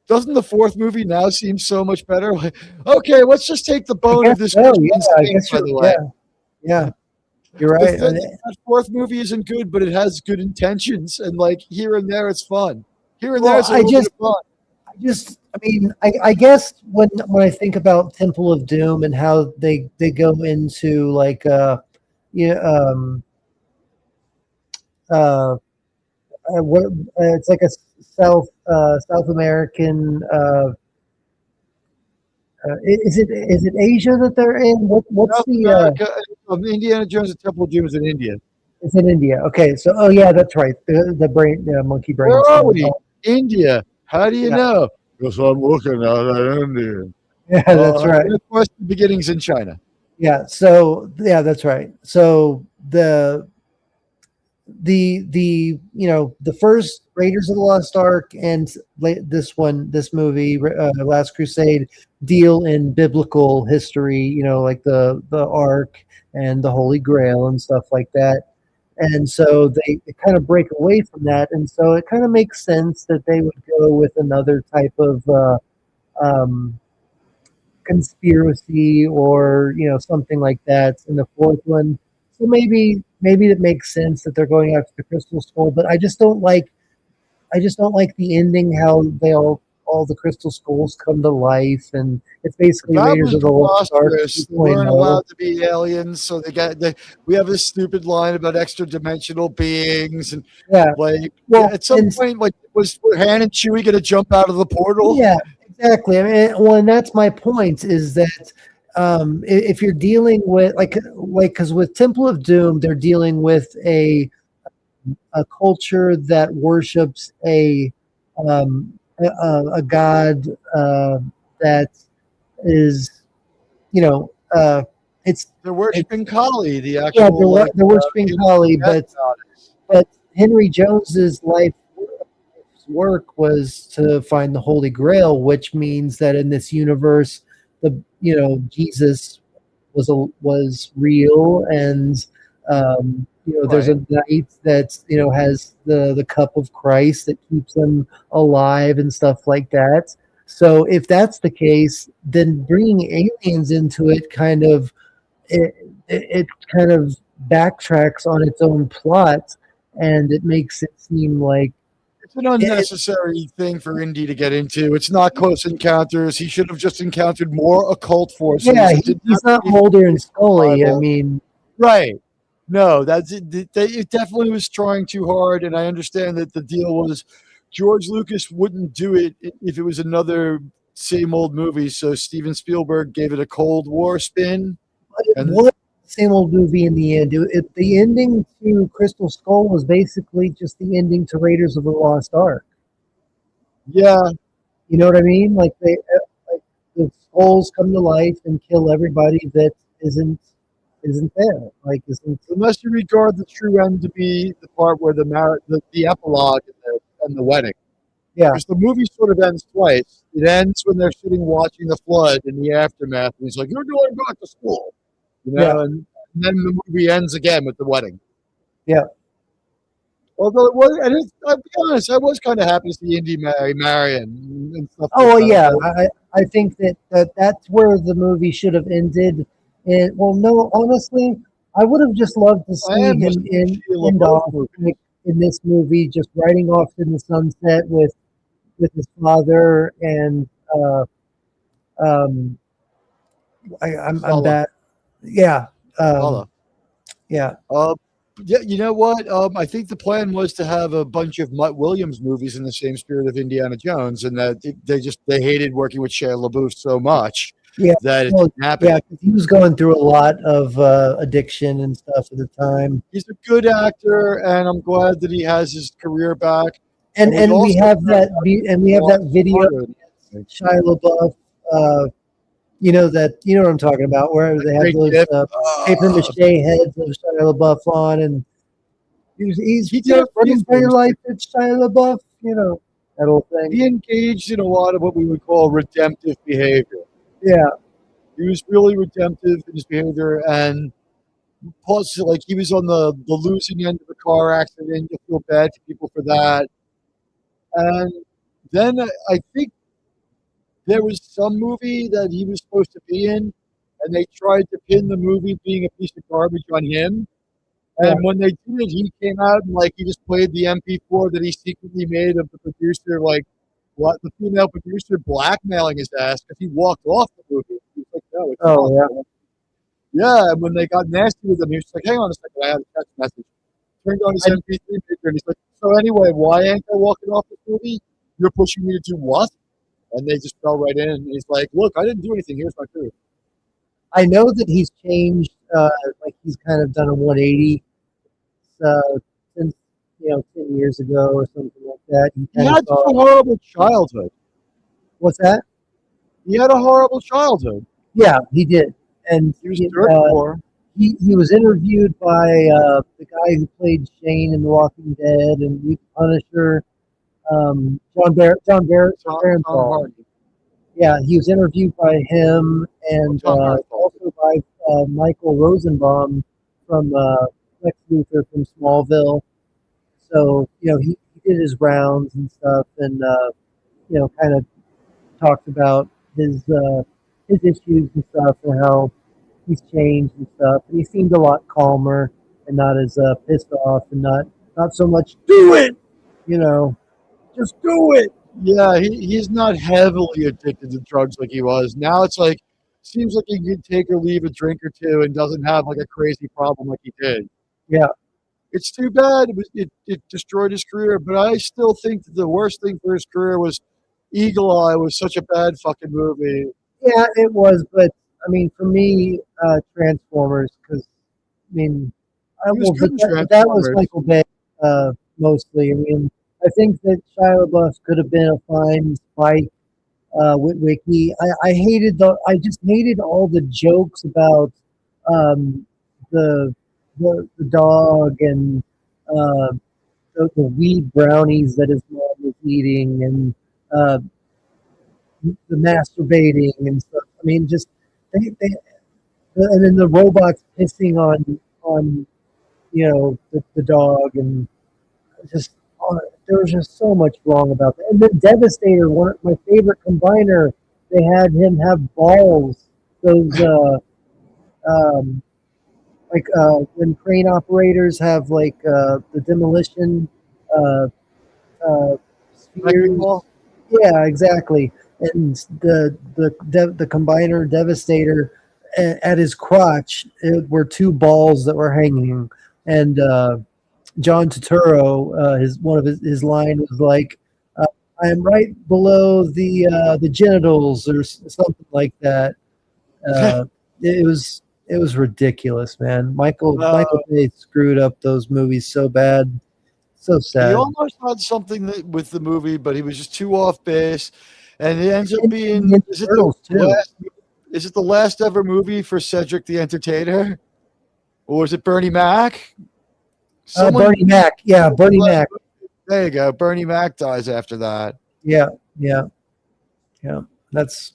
doesn't the fourth movie now seem so much better? Like, okay, let's just take the bone of this.
I
thing,
guess
by the way.
Yeah, you're right.
That fourth movie isn't good, but it has good intentions, and like here and there, it's fun. Here and there, it's a little bit of fun.
I guess when I think about Temple of Doom and how they go into like it's like a South American. Is it Asia that they're in? What's
South America, Indiana Jones and Temple of Doom is in India.
It's in India. Okay, so yeah, that's right. The monkey brain.
Where are we? India. How do you know? Because I'm looking at India.
Yeah, that's right.
Of course, the beginning's in China.
Yeah. So yeah, that's right. So the first Raiders of the Lost Ark and this movie, Last Crusade, deal in biblical history. Like the Ark and the Holy Grail and stuff like that. And so they kind of break away from that, and so it kind of makes sense that they would go with another type of conspiracy or something like that in the fourth one. So maybe it makes sense that they're going after the Crystal Skull, but I just don't like the ending, how they all the Crystal Skulls come to life, and it's basically Raiders of the Lost Ark.
We weren't allowed to be aliens, so we have this stupid line about extra dimensional beings, and at some point, like, was Han and Chewie going to jump out of the portal?
Yeah, exactly. I mean, and that's my point is that if you're dealing with because with Temple of Doom, they're dealing with a culture that worships a god that is, it's
they're worshiping Kali, the actual.
Yeah, they're worshiping Kali, but Henry Jones's life's work was to find the Holy Grail, which means that in this universe, Jesus was real, and there's a knight that has the cup of Christ that keeps them alive and stuff like that. So if that's the case, then bringing aliens into it kind of backtracks on its own plot, and it makes it seem like
it's an unnecessary thing for Indy to get into. It's not Close Encounters. He should have just encountered more occult forces.
Yeah, he's not Mulder and Scully. I mean,
right. No, it definitely was trying too hard, and I understand that the deal was George Lucas wouldn't do it if it was another same old movies. So Steven Spielberg gave it a Cold War spin.
But it
And-
was the same old movie in the end. The ending to Crystal Skull was basically just the ending to Raiders of the Lost Ark.
Yeah,
You know what I mean? Like like the skulls come to life and kill everybody that isn't there. Like isn't.
unless you regard the true end to be the part where the epilogue and the wedding.
Yeah.
Because the movie sort of ends twice. It ends when they're sitting watching the flood in the aftermath, and he's like, "You're going back to school," you know,
Yeah.
and then the movie ends again with the wedding.
Yeah.
Although it was, I'll be honest, I was kind of happy to see Indy marry Marion and stuff.
Oh
like
yeah,
that.
I think that's where the movie should have ended. And well, no, honestly, I would have just loved to see
I am
him
listening to Sheila
end
both
off
movies.
in this movie, just riding off in the sunset with his father and I'm
Sala.
bad. Yeah.
Sala.
Yeah.
Yeah, you know what? I think the plan was to have a bunch of Mutt Williams movies in the same spirit of Indiana Jones, and that they hated working with Shia LaBeouf so much
Yeah,
that it
well,
didn't happen.
Yeah, 'cause he was going through a lot of addiction and stuff at the time.
He's a good actor, and I'm glad that he has his career back.
And
And we
we
also
have that video
Harder.
Shia LaBeouf, you know what I'm talking about, where they have
Great
those
gift.
paper mache heads of Shia LaBeouf on, and he's
He did
running for your life. It's Shia LaBeouf, that whole thing.
He engaged in a lot of what we would call redemptive behavior.
Yeah,
He was really redemptive in his behavior, and plus, like, he was on the losing end of a car accident. You feel bad for people for that. And then I think there was some movie that he was supposed to be in, and they tried to pin the movie being a piece of garbage on him. And when they did it, he came out and he just played the MP4 that he secretly made of the producer, the female producer blackmailing his ass because he walked off the movie. He was like, "No, it's
Oh,
not." Yeah, and when they got nasty with him, he was like, "Hang on a second, I have a text message." Turned on his MP3 picture, and he's like, "So anyway, why ain't I walking off the movie? You're pushing me to do what?" And they just fell right in. And he's like, "Look, I didn't do anything. Here's my proof."
I know that he's changed. He's kind of done a 180 since 10 years ago or something like that.
He had a horrible childhood.
What's that?
He had a horrible childhood.
Yeah, he did. And
He was dirt poor.
he was interviewed by the guy who played Shane in The Walking Dead and the Punisher, John Barenthal.
Hardy.
Yeah, he was interviewed by him and also by Michael Rosenbaum from Lex Luthor from Smallville. So he did his rounds and stuff, and kind of talked about his issues and stuff and how he's changed and stuff. And he seemed a lot calmer and not as pissed off and not so much do it, just do it.
Yeah, he's not heavily addicted to drugs like he was. Now it's seems like he can take or leave a drink or two and doesn't have a crazy problem like he did.
Yeah.
It's too bad. It destroyed his career, but I still think that the worst thing for his career was Eagle Eye was such a bad fucking movie.
Yeah, it was, but I mean, for me, Transformers, because that was Michael Bay mostly. I mean, I think that Shia LaBeouf could have been a fine Spike Witwicky. I just hated all the jokes about the dog and the weed brownies that his mom was eating and the masturbating and stuff. I mean, just and then the robots pissing on the dog, and just there was just so much wrong about that. And then Devastator, one of my favorite combiner, they had him have balls. Those when crane operators have the demolition spheres. Yeah, exactly. And the combiner Devastator, at his crotch were two balls that were hanging, and John Turturro, one of his line was like, I am right below the genitals or something like that. It was ridiculous, man. Michael Bay screwed up those movies so bad, so
He
sad.
almost had something with the movie, but he was just too off base, and it ends up
And
being
Ninja
is it
Turtles,
the
too.
last? Is it the last ever movie for Cedric the Entertainer, or is it Bernie Mac?
Bernie Mac, yeah, Bernie Mac,
There you go. Bernie Mac dies after that,
yeah. That's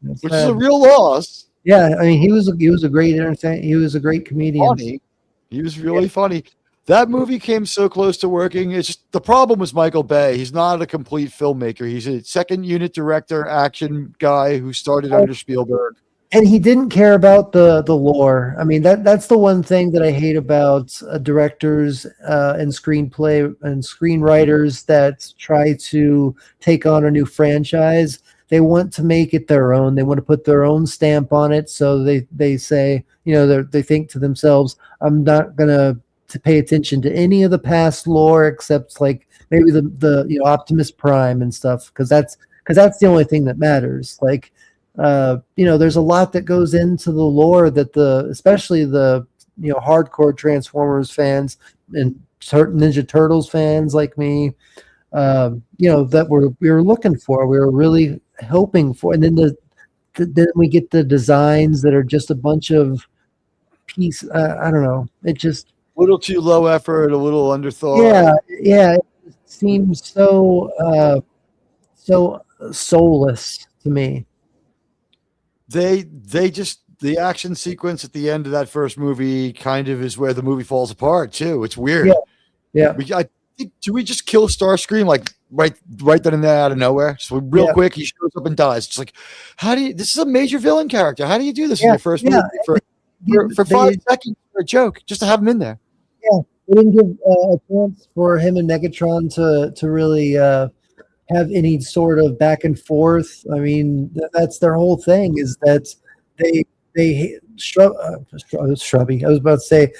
which is
sad.
a real loss.
Yeah, I mean, he was a great entertainer. He was a great comedian.
Funny. He was really funny. That movie came so close to working. It's just the problem was Michael Bay. He's not a complete filmmaker. He's a second unit director, action guy who started under Spielberg.
And he didn't care about the lore. I mean, that's the one thing that I hate about directors and screenplay and screenwriters that try to take on a new franchise. They want to make it their own. They want to put their own stamp on it. So they say, they think to themselves, I'm not gonna to pay attention to any of the past lore except like maybe the Optimus Prime and stuff, because that's the only thing that matters. Like, there's a lot that goes into the lore that especially the hardcore Transformers fans and Ninja Turtles fans like me, that we were looking for. We were really hoping for, and then then we get the designs that are just a bunch of piece. I don't know. It just
A little too low effort, a little underthought.
yeah. It seems so soulless to me.
They just the action sequence at the end of that first movie kind of is where the movie falls apart too. It's weird.
Yeah.
I think, do we just kill Starscream like right then and there out of nowhere? So real quick, he shows up and dies. It's like, how do you? This is a major villain character. How do you do this in your first movie for 5 seconds for a joke just to have him in there?
Yeah, they didn't give a chance for him and Megatron to really have any sort of back and forth. I mean, that's their whole thing, is that they Shrubby. I was about to say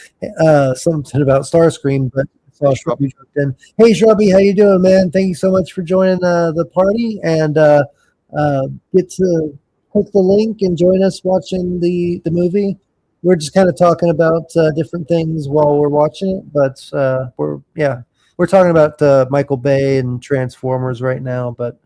something about Starscream, but I saw Shrubby jumped in. Hey, Shrubby, how you doing, man? Thank you so much for joining the party, and get to click the link and join us watching the movie. We're just kind of talking about different things while we're watching it, but we're talking about Michael Bay and Transformers right now. But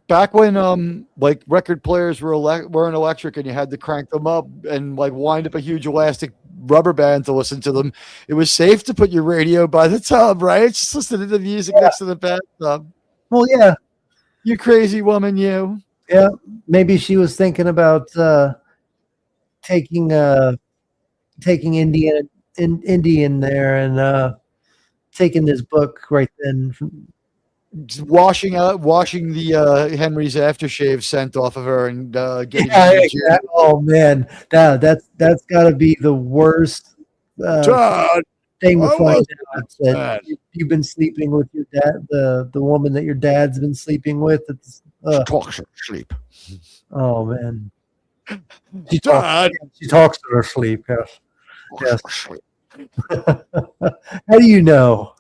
back when like record players weren't electric and you had to crank them up and like wind up a huge elastic rubber band to listen to them, it was safe to put your radio by the tub, right? Just listen to the music next to the bathtub.
Well, yeah,
you crazy woman, you.
Yeah, maybe she was thinking about taking Indy in there and taking this book right then.
Washing the Henry's aftershave scent off of her and getting
oh man, that's got to be the worst thing to find out, that you've been sleeping with your dad, the woman that your dad's been sleeping with.
Talks in her sleep.
Oh man, she talks in her sleep. Yes. How do you know?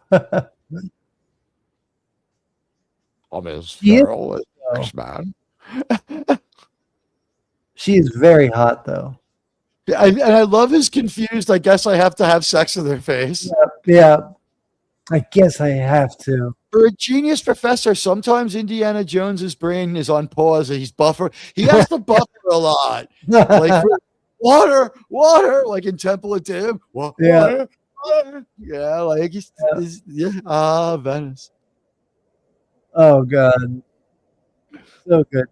I'm as feral as this man.
She is very hot, though.
And I love his confused. I guess I have to have sex with her face.
Yeah. I guess I have to.
For a genius professor, sometimes Indiana Jones's brain is on pause. He's buffer. He has to buffer a lot. Like water, like in Temple of Doom. Water. Yeah, like he's Venice.
Oh God, so good.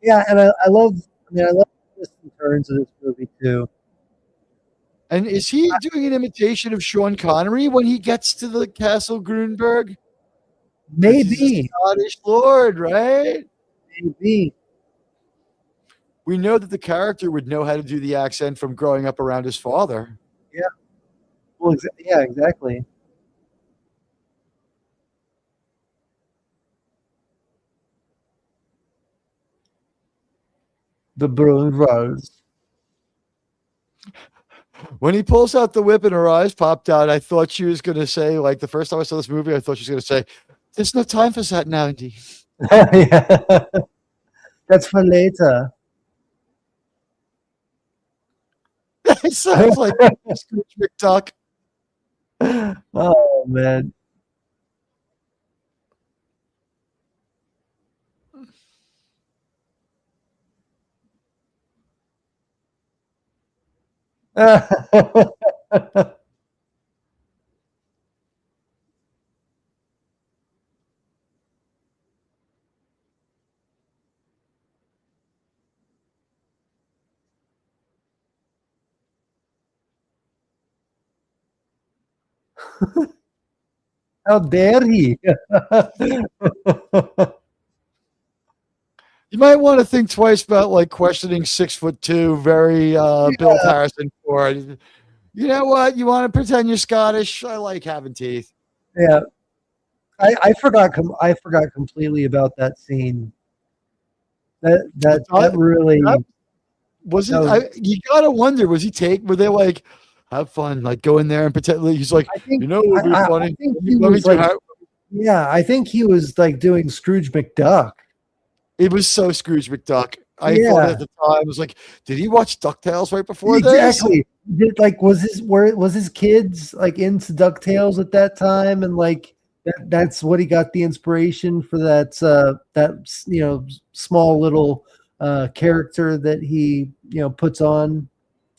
Yeah, and I love the twists and turns of this movie too.
And is he doing an imitation of Sean Connery when he gets to the Castle Grunberg?
Maybe
Scottish Lord, right?
Maybe.
We know that the character would know how to do the accent from growing up around his father.
Yeah. Well, yeah, exactly. The Bruin Rose.
When he pulls out the whip and her eyes popped out, I thought she was going to say, like the first time I saw this movie, I thought she was going to say, There's no time for that now, Indy.
Yeah. That's for later.
It sounds like Scrooge McDuck.
Oh man. How dare he?
You might want to think twice about like questioning 6'2", very Bill Harrison Ford. You know what? You want to pretend you're Scottish? I like having teeth.
Yeah. I forgot completely about that scene. That really
was it. You gotta wonder, was he were they like, have fun, like go in there and pretend? He's like,
I think,
you know what would be funny?
I think he was like, I think he was like doing Scrooge McDuck.
It was so Scrooge McDuck. I thought at the time, I was like, did he watch DuckTales right before this?
Exactly. Was his kids like into DuckTales at that time, and like that's what he got the inspiration for that small little character that he puts on.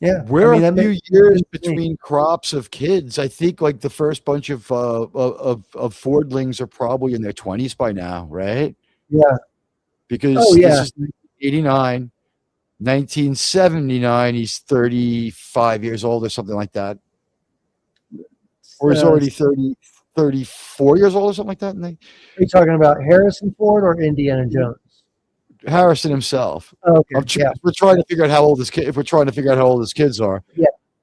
Yeah,
we're a few years between crops of kids. I think like the first bunch of Fordlings are probably in their 20s by now, right?
Yeah.
Because this is 89, 1979, he's 35 years old or something like that. Or he's already 34 years old or something like that.
Are you talking about Harrison Ford or Indiana Jones?
Harrison himself.
Okay.
We're trying to figure out how old his kids are.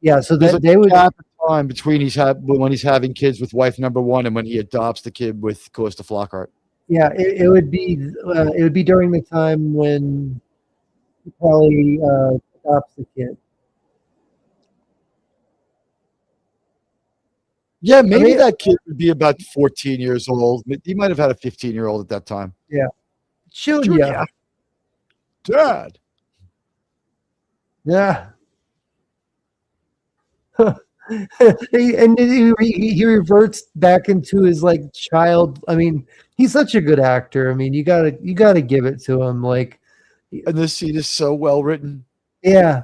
Yeah. So
there's
they would
gap of time between when he's having kids with wife number one and when he adopts the kid with Calista Flockhart.
Yeah, it would be during the time when he probably adopts the kid.
Yeah, maybe that kid would be about 14 years old. He might have had a 15-year-old at that time.
Yeah. Junior.
Dad.
Yeah. he reverts back into his like child. I mean, he's such a good actor. I mean, you gotta give it to him. Like,
and this scene is so well written.
Yeah.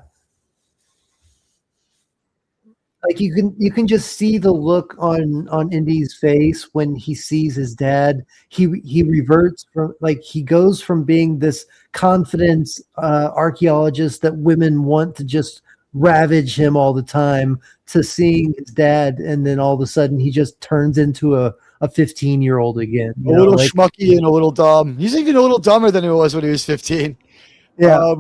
Like you can just see the look on Indy's face when he sees his dad. He reverts from, like, he goes from being this confident archaeologist that women want to just ravage him all the time to seeing his dad, and then all of a sudden he just turns into a 15-year-old again.
A little schmucky and a little dumb. He's even a little dumber than he was when he was 15.
Yeah.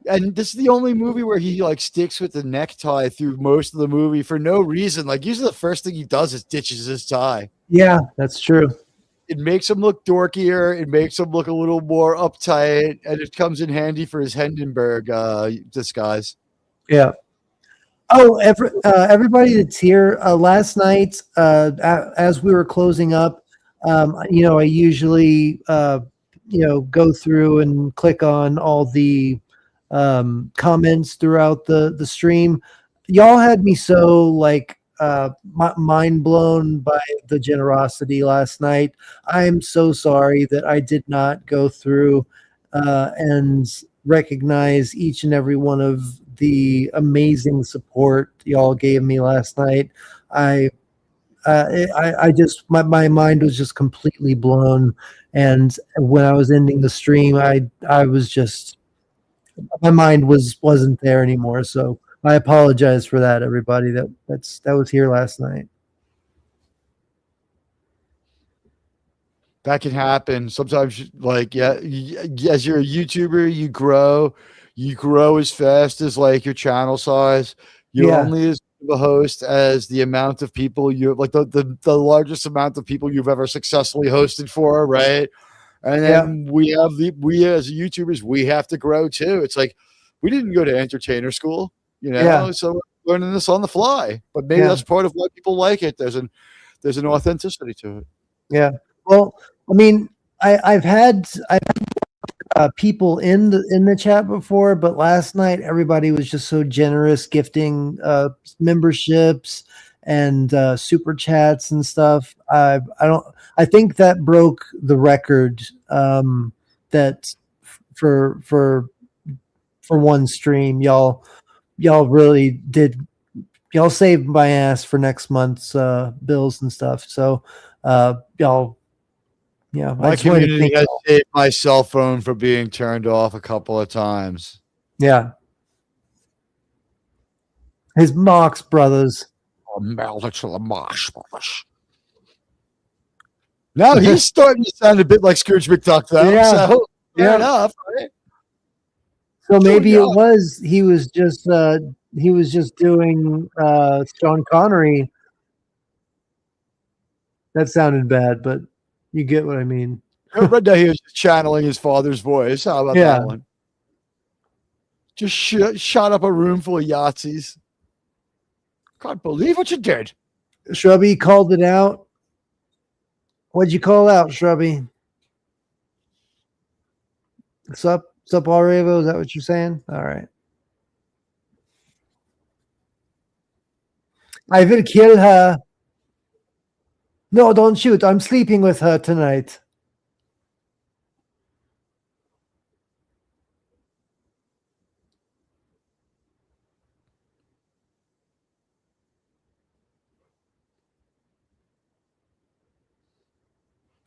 And this is the only movie where he like sticks with the necktie through most of the movie for no reason. Like usually the first thing he does is ditches his tie.
Yeah, that's true.
It makes him look dorkier. It makes him look a little more uptight, and it comes in handy for his Hindenburg disguise.
Yeah. Oh, everybody that's here last night, as we were closing up, I usually go through and click on all the comments throughout the stream. Y'all had me so like mind blown by the generosity last night. I'm so sorry that I did not go through and recognize each and every one of the amazing support y'all gave me last night. I just my mind was just completely blown, and when I was ending the stream, I was just, my mind wasn't there anymore. So I apologize for that, everybody that was here last night.
That can happen sometimes. Like, as you're a YouTuber, you grow as fast as like your channel size. You're only as good of a host as the amount of people you like, the largest amount of people you've ever successfully hosted for, right? And then we as YouTubers, we have to grow too. It's like we didn't go to entertainer school, so we're learning this on the fly. But maybe that's part of why people like it. There's an authenticity to it.
Yeah. Well, I mean, I've had people in the chat before, but last night everybody was just so generous, gifting memberships and super chats and stuff. I think that broke the record that for one stream, y'all really did. Y'all saved my ass for next month's bills and stuff. So y'all. Yeah,
My community has saved my cell phone for being turned off a couple of times.
Yeah. His Marx brothers.
Now he's starting to sound a bit like Scrooge McDuck, though.
Yeah.
So fair
Yeah.
enough, right?
So maybe
yeah.
it was he was just doing Sean Connery. That sounded bad, but you get what I mean.
Right now he was just channeling his father's voice. How about
Yeah.
that one? Just shot up a room full of Yahtzees. Can't believe what you did.
Shrubby called it out. What'd you call out, Shrubby? Sup, All Ravo? Is that what you're saying? All right. I will kill her. No, don't shoot. I'm sleeping with her tonight.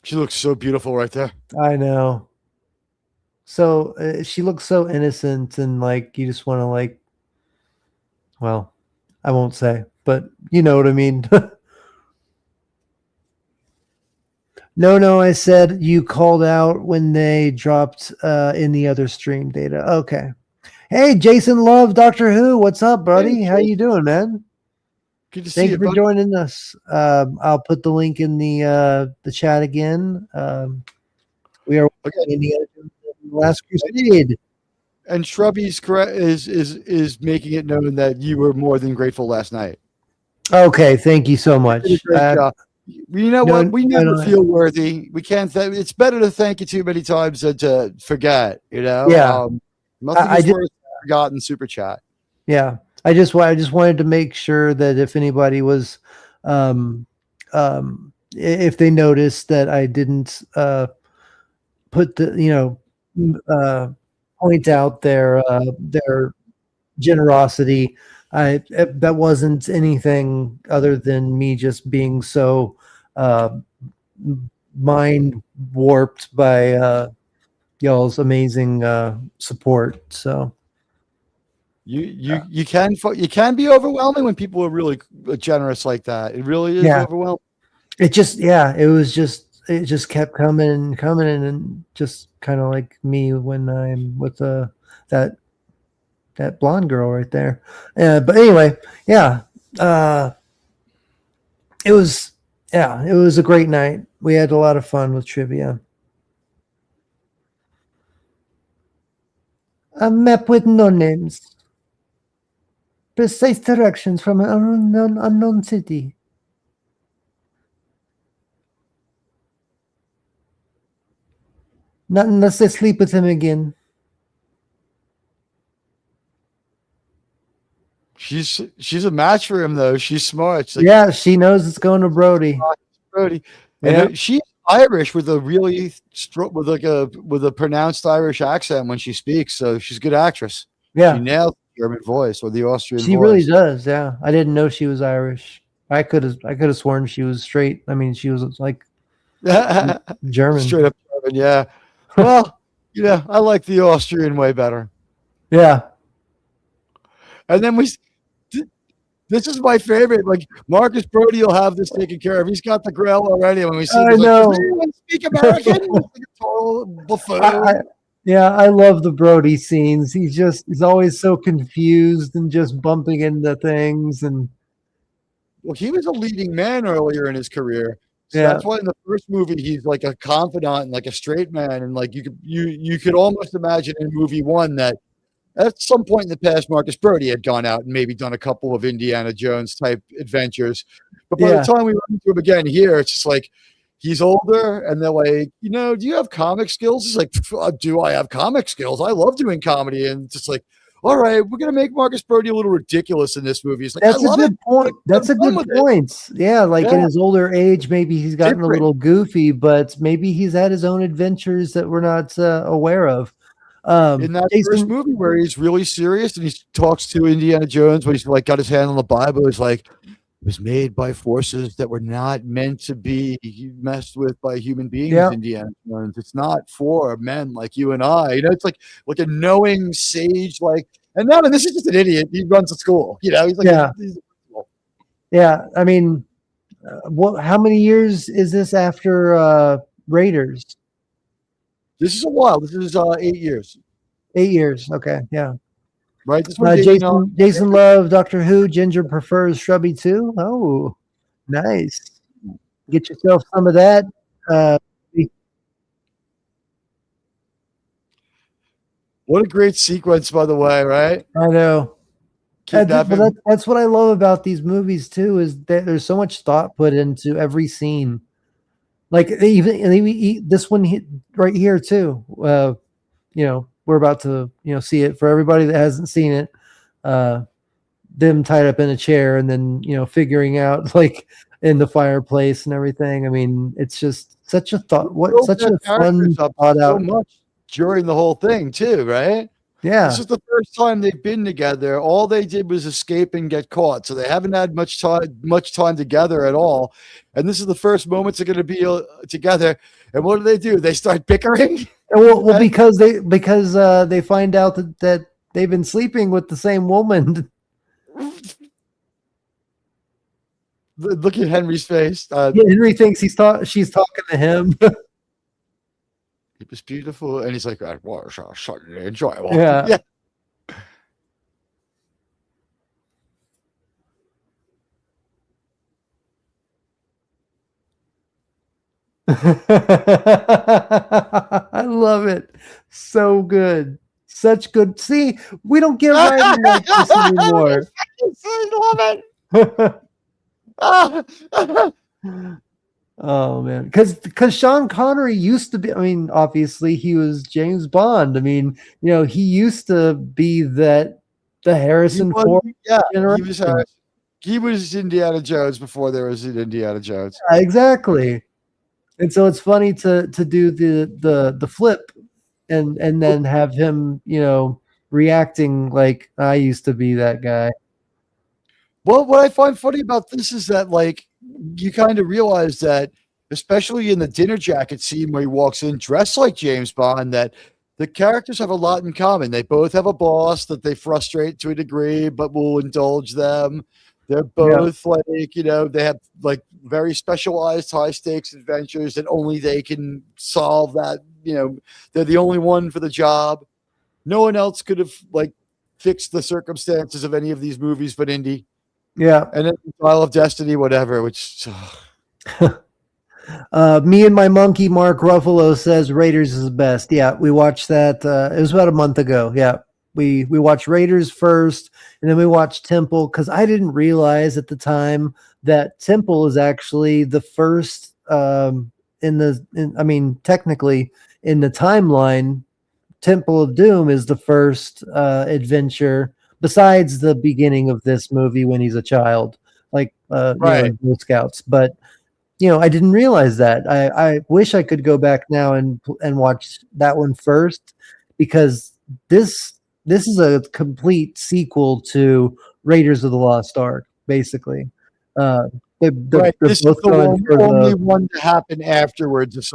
She looks so beautiful right there.
I know. So she looks so innocent and like you just want to like, well, I won't say, but you know what I mean. No, I said you called out when they dropped in the other stream data. Okay. Hey, Jason Love, Doctor Who. What's up, buddy?
Hey,
How you doing, man?
Good to see
Thank
you,
you for
buddy.
joining us. I'll put the link in the chat again. We are in the Last Crusade.
And Shrubby's correct is making it known that you were more than grateful last night.
Okay, thank you so much.
You did a great job. You know what? We never feel worthy. We can't. It's better to thank you too many times than to forget. You know.
Yeah.
Nothing is worse than forgotten super chat.
Yeah. I just wanted to make sure that if anybody was, if they noticed that I didn't put the point out their generosity. That wasn't anything other than me just being so mind warped by y'all's amazing support. So
you can be overwhelming when people are really generous like that. It really is overwhelming.
It just it just kept coming and just kind of like me when I'm with that blonde girl right there. But anyway, it was a great night. We had a lot of fun with trivia. A map with no names. Precise directions from an unknown city. Not unless they sleep with him again.
She's a match for him though. She's smart. Like,
yeah, she knows it's going to Brody.
And she's Irish with a really with a pronounced Irish accent when she speaks. So she's a good actress.
Yeah,
she nails the German voice or the Austrian.
She
voice.
really does. Yeah, I didn't know she was Irish. I could have sworn she was straight. I mean, she was like German.
Straight up German. Yeah. Well, I like the Austrian way better.
Yeah.
And then this is my favorite. Like Marcus Brody will have this taken care of. He's got the grail already. When we see him,
know.
Does anyone speak American? Like a total buffoon.
I love the Brody scenes. He's always so confused and just bumping into things. And
well, he was a leading man earlier in his career. So that's why in the first movie he's like a confidant and like a straight man, and like you could almost imagine in movie one that at some point in the past Marcus Brody had gone out and maybe done a couple of Indiana Jones type adventures. But by the time we run into him again here, it's just like he's older, and they're like, do you have comic skills? He's like, do I have comic skills? I love doing comedy. And just like, all right, we're gonna make Marcus Brody a little ridiculous in this movie. He's like,
That's
I
a
love
good
it.
point. That's a
Have fun
good
with it.
point. Yeah, like in
Yeah.
his older age, maybe he's gotten a
Different.
little goofy, but maybe he's had his own adventures that we're not aware of.
In that first movie where he's really serious and he talks to Indiana Jones when he's like got his hand on the Bible, he's like, it was made by forces that were not meant to be messed with by human beings.
Yeah.
Indiana Jones, it's not for men like you and I. It's like a knowing sage, like. And now this is just an idiot. He runs a school. He's like,
yeah, yeah. I mean, how many years is this after Raiders?
This is a while. This is 8 years.
8 years. Okay, yeah.
Right. This
Jason Love, Doctor Who. Ginger prefers Shrubby too. Oh, nice. Get yourself some of that.
What a great sequence, by the way, right?
I know. That's what I love about these movies too, is that there's so much thought put into every scene. Like even this one right here too. We're about to see it for everybody that hasn't seen it. Them tied up in a chair and then figuring out like in the fireplace and everything. I mean, it's just such a thought. Such a fun thought out.
So much during the whole thing too, right?
Yeah.
This is the first time they've been together. All they did was escape and get caught. So they haven't had much time together at all. And this is the first moments they're going to be together. And what do? They start bickering.
Well, because they find out that they've been sleeping with the same woman.
Look at Henry's face.
Henry thinks she's talking to him.
It was beautiful, and he's like, "I was certainly enjoyable."
Yeah. I love it. So good. Such good. See, we don't get writing like this anymore.
I love it.
Oh man, because Sean Connery used to be. I mean, obviously he was James Bond. I mean, he used to be the Harrison Ford.
Yeah, he was Indiana Jones before there was an Indiana Jones.
Exactly. And so it's funny to do the flip and then have him reacting like I used to be that guy.
Well, what I find funny about this is that like you kind of realize that, especially in the dinner jacket scene where he walks in dressed like James Bond, that the characters have a lot in common. They both have a boss that they frustrate to a degree, but will indulge them. They're both they have like very specialized high stakes adventures that only they can solve. That they're the only one for the job. No one else could have like fixed the circumstances of any of these movies but Indy.
Yeah.
And then Dial of Destiny, whatever, which
me and my monkey Mark Ruffalo says Raiders is the best. Yeah, we watched that. It was about a month ago. Yeah. We watched Raiders first, and then we watched Temple, because I didn't realize at the time that Temple is actually the first technically in the timeline, Temple of Doom is the first adventure besides the beginning of this movie when he's a child, like Girl Scouts. But I didn't realize that. I wish I could go back now and watch that one first, because this is a complete sequel to Raiders of the Lost Ark, basically.
This is the only one to happen afterwards. If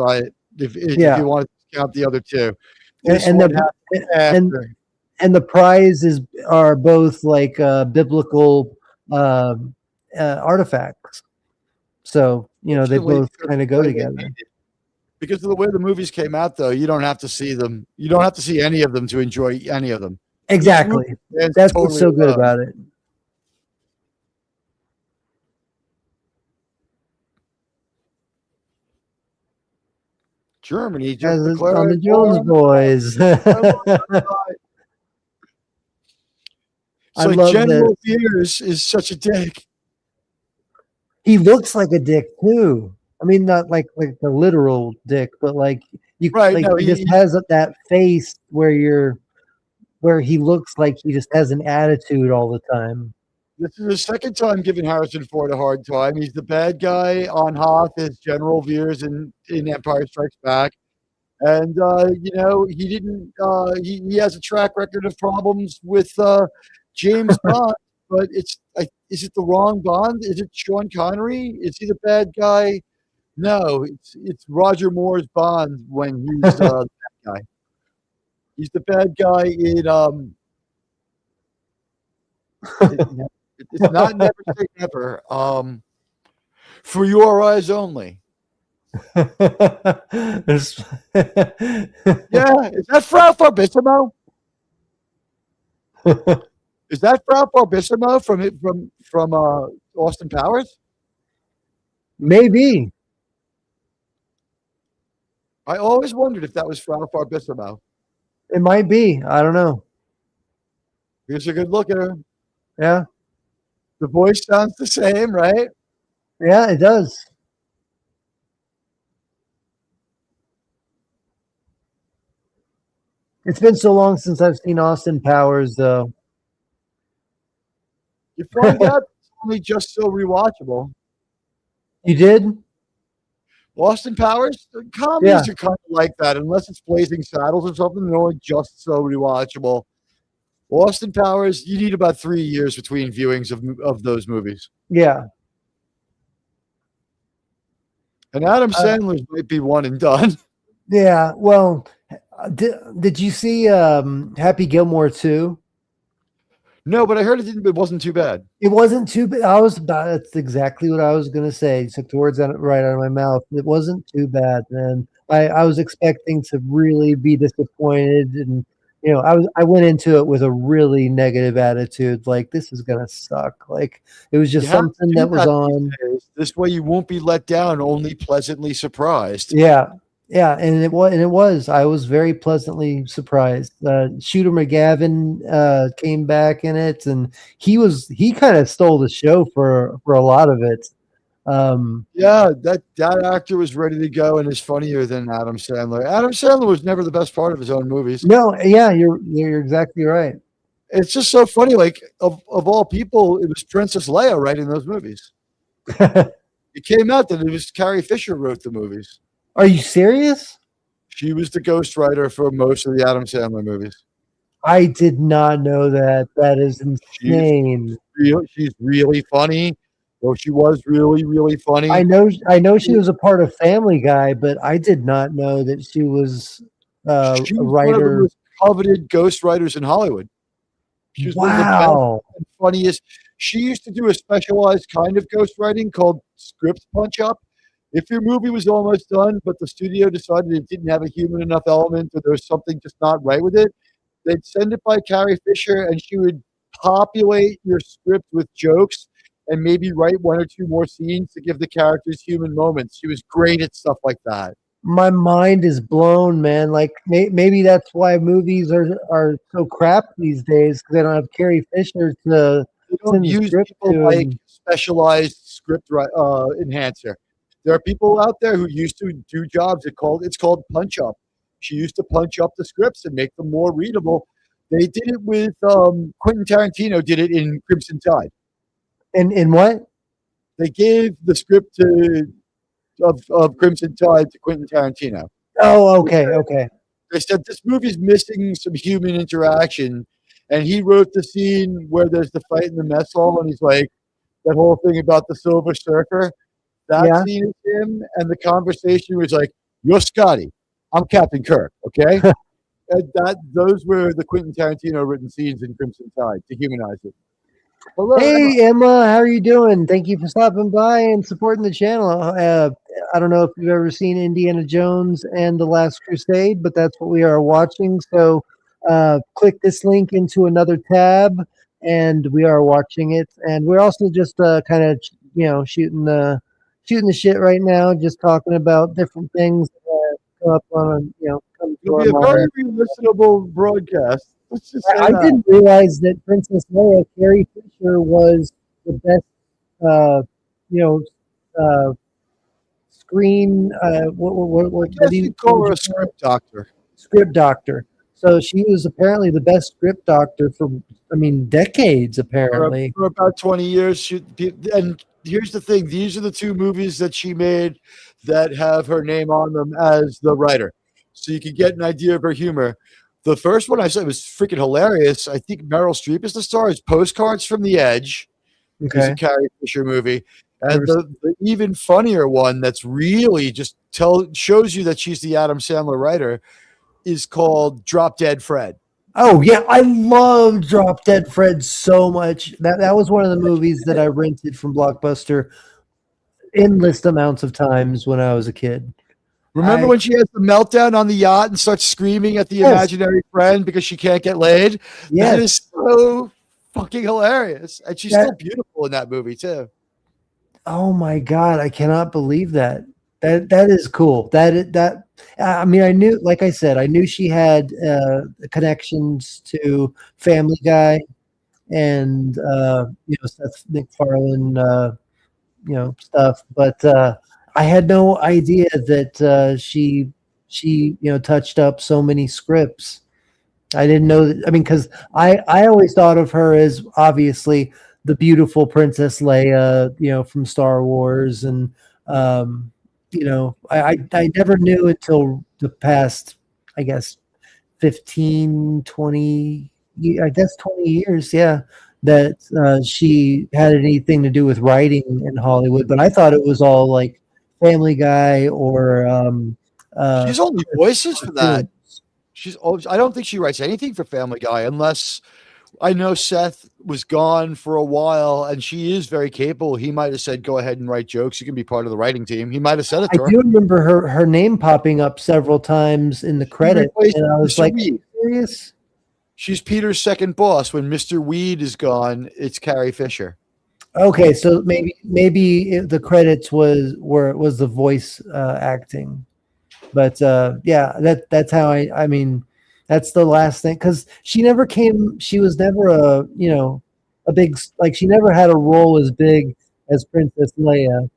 you want to count the other two,
and the prizes are both like biblical artifacts. So they both kind of go together.
Because of the way the movies came out, though, you don't have to see them. You don't have to see any of them to enjoy any of them.
Exactly. That's what's so good about it.
Germany just
on
declared
the Jones Boys.
So like General Veers is such a dick.
He looks like a dick too. I mean, not like the literal dick, but like you
Right,
like
no,
he just has that face where he looks like he just has an attitude all the time.
This is the second time giving Harrison Ford a hard time. He's the bad guy on Hoth as General Veers in Empire Strikes Back. And, he didn't, he has a track record of problems with James Bond, but is it the wrong Bond? Is it Sean Connery? Is he the bad guy? No, it's Roger Moore's Bond when he's the bad guy. He's the bad guy in, it's not Never Say Never. For Your Eyes Only. Yeah, is that Frau Farbissimo? Is that Frau Farbissimo from Austin Powers?
Maybe.
I always wondered if that was Frau Farbissimo.
It might be. I don't know.
Here's a good look at her.
Yeah.
The voice sounds the same, right?
Yeah, it does. It's been so long since I've seen Austin Powers, though.
You find out it's only just so rewatchable.
You did?
Austin Powers, comedies are kind of like that, unless it's Blazing Saddles or something. They're only just so rewatchable. Austin Powers, you need about 3 years between viewings of those movies.
Yeah.
And Adam Sandler's might be one and done.
Yeah. Well, did you see Happy Gilmore 2?
No, but I heard it wasn't too bad.
It wasn't too bad. That's exactly what I was going to say. It took the words right out of my mouth. It wasn't too bad, man. I was expecting to really be disappointed, and I went into it with a really negative attitude. Like, this is going to suck. Like, it was just something that was on.
This way you won't be let down, only pleasantly surprised.
Yeah. Yeah, and it was. I was very pleasantly surprised. Shooter McGavin came back in it, and he kind of stole the show for a lot of it.
Yeah, that actor was ready to go and is funnier than Adam Sandler. Adam Sandler was never the best part of his own movies.
No, yeah, you're exactly right.
It's just so funny. Like of all people, it was Princess Leia writing those movies. It came out that it was Carrie Fisher wrote the movies.
Are you serious?
She was the ghostwriter for most of the Adam Sandler movies.
I did not know that. That is insane.
She's really funny. Well, she was really, really funny.
I know she was a part of Family Guy, but I did not know that she was a writer.
One of the most coveted ghostwriters in Hollywood. She was one of the best and funniest. She used to do a specialized kind of ghostwriting called script punch-up. If your movie was almost done, but the studio decided it didn't have a human enough element or there was something just not right with it, they'd send it by Carrie Fisher, and she would populate your script with jokes and maybe write 1 or 2 more scenes to give the characters human moments. She was great at stuff like that.
My mind is blown, man. Like maybe that's why movies are so crap these days, because they don't have Carrie Fisher to
they don't use people like specialized script enhancer. There are people out there who used to do jobs. It's called punch up. She used to punch up the scripts and make them more readable. They did it with Quentin Tarantino. Did it in Crimson Tide.
In what?
They gave the script of Crimson Tide to Quentin Tarantino.
Oh, okay.
They said this movie's missing some human interaction, and he wrote the scene where there's the fight in the mess hall, and he's like, that whole thing about the Silver Surfer. That scene is him, and the conversation was like, "You're Scotty, I'm Captain Kirk." Okay, and those were the Quentin Tarantino written scenes in Crimson Tide to humanize it. Hello,
hey Emma, how are you doing? Thank you for stopping by and supporting the channel. I don't know if you've ever seen Indiana Jones and the Last Crusade, but that's what we are watching. So click this link into another tab, and we are watching it. And we're also just kind of shooting the shit right now, just talking about different things that come up on come to our
mind. It'll be a very re-listenable broadcast.
I didn't realize that Princess Leia, Carrie Fisher, was the best, screen. What
I guess
do
you'd call
would
her
you
a script doctor.
script doctor. So she was apparently the best script doctor for, I mean, decades, apparently.
For about 20 years. And here's the thing: these are the two movies that she made that have her name on them as the writer, so you can get an idea of her humor. The first one I said was freaking hilarious. I think Meryl Streep is the star. It's Postcards from the Edge. It's a
Okay.
Carrie Fisher movie. And
Never
the even funnier one that's really just shows you that she's the Adam Sandler writer is called Drop Dead Fred.
Oh yeah, I loved Drop Dead Fred so much. That was one of the movies that I rented from Blockbuster endless amounts of times when I was a kid.
Remember when she has the meltdown on the yacht and starts screaming at the imaginary friend because she can't get laid?
Yes.
That is so fucking hilarious. And she's
That-
still beautiful in that movie too.
Oh my God, I cannot believe that. That is cool. That I mean, I knew, like I said, I knew she had connections to Family Guy and Seth MacFarlane, stuff, but I had no idea that she touched up so many scripts. I didn't know that. I mean, because I always thought of her as obviously the beautiful Princess Leia, from Star Wars, and I never knew until the past, I guess, 15, 20, I guess 20 years, yeah, that she had anything to do with writing in Hollywood. But I thought it was all like Family Guy or
She's only voices for that. I don't think she writes anything for Family Guy unless I know Seth was gone for a while and she is very capable. He might have said, go ahead and write jokes. You can be part of the writing team. He might have said it
I
to her.
do remember her name popping up several times in the credits, and I was
Mr.
like,
Weed.
serious?
She's Peter's second boss. When Mr. Weed is gone, it's Carrie Fisher.
Okay, so maybe the credits was the voice acting, but yeah, that's how I mean, that's the last thing, because she was never a big, like, she never had a role as big as Princess Leia,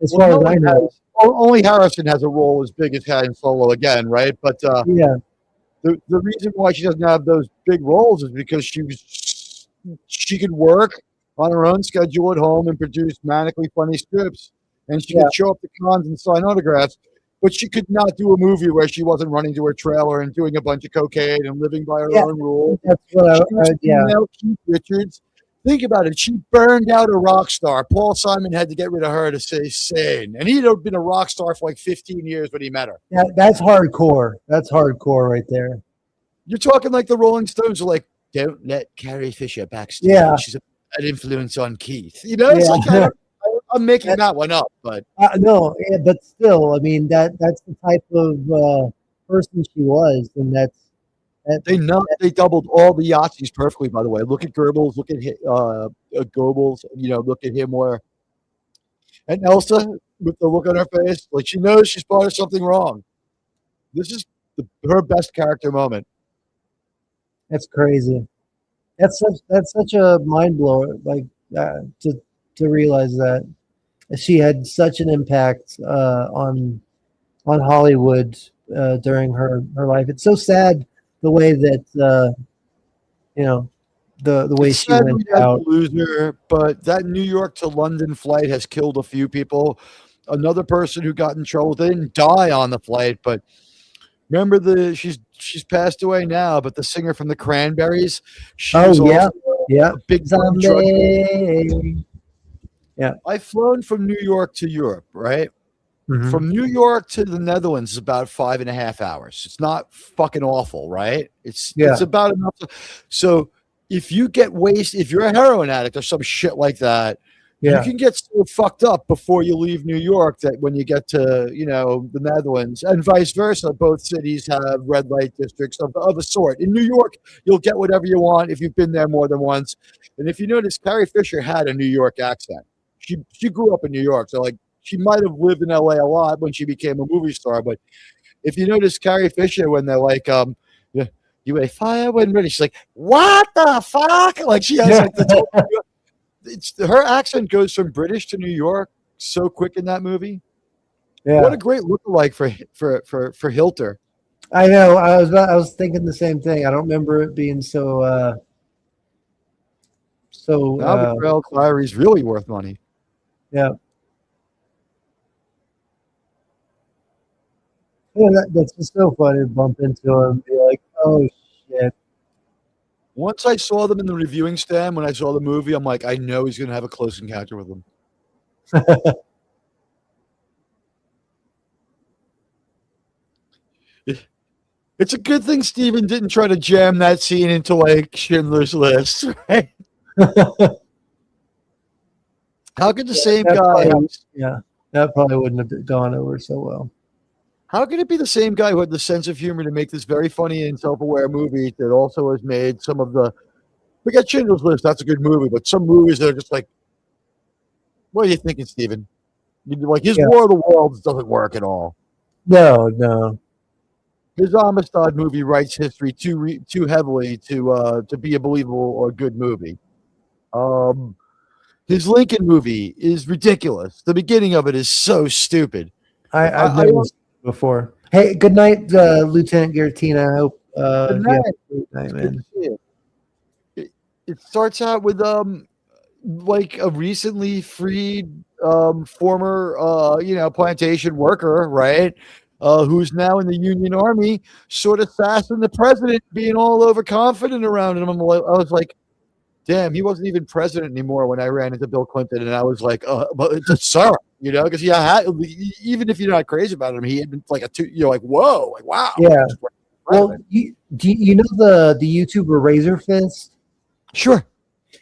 as far as I know.
Only Harrison has a role as big as Han Solo again, right? But
Yeah,
the reason why she doesn't have those big roles is because she could work on her own schedule at home and produce manically funny scripts, and she could show up to cons and sign autographs. But she could not do a movie where she wasn't running to her trailer and doing a bunch of cocaine and living by her own rules.
that's what
Keith Richards. Think about it. She burned out a rock star. Paul Simon had to get rid of her to stay sane. And he'd been a rock star for like 15 years when he met her.
That's hardcore. That's hardcore right there.
You're talking like the Rolling Stones are like, don't let Carrie Fisher backstage.
Yeah.
She's an influence on Keith. It's like, I'm making that one up, but
no, but still, I mean, that's the type of person she was, and
they doubled all the Yahtzees perfectly. By the way, look at Goebbels, look at Goebbels. Look at him where, and Elsa with the look on her face, like she knows she's part of something wrong. This is her best character moment.
That's crazy. That's such a mind blower. Like to realize that she had such an impact on Hollywood during her life. It's so sad the way that the way she went out.
Loser, but that New York to London flight has killed a few people. Another person who got in trouble, they didn't die on the flight, but remember she's passed away now, but the singer from the Cranberries, she was
yeah,
a big
Zombie. Yeah,
I've flown from New York to Europe, right?
Mhm.
From New York to the Netherlands is about 5.5 hours. It's not fucking awful, right? It's about enough. So if you get wasted, if you're a heroin addict or some shit like that, you can get so fucked up before you leave New York that when you get to, the Netherlands and vice versa, both cities have red light districts of a sort. In New York, you'll get whatever you want if you've been there more than once. And if you notice, Carrie Fisher had a New York accent. She grew up in New York, so like she might have lived in LA a lot when she became a movie star. But if you notice Carrie Fisher, when they're like, you a fire when ready, she's like, what the fuck? Like she has like her accent goes from British to New York so quick in that movie.
Yeah,
What a great lookalike for Hilter.
I know. I was thinking the same thing. I don't remember it being so
Now Betrayal Diary's really worth money.
yeah. Yeah, that's just so funny to bump into him and be like, oh shit.
Once I saw them in the reviewing stand, when I saw the movie, I'm like, I know he's going to have a close encounter with them. It's a good thing Steven didn't try to jam that scene into like Schindler's List, right? How could the same guy?
Yeah, that probably wouldn't have gone over so well.
How could it be the same guy who had the sense of humor to make this very funny and self-aware movie that also has made some of the forget Schindler's List? That's a good movie, but some movies that are just like, what are you thinking, Steven? Like his War of the Worlds doesn't work at all.
No.
His Amistad movie writes history too heavily to be a believable or good movie. His Lincoln movie is ridiculous. The beginning of it is so stupid.
I've never seen it before. Hey, good night, Lieutenant Giratina. I hope you have a great night, man.
It starts out with like a recently freed former plantation worker, right? Who's now in the Union Army, sort of sassing the president, being all overconfident around him. I was like, damn, he wasn't even president anymore when I ran into Bill Clinton, and I was like, but it's a sir, because even if you're not crazy about him, he had been like like whoa, like wow,
yeah. Well, you know the YouTuber Razor Fist?
Sure.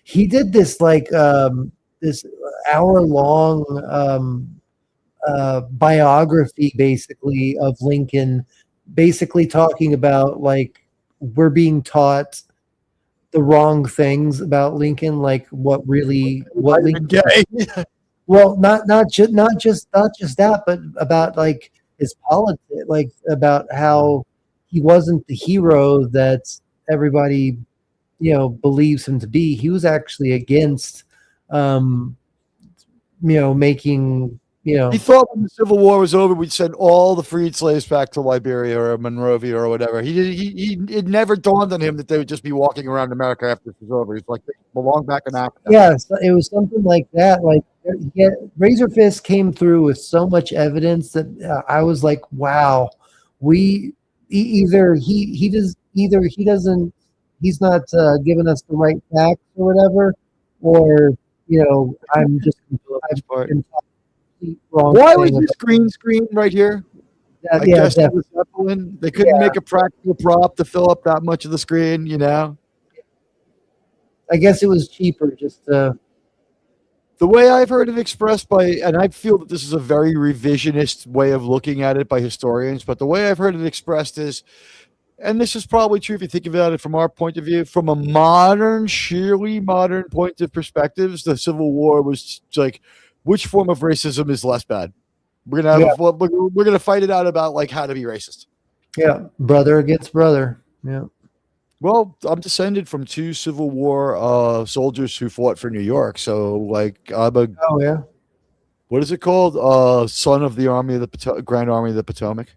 He did this like this hour-long biography basically of Lincoln, basically talking about like we're being taught the wrong things about Lincoln, like what Lincoln
gay.
Well, not just that, but about like his politics, like about how he wasn't the hero that everybody believes him to be. He was actually against making
He thought when the Civil War was over, we'd send all the freed slaves back to Liberia or Monrovia or whatever. It never dawned on him that they would just be walking around America after this was over. He's like, they belong back in Africa.
Yeah, so it was something like that. Like, Razor Fist came through with so much evidence that I was like, wow, he's not giving us the right facts or whatever, or I'm just wrong.
Why was this green screen right here? I guess
they
couldn't make a practical prop to fill up that much of the screen,
I guess it was cheaper just to.
The way I've heard it expressed and I feel that this is a very revisionist way of looking at it by historians, but the way I've heard it expressed is, and this is probably true if you think about it from our point of view, from a sheerly modern point of perspectives, the Civil War was like, which form of racism is less bad? We're gonna fight it out about like how to be racist.
Yeah, brother against brother. Yeah.
Well, I'm descended from two Civil War soldiers who fought for New York, so like I'm a.
Oh yeah.
What is it called? Son of the Army of the Grand Army of the Potomac.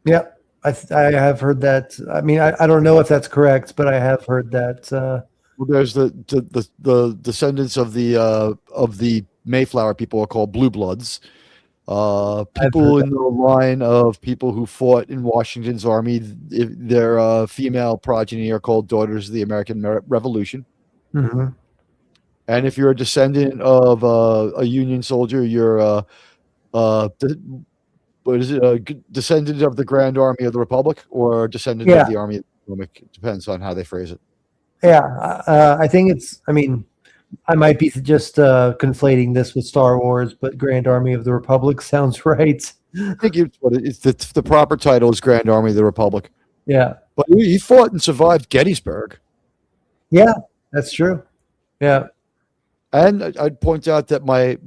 Yeah, I have heard that. I mean, I don't know if that's correct, but I have heard that.
Well, there's the descendants of the Mayflower people are called Blue Bloods. People in the line of people who fought in Washington's army, their female progeny are called Daughters of the American Revolution.
Mm-hmm.
And if you're a descendant of a Union soldier, you're descendant of the Grand Army of the Republic or descendant of the Army of the Potomac. It depends on how they phrase it.
Yeah, I think it's. I mean, I might be just conflating this with Star Wars, but Grand Army of the Republic sounds right.
I think it's the proper title is Grand Army of the Republic.
Yeah,
but he fought and survived Gettysburg.
Yeah, that's true. Yeah,
and I'd point out that my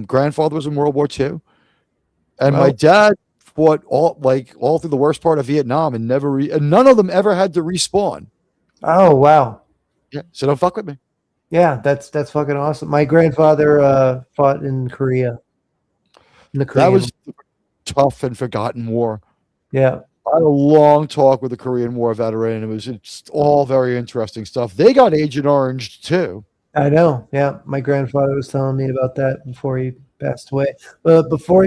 grandfather was in World War II, and my dad fought all through the worst part of Vietnam, and none of them ever had to respawn.
Oh wow!
Yeah, so don't fuck with me.
Yeah, that's fucking awesome. My grandfather fought in Korea. in the
That
Korean.
was the tough and forgotten war.
Yeah.
I had a long talk with a Korean War veteran. It's all very interesting stuff. They got Agent Orange too.
I know. Yeah, my grandfather was telling me about that before he passed away. But before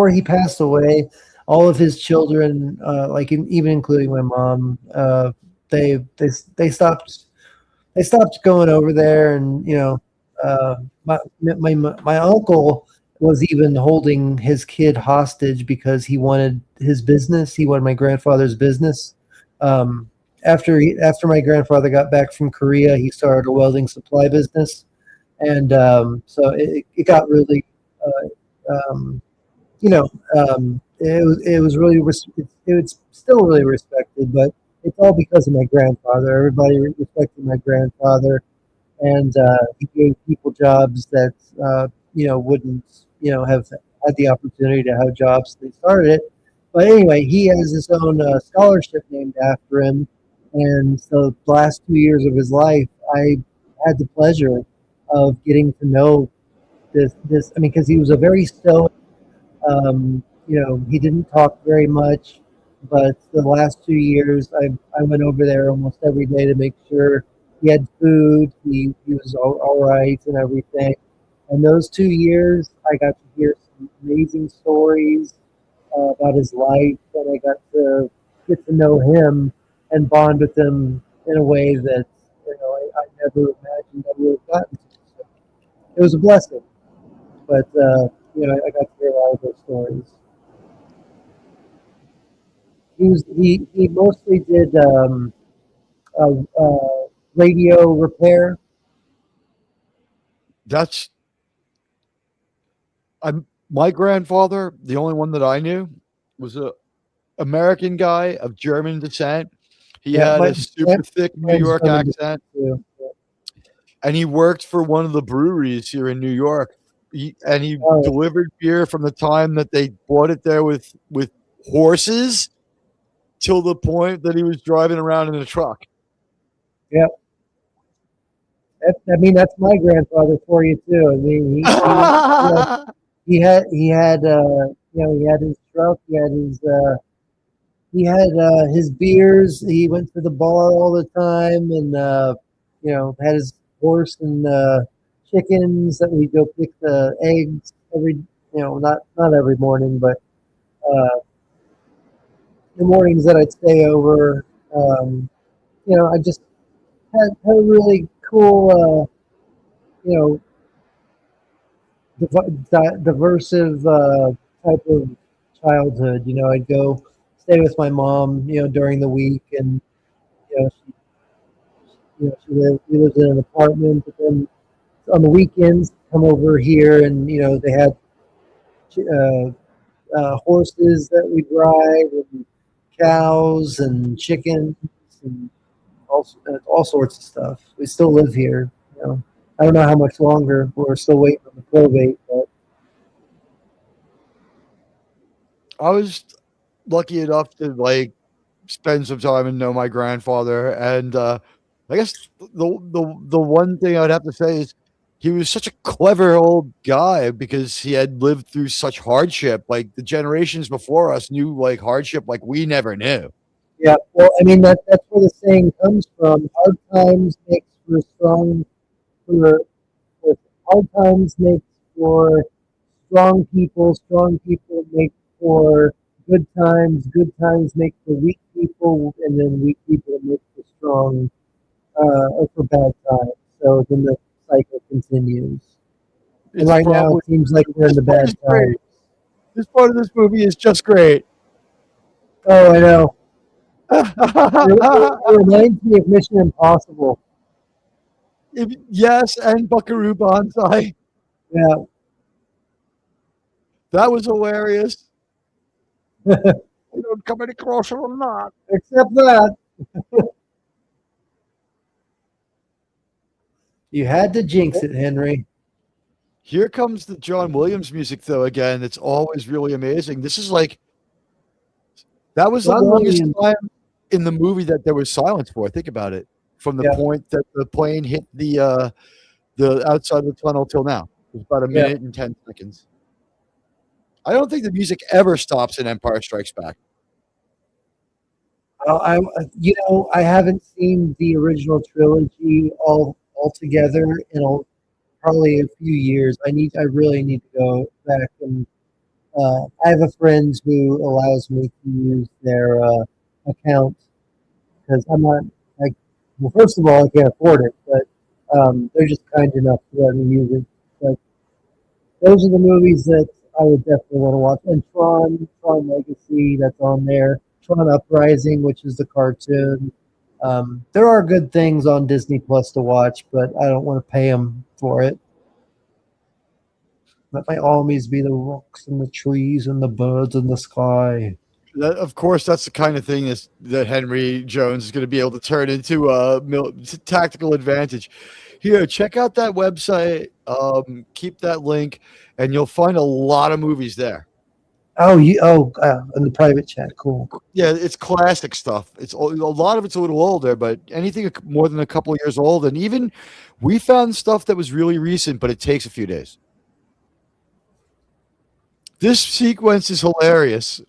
he passed away, all of his children, even including my mom, they stopped going over there, and my uncle was even holding his kid hostage because he wanted his business. He wanted my grandfather's business. After my grandfather got back from Korea, he started a welding supply business, and so it got really, it was really it's still really respected, but it's all because of my grandfather. Everybody respected my grandfather, and he gave people jobs that wouldn't have had the opportunity to have jobs. They started it, but anyway, he has his own scholarship named after him. And so the last 2 years of his life, I had the pleasure of getting to know this. I mean, because he was a very stoic. He didn't talk very much, but the last 2 years, I went over there almost every day to make sure he had food. He was all right and everything. And those 2 years, I got to hear some amazing stories about his life, and I got to get to know him and bond with him in a way that I never imagined I would have gotten to. So it was a blessing, but I got to hear a lot of those stories. He mostly did radio repair.
My grandfather, the only one that I knew, was a American guy of German descent. He had a super thick New York accent, and he worked for one of the breweries here in New York. He delivered beer from the time that they bought it there with horses till the point that he was driving around in a truck.
Yep. That's my grandfather for you too. I mean, he had his truck. He had his beers. He went to the bar all the time, and had his horse and chickens that we go pick the eggs not every morning, but the mornings that I'd stay over. I just had a really cool, diversive type of childhood. I'd go stay with my mom, during the week, and we lived in an apartment. But then on the weekends, come over here, and they had horses that we'd ride, and cows and chickens, and all sorts of stuff. We still live here. I don't know how much longer. We're still waiting on the probate, but
I was lucky enough to spend some time and know my grandfather, and I guess the one thing I'd have to say is he was such a clever old guy because he had lived through such hardship. Like the generations before us knew hardship like we never knew.
Yeah, well, I mean that's where the saying comes from. Hard times makes for strong. Hard times makes for strong people. Strong people make for good times. Good times make for weak people, and then weak people make for strong or for bad times. So then the cycle continues. And right now, it seems like we're in the bad times.
This part of this movie is just great.
Oh, I know. It reminds me of Mission Impossible.
Yes, and Buckaroo Banzai.
Yeah.
That was hilarious. You don't come any closer than that.
Except that. You had to jinx it, Henry.
Here comes the John Williams music, though, again. It's always really amazing. This is that was the longest time in the movie that there was silence for. Think about it. From the point that the plane hit the outside of the tunnel till now. It was about a minute and 10 seconds. I don't think the music ever stops in Empire Strikes Back.
I haven't seen the original trilogy all together in probably a few years. I really need to go back and I have a friend who allows me to use their account because I'm not like. Well, first of all, I can't afford it, but they're just kind enough to let me use it. But those are the movies that I would definitely want to watch. And Tron Legacy, that's on there. Tron Uprising, which is the cartoon. There are good things on Disney Plus to watch, but I don't want to pay them for it. Let my armies be the rocks and the trees and the birds in the sky.
Of course, that's the kind of thing that Henry Jones is going to be able to turn into a tactical advantage. Here, check out that website. Keep that link, and you'll find a lot of movies there.
In the private chat, cool.
Yeah, it's classic stuff. A lot of it's a little older, but anything more than a couple of years old, and even we found stuff that was really recent, but it takes a few days. This sequence is hilarious.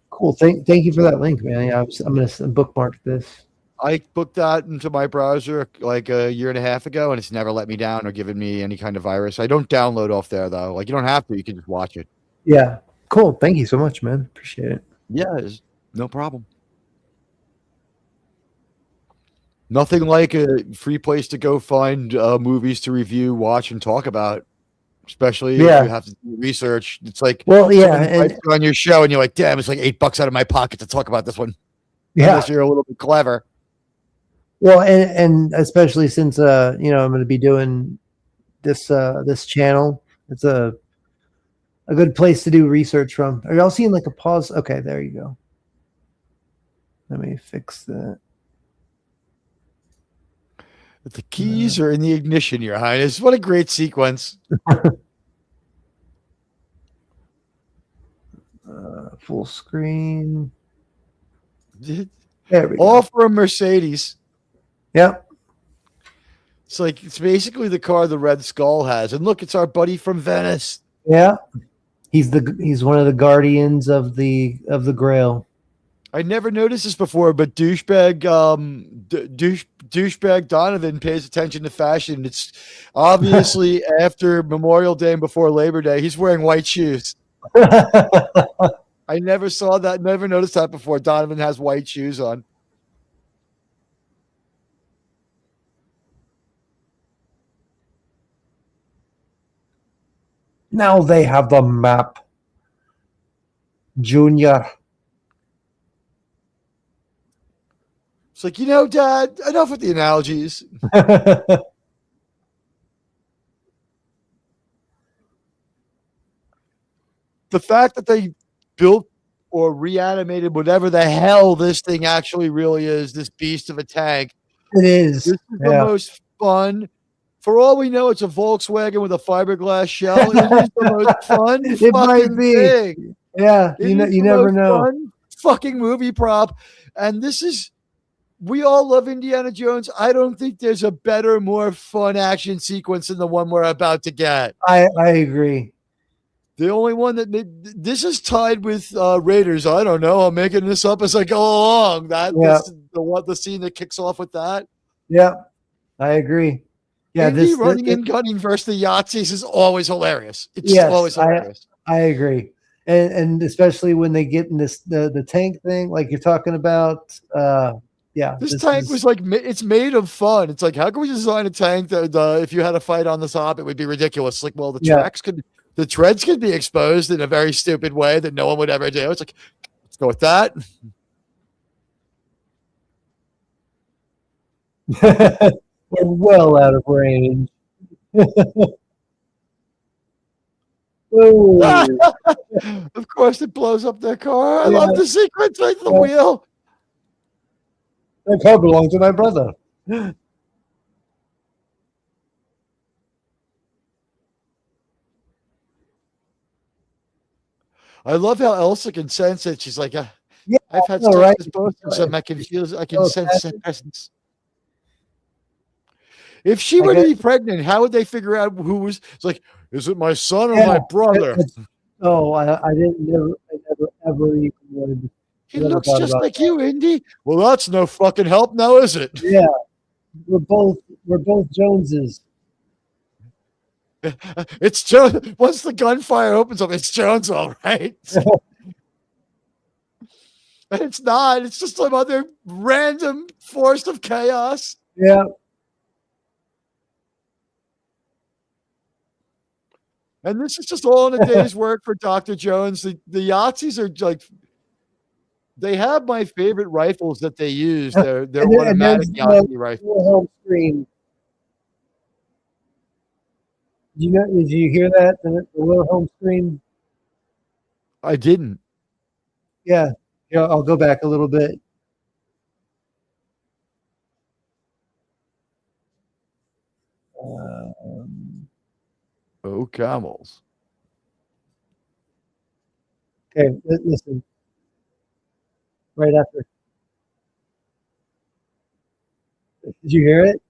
Cool. Thank you for that link, man. Yeah, I'm going to bookmark this.
I booked that into my browser like a year and a half ago, and it's never let me down or given me any kind of virus. I don't download off there, though. Like, you don't have to. You can just watch it.
Yeah. Cool. Thank you so much, man. Appreciate it.
Yeah, no problem. Nothing like a free place to go find movies to review, watch, and talk about. Especially if you have to do research. It's like, and on your show, and you're like, damn, it's like $8 out of my pocket to talk about this one. Yeah. Unless you're a little bit clever.
Well, and especially since I'm going to be doing this channel, it's a good place to do research from. Are y'all seeing like a pause? Okay, there you go. Let me fix that.
The keys are in the ignition, Your Highness. What a great sequence.
Full screen.
There we go. All for a Mercedes.
Yep.
It's basically the car the Red Skull has. And look, it's our buddy from Venice.
Yeah. He's one of the guardians of the Grail.
I never noticed this before, but douchebag Donovan pays attention to fashion. It's obviously after Memorial Day and before Labor Day. He's wearing white shoes. I never saw that. Never noticed that before. Donovan has white shoes on.
Now they have the map. Junior.
It's like, Dad, enough with the analogies. The fact that they built or reanimated whatever the hell this thing actually really is, this beast of a tank.
It is.
This is the most fun. For all we know, it's a Volkswagen with a fiberglass shell. It is the most fun fucking thing.
Yeah, you never know.
Fun fucking movie prop. And we all love Indiana Jones. I don't think there's a better, more fun action sequence than the one we're about to get.
I agree.
The only one this is tied with Raiders. I don't know. I'm making this up as I go along. The scene that kicks off with that.
Yeah, I agree. Yeah,
Indy running and gunning versus the Yahtzees is always hilarious. It's always hilarious.
I agree, and especially when they get in the tank thing, like you're talking about.
This tank was like, it's made of fun. It's like, how can we design a tank that if you had a fight on the top, it would be ridiculous. Like, well, the treads could be exposed in a very stupid way that no one would ever do. It's like, let's go with that.
We're well out of range.
Of course, it blows up their car. I love the sequence right to the wheel.
That car belongs to my brother.
I love how Elsa can sense it. She's like, I've had both of them. I can sense that presence. If she
I
were to
guess-
be pregnant, how would they figure out who was? It's like, is it my son or
Yeah,
my brother?
I didn't never, I never ever even wanted to.
He
never
looks
thought
just
about
like
that.
you, Indy. Well, that's no fucking help now, is it?
Yeah, we're both Joneses.
It's Jones. Once the gunfire opens up, it's Jones, all right. And it's not. It's just some other random force of chaos.
Yeah,
And this is just all in a day's work for Dr. Jones. The Yahtzees are like, they have my favorite rifles that they use. They're
And then- and
automatic
there's,
Yahtzee rifles.
Wilhelm scream. Did you hear that? The Wilhelm scream?
I didn't.
Yeah. Yeah, I'll go back a little bit.
Oh, camels.
Okay, listen. Right after. Did you hear it?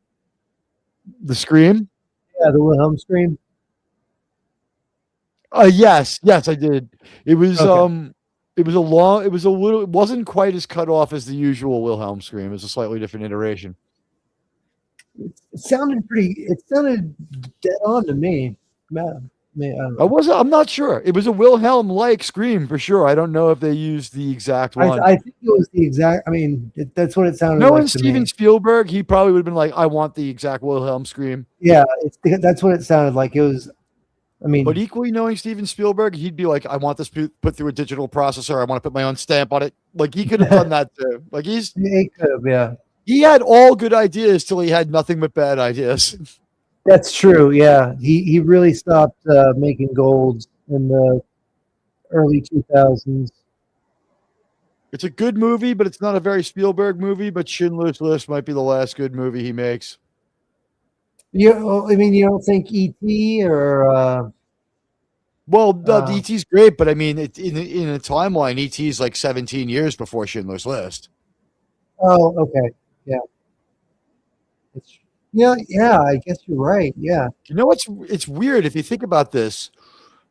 The scream?
Yeah, the Wilhelm scream.
Yes, I did. It was
Okay.
it wasn't quite as cut off as the usual Wilhelm scream. It was a slightly different iteration.
It sounded dead on to me. Man, I don't know.
I'm not sure. It was a Wilhelm like scream for sure. I don't know if they used the exact one.
I think it was the exact. I mean, that's what it sounded
Knowing
like to
Steven
me.
Spielberg, he probably would have been like, I want the exact Wilhelm scream.
Yeah, that's what it sounded like. It was. I mean,
But equally knowing Steven Spielberg, he'd be like, I want this put through a digital processor. I want to put my own stamp on it. Like he could have done that too. Like
it could have, yeah.
he had all good ideas till he had nothing but bad ideas.
That's true. Yeah, he really stopped making golds in the early 2000s.
It's a good movie, but it's not a very Spielberg movie. But Schindler's List might be the last good movie he makes.
I mean, you don't think E.T. or
Well, E.T.'s great, but I mean, in a timeline, E.T.'s like 17 years before Schindler's List.
oh, okay, yeah, yeah. I guess you're right. Yeah,
You know what's it's weird if you think about this.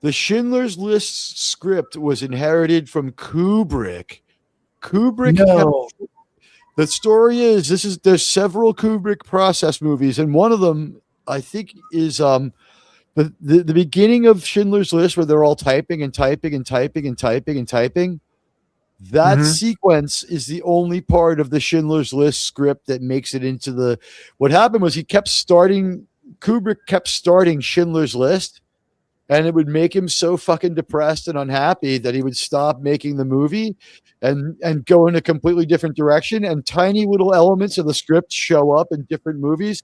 The Schindler's List script was inherited from Kubrick.
no,
The story is there's several Kubrick process movies, and one of them I think is the beginning of Schindler's List where they're all typing and typing and typing and typing and typing. That sequence is the only part of the Schindler's List script that makes it into the. What happened was Kubrick kept starting Schindler's List, and it would make him so fucking depressed and unhappy that he would stop making the movie and go in a completely different direction. And tiny little elements of the script show up in different movies.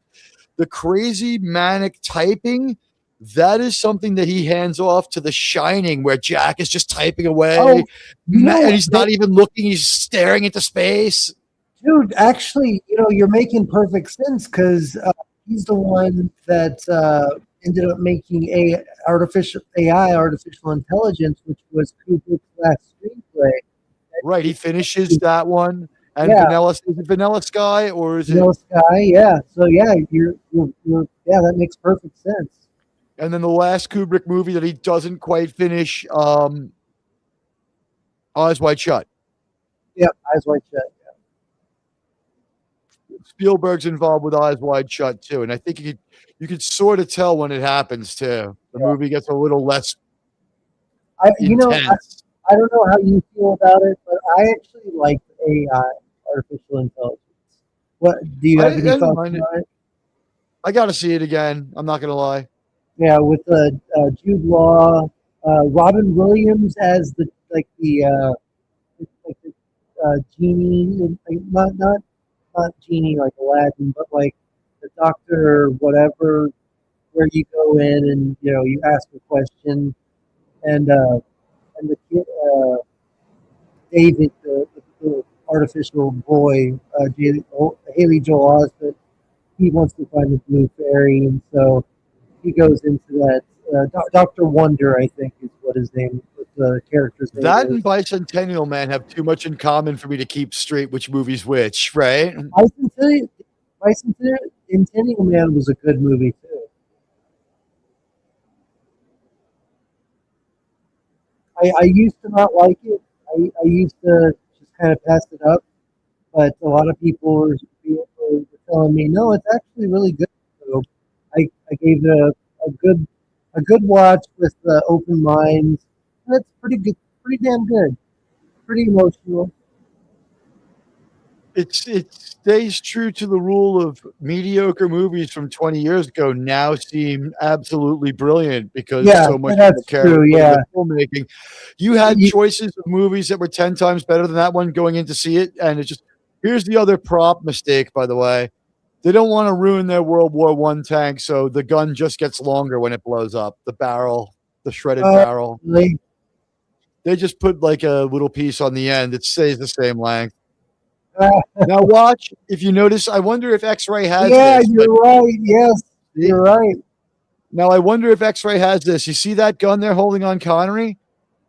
The crazy manic typing, that is something that he hands off to The Shining, where Jack is just typing away,
Oh,
and he's not even looking; he's staring into space.
dude. Actually, you're making perfect sense because he's the one that ended up making artificial intelligence, which was Kubrick's last screenplay.
Right, he finishes that one, and
Yeah.
Is it Vanilla Sky or is
No
it?
Sky, yeah. So yeah, you're yeah, that makes perfect sense.
And then the last Kubrick movie that he doesn't quite finish, Eyes Wide Shut.
Yep, Eyes Wide Shut.
Spielberg's involved with Eyes Wide Shut too, and I think you could sort of tell when it happens too. The movie gets a little less intense.
I don't know how you feel about it, but I actually like AI, artificial intelligence. What do you have
I
any
don't
thoughts
mind it.
on it?
I got to see it again. I'm not gonna lie.
Yeah, with Jude Law, Robin Williams as the genie, not genie like Aladdin, but like the doctor or whatever, where you go in and you ask a question, and the kid, David, the artificial boy, Haley Joel Osment, he wants to find the blue fairy, and so he goes into that. Dr. Wonder, I think, is what his name, what the character's name
That
is.
and Bicentennial Man have too much in common for me to keep straight which movie's which, right?
Bicentennial Centennial Man was a good movie too. I used to not like it. I used to just kind of pass it up, but a lot of people were telling me, no, it's actually really good. So I gave it a good watch with open mind. And it's pretty good, pretty damn good, pretty emotional.
It stays true to the rule of mediocre movies from 20 years ago now seem absolutely brilliant because
Yeah,
so much people
that's
care
true.
about
Yeah,
the filmmaking. You had
You-
choices of movies that were 10 times better than that one going in to see it, and it's just here's the other prop mistake, by the way. They don't want to ruin their World War One tank, so the gun just gets longer when it blows up. The barrel, the shredded barrel.
like,
They just put like a little piece on the end. It stays the same length.
uh,
Now watch. If you notice, I wonder if X-Ray has
yeah,
this.
you're right. Yes,
See?
you're right.
Now I wonder if X-Ray has this. You see that gun they're holding on Connery?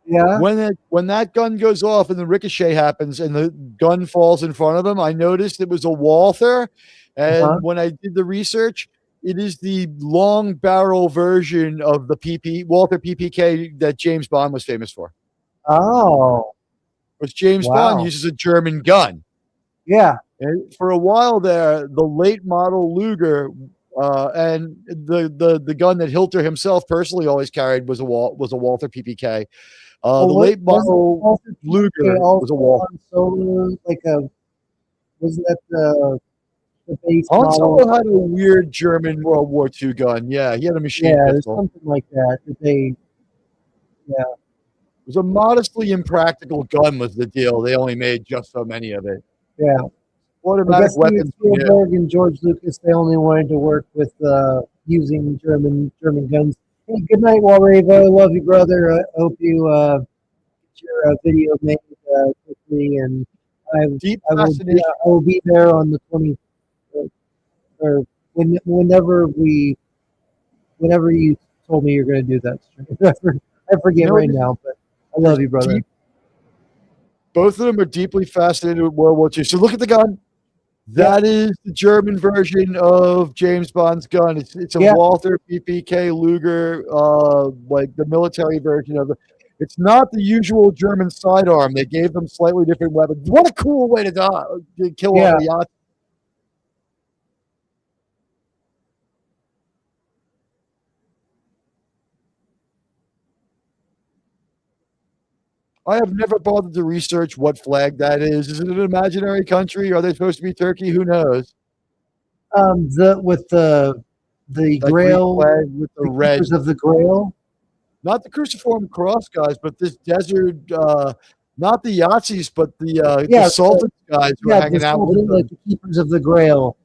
Yeah.
When that gun goes off and the ricochet happens and the gun falls in front of him, I noticed it was a Walther. And
Uh-huh.
when I did the research, it is the long barrel version of the Walther PPK that James Bond was famous for.
Oh,
Because James Bond
wow.
uses a German gun.
Yeah.
And for a while there, the late model Luger and the gun that Hilter himself personally always carried was a Walther PPK. The
Well,
late
wasn't
model
Walter
Luger
PK
was
also
a Walther.
on Solo? Like wasn't that the base
Han
model?
Solo had a weird German World War II gun. Yeah, he had a machine
Yeah, there's
pistol.
something like that. Yeah,
It was a modestly impractical gun was the deal. They only made just so many of it.
yeah. I
Automatic
guess Steven
weapons. Yeah.
Spielberg and George Lucas, they only wanted to work with using German guns. Hey, good night, Walrava. I love you, brother. I hope you get your video made quickly, and I
Deep
I
fascination.
will be there on the 20th, or whenever you told me you're going to do that stream. I forget
No,
right now, but I
there's
love you, brother.
both of them are deeply fascinated with World War II. So look at the gun. That is the German version of James Bond's gun. It's a
Yeah.
Walther PPK Luger, like the military version of it. It's not the usual German sidearm. They gave them slightly different weapons. What a cool way to die, to kill
Yeah.
off a yacht. I have never bothered to research what flag that is. Is it an imaginary country? Are they supposed to be Turkey? Who knows?
The
That Greek
Grail,
flag with the
the
red.
Keepers of the Grail.
Not the cruciform cross guys, but this desert, not the Yahtzees, but the Sultan's guys who are hanging out with
like the Keepers of the Grail.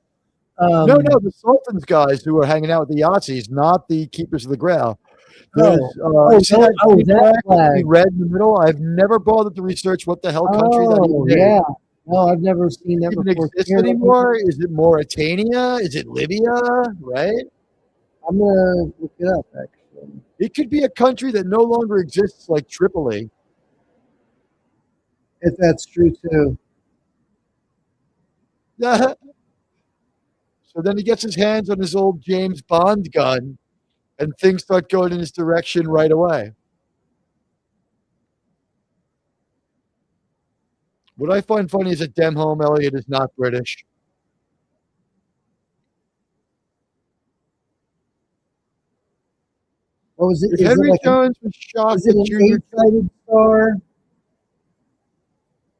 no, the Sultan's guys who are hanging out with the Yahtzees, not the Keepers of the Grail. There's, you see that green
that
flag with the
flag.
red in the middle? I've never bothered to research what the hell country that
Oh,
even is.
yeah. No, I've never seen that
Does it
before.
even exist
Here,
anymore? Is it Mauritania? Is it Libya? Right?
I'm gonna look it up actually.
It could be a country that no longer exists, like Tripoli.
If that's true too.
So then he gets his hands on his old James Bond gun, and things start going in his direction right away. What I find funny is that Demholm Elliott is not British.
What was it?
If
Is it
Henry
like
Jones was shocked
is it
that
an
Junior,
eight-sided star?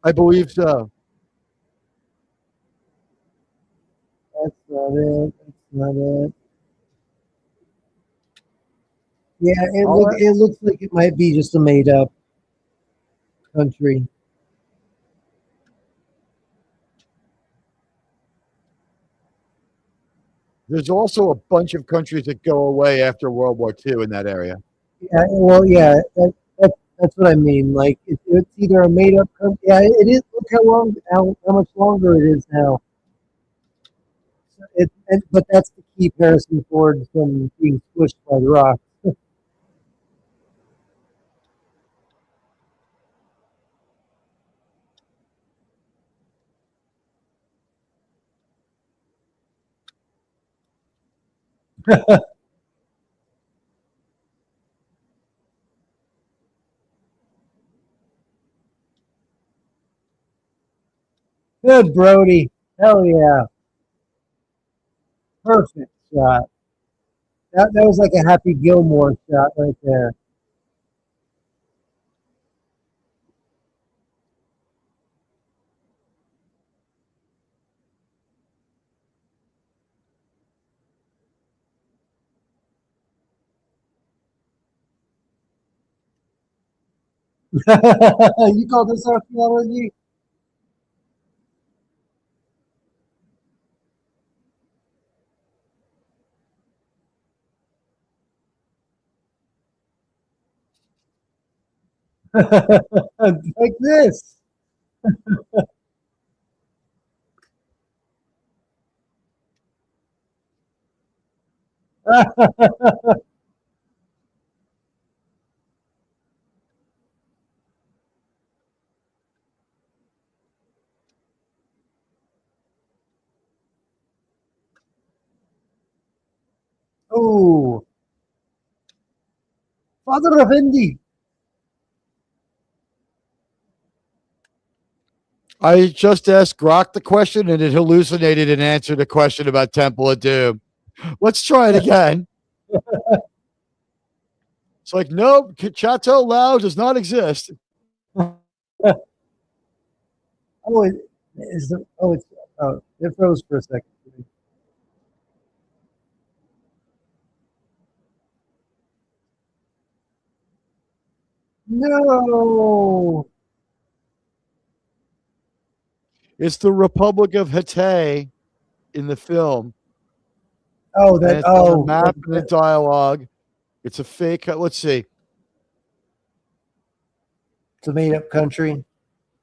I believe so.
That's not it. That's not it. Yeah, it looks like it might be just a made up country.
There's also a bunch of countries that go away after World War II in that area.
Yeah, well, yeah, that's what I mean. Like it's either a made up country. Yeah, it is. Look how much longer it is now. But that's to keep Harrison Ford from being squished by the rock. Good, Brody. Hell yeah. Perfect shot. That was like a Happy Gilmore shot right there. You call this archaeology? Like this. Oh, father of Indy.
I just asked Grok the question and it hallucinated and answered a question about Temple of Doom. Let's try it again. It's like, nope, Chateau Lao does not exist.
Oh, it froze for a second. No.
It's the Republic of Hatay in the film.
Oh,
And
that.
it's on the
Oh,
map and the dialogue. It's a fake. Let's see.
it's a made-up country.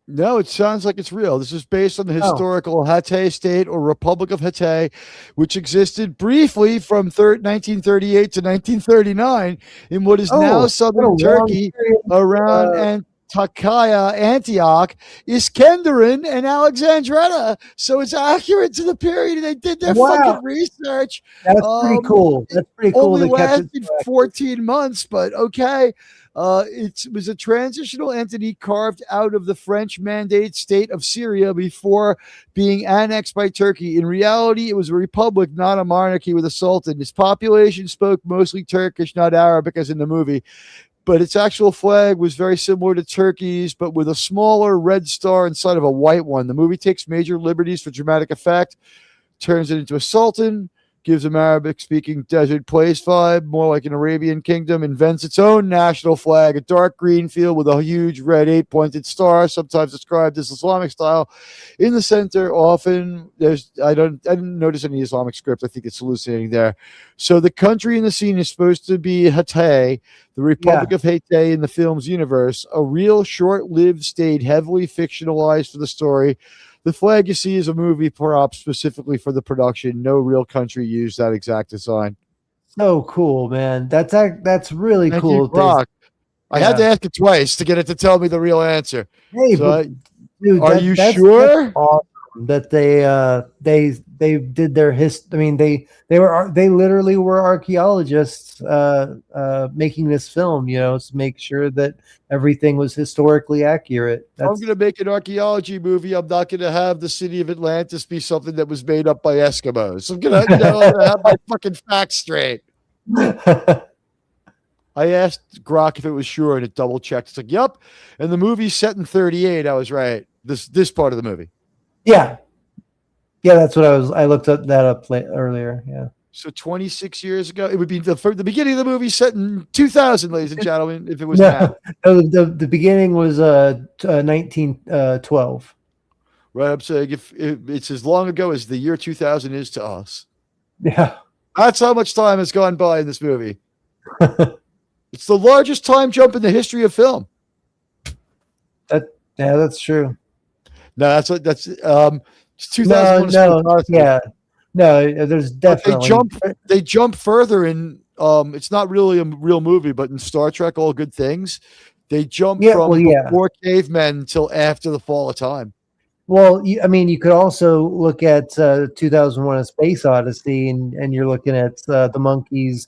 No, it sounds like it's real. This is based on the historical Hatay state or Republic of Hatay, which existed briefly from 1938 to 1939 in what is now southern Turkey around Antakya, Antioch, Iskenderun, and Alexandretta. So it's accurate to the period. They did their fucking research.
That's pretty cool. That's pretty cool.
Only lasted 14 months, but okay. It was a transitional entity carved out of the French Mandate state of Syria before being annexed by Turkey. In reality, it was a republic, not a monarchy with a sultan. Its population spoke mostly Turkish, not Arabic, as in the movie. But its actual flag was very similar to Turkey's, but with a smaller red star instead of a white one. The movie takes major liberties for dramatic effect, turns it into a sultan, gives them Arabic-speaking desert place vibe, more like an Arabian kingdom, invents its own national flag, a dark green field with a huge red 8-pointed star, sometimes described as Islamic style. In the center, often I didn't notice any Islamic script. I think it's hallucinating there. So the country in the scene is supposed to be Hatay, the Republic of Hatay in the film's universe, a real short-lived state, heavily fictionalized for the story. The flag you see is a movie prop specifically for the production. No real country used that exact design.
So cool, man. That's really
Thank
cool.
you, Brock. I had to ask it twice to get it to tell me the real answer.
Hey,
so
dude,
are you sure?
That's awesome that they did their I mean, they literally were archaeologists making this film, to make sure that everything was historically accurate.
I'm going to make an archaeology movie. I'm not going to have the city of Atlantis be something that was made up by Eskimos. I'm going to have my fucking facts straight. I asked Grok if it was sure, and it double checked. It's like, yep. And the movie's set in 38. I was right. This part of the movie.
Yeah, that's what I looked up earlier. Yeah.
So 26 years ago, it would be the beginning of the movie set in 2000, ladies and gentlemen. If it was now,
the beginning was 1912.
Right. I'm saying if it's as long ago as the year 2000 is to us.
Yeah.
That's how much time has gone by in this movie. It's the largest time jump in the history of film.
That's true.
No, that's 2001.
No, there's definitely
they jump further in. It's not really a real movie, but in Star Trek, All Good Things, they jump from before cavemen until after the fall of time.
Well, I mean, you could also look at 2001: A Space Odyssey, and you're looking at the monkeys.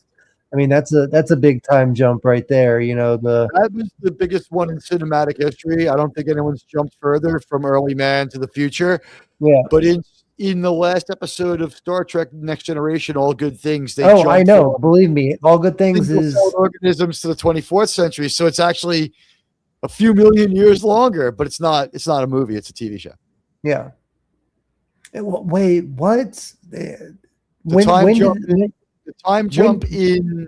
I mean, that's a big time jump right there. You know,
That was the biggest one in cinematic history. I don't think anyone's jumped further from early man to the future.
yeah.
But in the last episode of Star Trek: Next Generation, All Good Things, they
Oh, I
jumped
know.
from
Believe me, All Good Things is
single-celled organisms to the 24th century. So it's actually a few million years longer, but it's not a movie, it's a TV show.
yeah. Wait, what?
The time jump in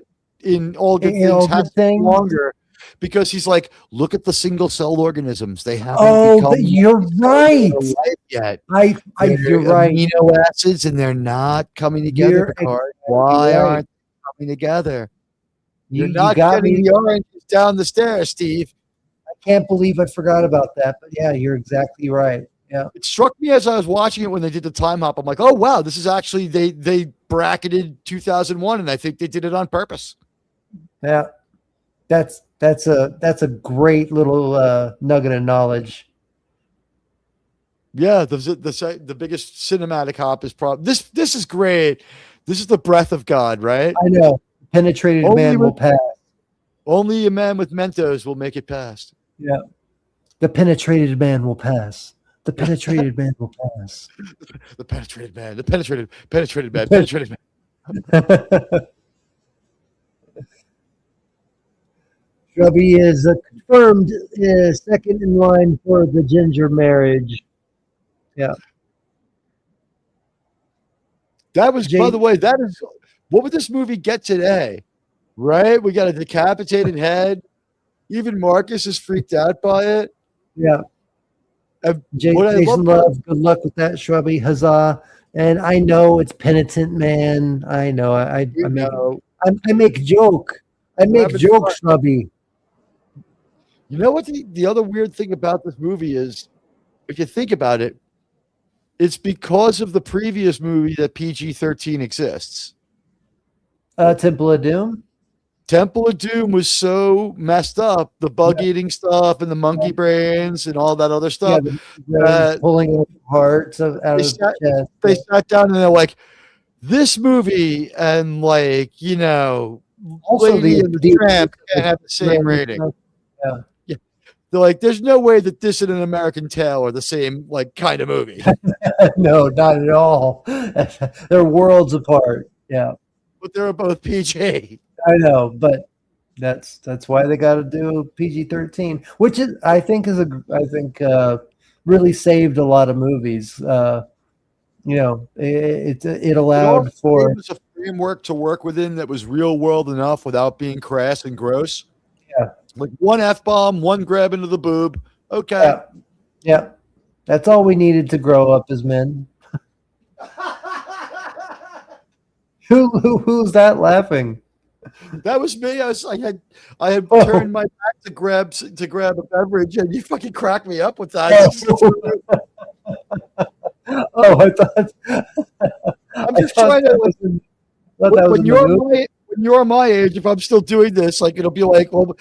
All Good
in All
Things
Good
has to be
Things?
longer because he's like, look at the single-celled organisms. They haven't
Oh,
become
you're right.
life yet.
You're right.
Amino acids, and they're not coming together.
You're
Picard. Why
right.
aren't they coming together? You're
You
not
got
getting
me.
the oranges down the stairs, Steve.
I can't believe I forgot about that. But yeah, you're exactly right. Yeah.
It struck me as I was watching it when they did the time hop. I'm like, oh wow, this is actually they bracketed 2001, and I think they did it on purpose.
Yeah. That's a great little nugget of knowledge.
Yeah, the biggest cinematic hop is probably this is great. This is the breath of God, right?
I know. Penetrated
Only
man will
with-
pass.
Only a man with Mentos will make it past.
Yeah. The penetrated man will pass. The penetrated man will pass.
The penetrated man, the penetrated man, penetrated man.
Shrubby is confirmed second in line for the ginger marriage. Yeah.
That was, by
Jake-
the way, that is what would this movie get today? Right? We got a decapitated head. Even Marcus is freaked out by it.
Yeah.
What I
Jason
love-
Love, good luck with that, Shrubby. Huzzah. And I know it's Penitent Man. I know. I make joke. I make
Having
joke,
fun.
Shrubby.
You know what the other weird thing about this movie is, if you think about it, it's because of the previous movie that PG-13 exists.
Temple of Doom.
Temple of Doom was so messed up, the bug eating stuff and the monkey brains and all that other stuff.
Pulling hearts out of
They
the chest.
They sat down and they're like, this movie and like, you know,
Also,
Lady and the Tramp can't have the same rating.
Yeah.
They're like, there's no way that this and An American Tale are the same like kind of movie.
No, not at all. They're worlds apart. Yeah,
But they're both PG.
I know, but that's why they got to do PG-13, which is I think really saved a lot of movies. You know, it allowed for
It was a framework to work within that was real world enough without being crass and gross.
Yeah.
Like one F-bomb, one grab into the boob. Okay.
Yeah. Yeah. That's all we needed to grow up as men. Who's that laughing?
That was me. I had
Oh.
turned my back to grab a beverage, and you fucking cracked me up with that.
Oh, I thought
I'm just trying to. When you're my age, if I'm still doing this, like it'll be like, well,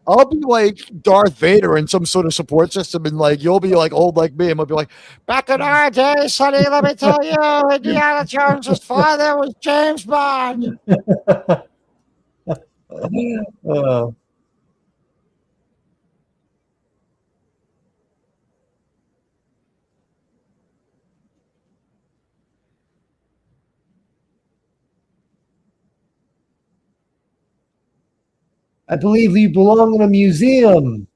I'll be like Darth Vader in some sort of support system, and like you'll be like old like me, and I'll be like, back in our day, Sonny, let me tell you, Indiana Jones' father was James Bond.
Oh. I believe you belong in a museum.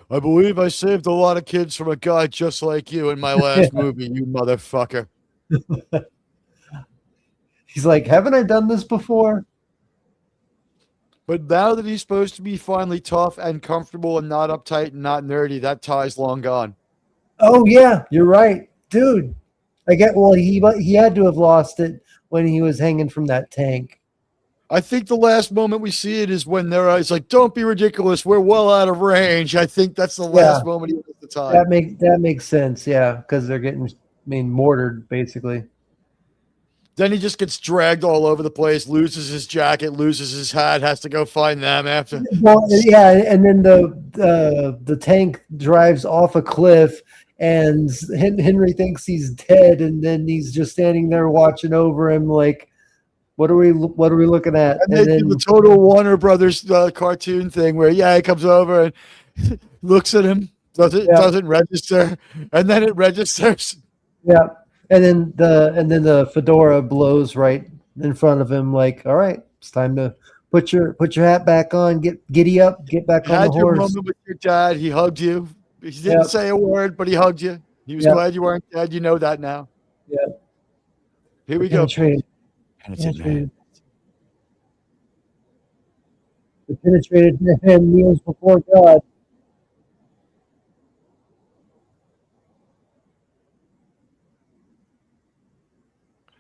I believe I saved a lot of kids from a guy just like you in my last movie, you motherfucker.
He's like, haven't I done this before?
But now that he's supposed to be finally tough and comfortable and not uptight and not nerdy, that tie's long gone.
Oh yeah, you're right, dude. I get. Well, he had to have lost it when he was hanging from that tank.
I think the last moment we see it is when it's like, don't be ridiculous. We're well out of range. I think that's the last moment he has the time.
That makes sense. Yeah, because they're getting mortared basically.
Then he just gets dragged all over the place, loses his jacket, loses his hat, has to go find them after.
Well, yeah, and then the tank drives off a cliff, and Henry thinks he's dead, and then he's just standing there watching over him like, what are we looking at?
And they do the total Warner Brothers cartoon thing where he comes over and looks at him, doesn't register, and then it registers.
Yeah, and then the fedora blows right in front of him, like, all right, it's time to put your hat back on, giddy up, get back on the horse.
Had your moment with your dad. He hugged you. He didn't say a word, but he hugged you. He was glad you weren't dead. You know that now.
Yeah.
Here we go.
Penetrated. The penetrated man kneels before God.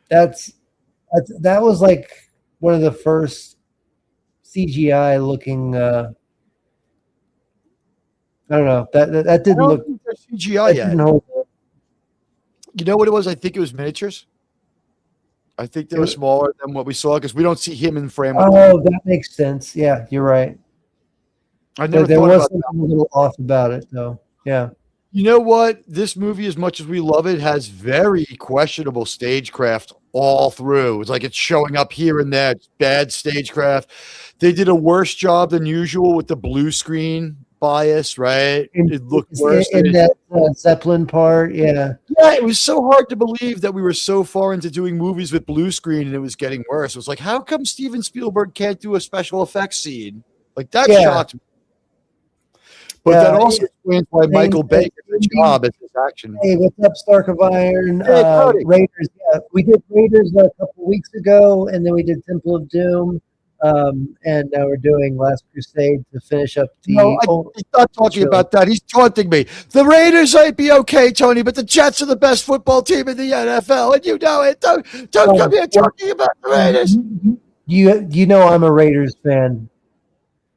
That was like one of the first CGI looking. I don't know. That didn't look
CGI yet. You know what it was? I think it was miniatures. I think they were smaller than what we saw because we don't see him in frame.
Oh, that makes sense. Yeah, you're right.
I never
there
thought
was
about
something a little off about it, though. Yeah.
You know what? This movie, as much as we love it, has very questionable stagecraft all through. It's like it's showing up here and there. It's bad stagecraft. They did a worse job than usual with the blue screen bias, right? It looked worse.
In that Zeppelin part, yeah.
Yeah, it was so hard to believe that we were so far into doing movies with blue screen and it was getting worse. It was like, how come Steven Spielberg can't do a special effects scene? Like, that shocked me. But that also explains why Michael Bay did a job at this action.
Hey, what's up, Stark of Iron?
Hey,
Raiders. Yeah, we did Raiders a couple weeks ago, and then we did Temple of Doom, and now we're doing Last Crusade to finish up the.
No, he's not talking about that. He's taunting me. The Raiders might be okay, Tony, but the Jets are the best football team in the NFL, and you know it. Don't come here talking about the Raiders.
You know I'm a Raiders fan.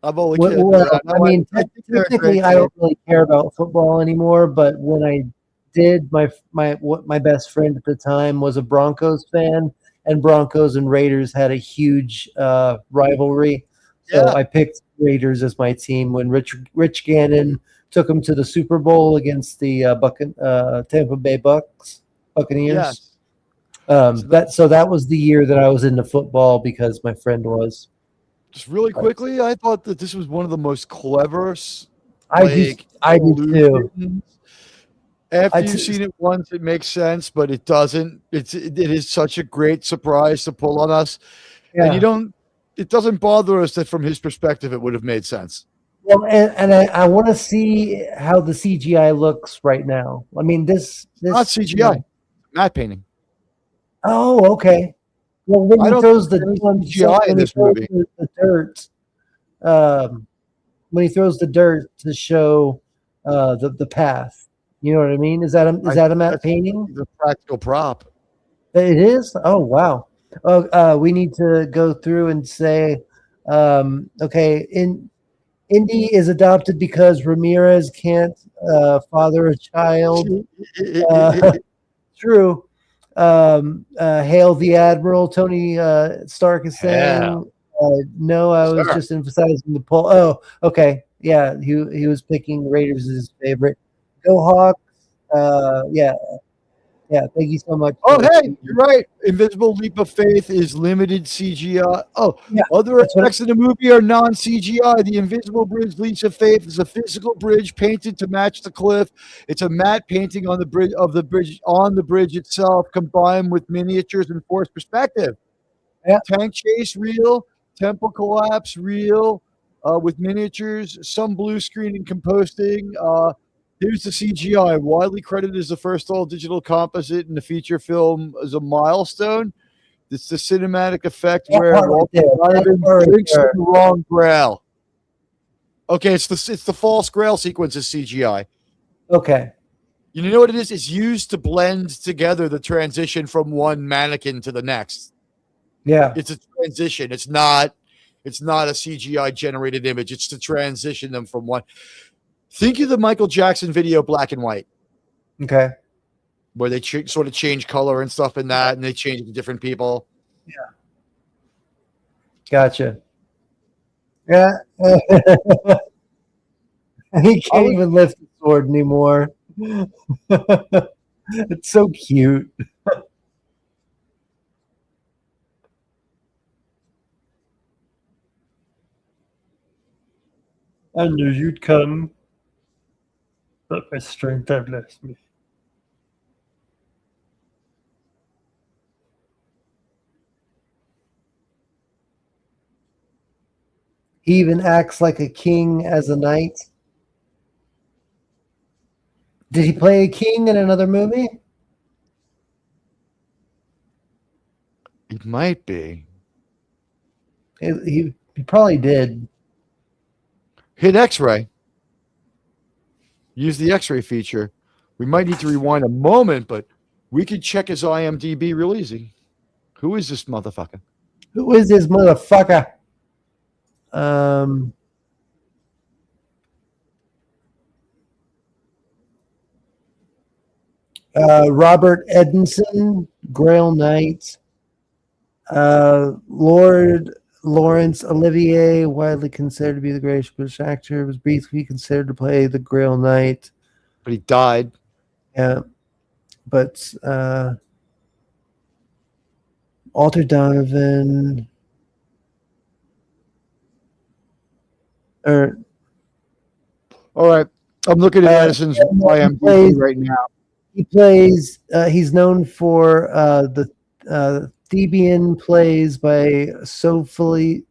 I'm only kidding.
I mean, technically, I don't really care about football anymore. But when I did, my best friend at the time was a Broncos fan, and Broncos and Raiders had a huge rivalry. So I picked Raiders as my team when Rich Gannon took them to the Super Bowl against the Tampa Bay Buccaneers.
Yes.
So that was the year that I was into football because my friend was.
Just really quickly, I thought that this was one of the most clever.
I do too.
After you've seen it once, it makes sense, but it doesn't. It is such a great surprise to pull on us, and it doesn't bother us that from his perspective it would have made sense.
Well, and I want to see how the CGI looks right now. I mean, this
not CGI, matte painting.
Oh, okay. Well, when he throws the dirt, when he throws the dirt to show the path, you know what I mean? Is that a matte painting?
The practical prop.
It is. Oh, wow. We need to go through and say, okay, Indy is adopted because Ramirez can't father a child. True. Hail the Admiral, Tony Stark is saying. No, I was just emphasizing the poll. Oh, okay. Yeah, he was picking Raiders as his favorite. Go Hawks. Yeah, thank you so much.
Oh, hey, you're right. Invisible Leap of Faith is limited CGI. Other effects in the movie are non-CGI. The Invisible Bridge Leap of Faith is a physical bridge painted to match the cliff. It's a matte painting on the bridge itself, combined with miniatures and forced perspective.
Yeah.
Tank chase real, temple collapse real, with miniatures, some blue screen and composting. Here's the CGI, widely credited as the first all-digital composite in the feature film as a milestone. It's the cinematic effect where Walter drinks the wrong grail. Okay, it's the false grail sequence is CGI.
Okay.
You know what it is? It's used to blend together the transition from one mannequin to the next.
Yeah.
It's a transition. It's not a CGI generated image. It's to transition them from one. Think of the Michael Jackson video, Black and White.
Okay.
Where they sort of change color and stuff in that, and they change it to different people.
Yeah. Gotcha. Yeah. He can't even lift the sword anymore. It's so cute. I knew you'd come, but my strength had left me. He even acts like a king as a knight. Did he play a king in another movie?
It might be.
He probably did.
Hit X-ray. Use the X-ray feature. We might need to rewind a moment, but we could check his IMDb real easy. Who is this motherfucker?
Who is this motherfucker? Robert Edinson, Grail Knight. Lord Laurence Olivier, widely considered to be the greatest British actor, was briefly considered to play the Grail Knight.
But he died.
Yeah. But Walter Donovan.
All right. I'm looking at Edison's IMDb right now.
He plays, he's known for the Theban plays by Sophocles.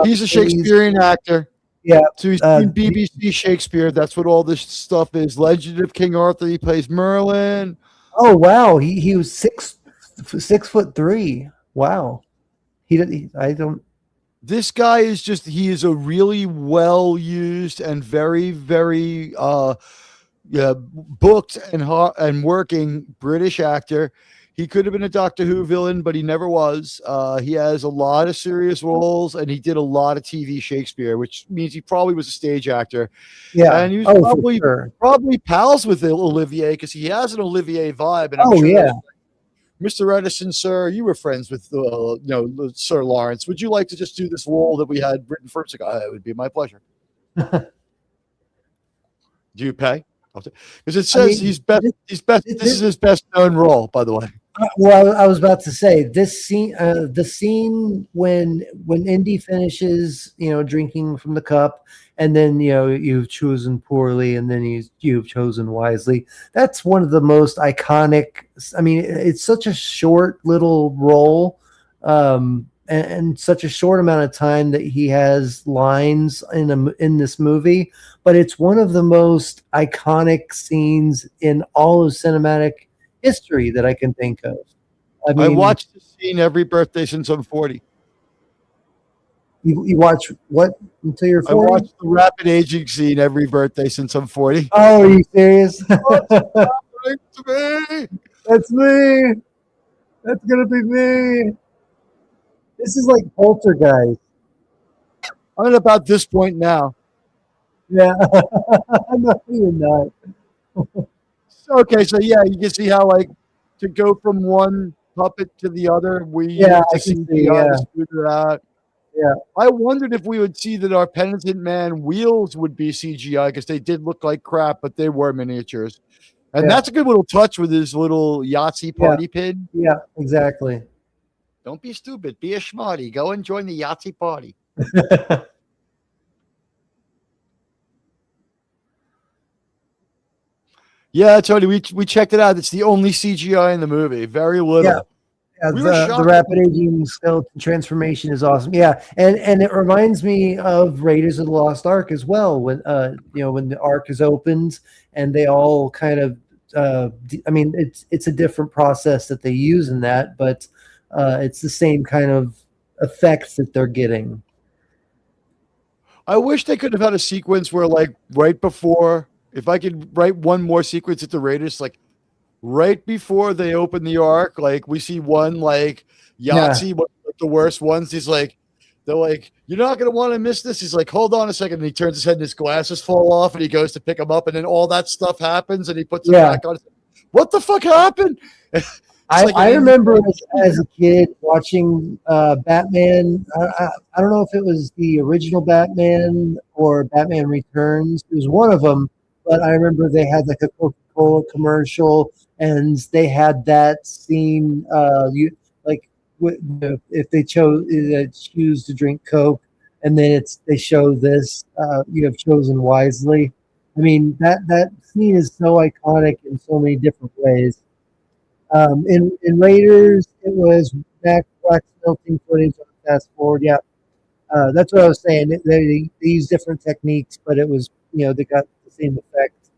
He's a Shakespearean actor.
Yeah.
So he's in BBC Shakespeare. That's what all this stuff is. Legend of King Arthur. He plays Merlin.
Oh, wow. He was 6'3". Wow. I don't.
This guy is he is a really well used and very, very booked and working British actor. He could have been a Doctor Who villain, but he never was. He has a lot of serious roles, and he did a lot of TV Shakespeare, which means he probably was a stage actor.
Yeah,
and he was probably pals with Olivier because he has an Olivier vibe. And I'm sure Mr. Edison, sir, you were friends with Sir Lawrence. Would you like to just do this role that we had written first? It would be my pleasure. Do you pay? Because it says he's best. This is his best known role, by the way.
Well, I was about to say this scene, the scene when Indy finishes, drinking from the cup, and then you've chosen poorly, and then you've chosen wisely. That's one of the most iconic. I mean, it's such a short little role, and such a short amount of time that he has lines in this movie. But it's one of the most iconic scenes in all of cinematic history that I can think of. I
watched the scene every birthday since I'm 40.
You watch what until you're 40?
I watched the rapid aging scene every birthday since I'm 40.
Oh, are you serious?
That's me.
That's me. That's gonna be me. This is like Poltergeist.
I'm at about this point now.
Yeah. No, you're not.
Okay, so yeah, you can see how to go from one puppet to the other,
I can see,
that.
Yeah.
I wondered if we would see that our penitent man wheels would be CGI because they did look like crap, but they were miniatures. And that's a good little touch with his little Yahtzee party pin.
Yeah, exactly.
Don't be stupid. Be a schmarty. Go and join the Yahtzee party. Yeah, Tony, we checked it out. It's the only CGI in the movie. Very little.
Yeah, the rapid aging skeleton transformation is awesome. Yeah, and it reminds me of Raiders of the Lost Ark as well. When when the Ark is opened and they all kind of, it's a different process that they use in that, but it's the same kind of effects that they're getting.
I wish they could have had a sequence where, right before. If I could write one more sequence at the Raiders, right before they open the Ark, we see one Yahtzee, one of the worst ones. He's they're you're not gonna want to miss this. He's hold on a second, and he turns his head, and his glasses fall off, and he goes to pick them up, and then all that stuff happens, and he puts them back on. What the fuck happened?
I remember as a kid watching Batman. I don't know if it was the original Batman or Batman Returns. It was one of them. but I remember they had like a Coca-Cola commercial, and they had that scene. You like if they choose to drink Coke, and then they show this. You have chosen wisely. I mean that scene is so iconic in so many different ways. In Raiders, it was Mac Black melting footage on fast forward. Yeah, that's what I was saying. They use different techniques, but it was they got the same effect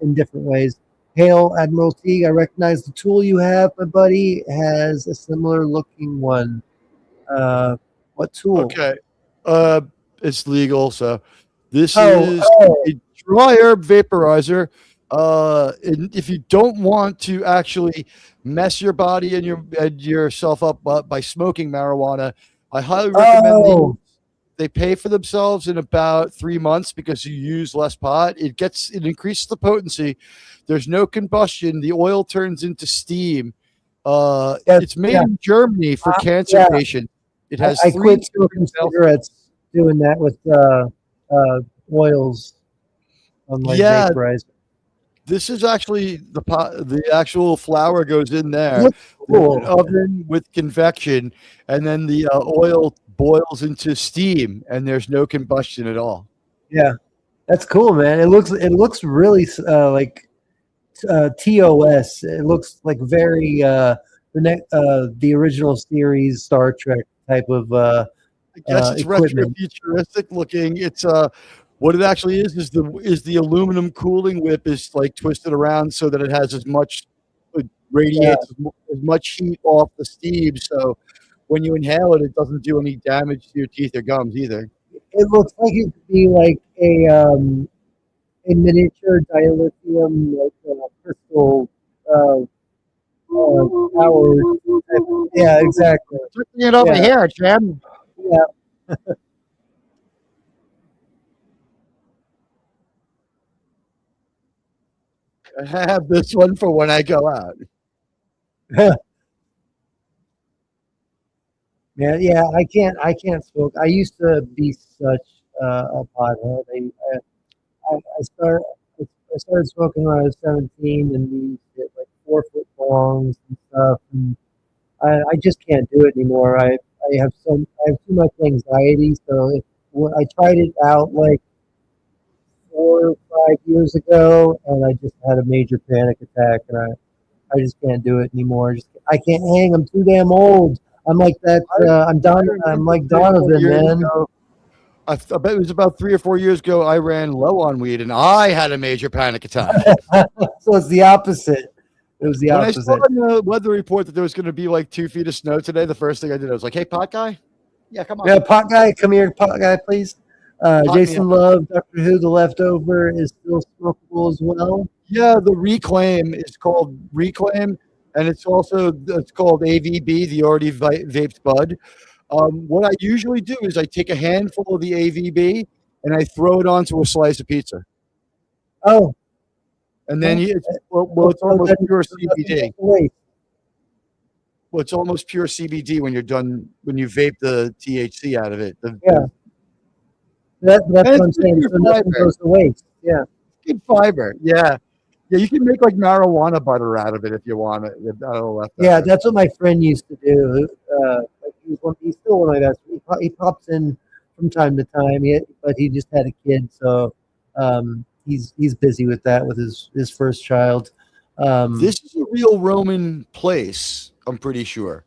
in different ways. Hail Admiral Teague, I recognize the tool you have. My buddy has a similar looking one. What tool?
Okay. It's legal. So this
Oh,
is
oh.
a dry herb vaporizer. And if you don't want to actually mess your body and yourself up by smoking marijuana, I highly recommend these. They pay for themselves in about 3 months because you use less pot. It increases the potency. There's no combustion. The oil turns into steam.
Yes,
It's made in Germany for cancer patients. It has
I quit smoking cigarettes doing that with oils on my vaporizer.
This is actually the actual flour goes in there.
Looks cool.
An oven with convection, and then the oil boils into steam, and there's no combustion at all.
Yeah, that's cool, man. It looks really like TOS. It looks like very the original series Star Trek type of
I guess it's
equipment.
retro-futuristic looking. It's what it actually is the aluminum cooling whip is like twisted around so that it has as much radiates as much heat off the steam. So when you inhale it, it doesn't do any damage to your teeth or gums either.
It looks like it could be like a miniature dilithium like crystal powered. Yeah, exactly.
Switching it over here, Jim.
Yeah.
I have this one for when I go out.
Yeah, I can't smoke. I used to be such a pothead. I started smoking when I was 17, and we used to get like 4-foot longs and stuff. And I just can't do it anymore. I have too much anxiety. So when I tried it out like 4 or 5 years ago, and I just had a major panic attack, and I just can't do it anymore. I can't hang. I'm too damn old. I'm like that. I'm like Donovan, man.
I bet it was about 3 or 4 years ago. I ran low on weed, and I had a major panic attack.
So it's the opposite. It was the opposite.
When I saw in the weather report that there was going to be like 2 feet of snow today, the first thing I did, I was like, "Hey, pot guy, yeah, come on,
yeah, pot guy, come here, pot guy, please." Jason Love, Doctor Who, The Leftover is still smokable as well.
Yeah, the Reclaim is called Reclaim, and it's called AVB, the already vaped bud. What I usually do is I take a handful of the AVB and I throw it onto a slice of pizza.
Oh,
and then it's almost pure CBD. Well, it's almost pure CBD when you're done, when you vape the THC out of it.
That's what I'm saying. So nothing goes to waste. Yeah.
Good fiber. Yeah. Yeah, you can make like marijuana butter out of it if you want it.
Yeah, that's what my friend used to do. He's still one of my best. He pops in from time to time, but he just had a kid, so he's busy with that with his first child.
This is a real Roman place, I'm pretty sure.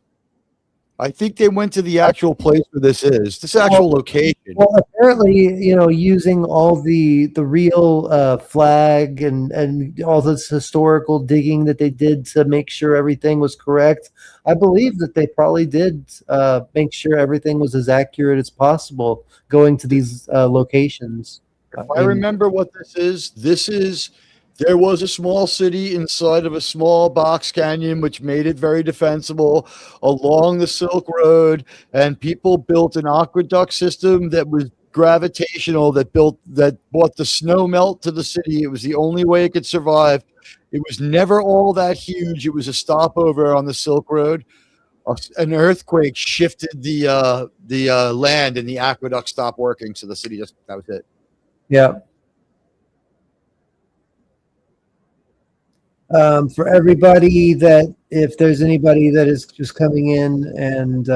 I think they went to the actual place where this is. This actual location.
Well, apparently, using all the real flag and all this historical digging that they did to make sure everything was correct, I believe that they probably did make sure everything was as accurate as possible going to these locations.
If I remember what this is, there was a small city inside of a small box canyon, which made it very defensible along the Silk Road, and people built an aqueduct system that was gravitational, that brought the snow melt to the city. It was the only way it could survive. It was never all that huge. It was a stopover on the Silk Road. An earthquake shifted the land, and the aqueduct stopped working. So the city that was it.
Yeah. For everybody that, if there's anybody that is just coming in and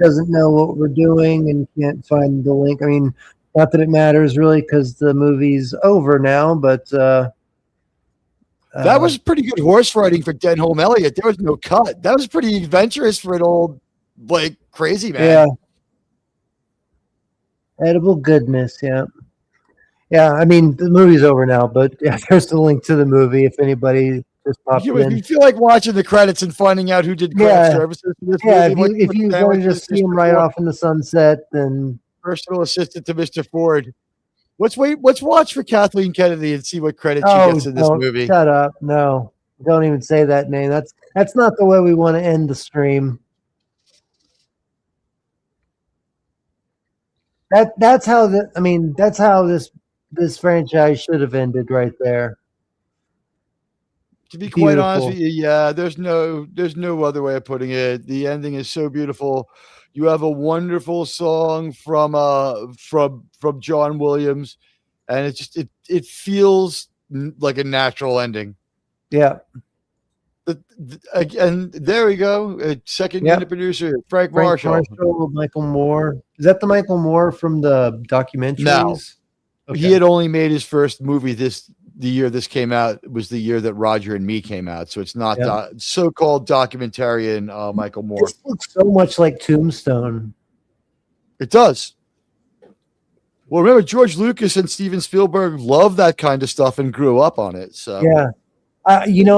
doesn't know what we're doing and can't find the link, I mean, not that it matters really because the movie's over now, but
That was pretty good horse riding for Denholm Elliott. There was no cut. That was pretty adventurous for an old, like, crazy man.
yeah, edible goodness. Yeah. Yeah, I mean, the movie's over now, but yeah, there's the link to the movie if anybody just popped
If
in.
you feel like watching the credits and finding out who did craft
Yeah.
services for this
Yeah,
movie,
if you want to just see him right off in the sunset, then
personal assistant to Mr. Ford. Let's watch for Kathleen Kennedy and see what credits she gets in this
don't
movie.
shut up. No, don't even say that name. That's not the way we want to end the stream. That's how this franchise should have ended right there.
To be quite honest
Beautiful.
with you, yeah, there's no other way of putting it. The ending is so beautiful. You have a wonderful song from John Williams, and it feels like a natural ending.
Yeah.
And there we go. Second unit producer Frank Marshall.
Michael Moore. Is that the Michael Moore from the documentaries?
No.
Okay.
He had only made his first movie the year this came out. It was the year that Roger and Me came out. So it's not so-called documentarian Michael Moore.
This looks so much like Tombstone.
It does. Well, remember, George Lucas and Steven Spielberg loved that kind of stuff and grew up on it. So
yeah. I think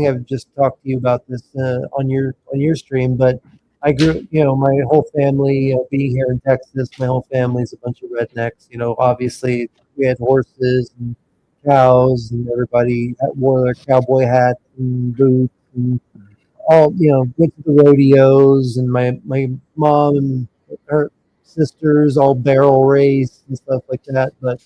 I've just talked to you about this on your stream, but I grew, my whole family being here in Texas, my whole family's a bunch of rednecks. Obviously we had horses and cows, and everybody wore their cowboy hats and boots, and all went to the rodeos, and my mom and her sisters all barrel raced and stuff like that. But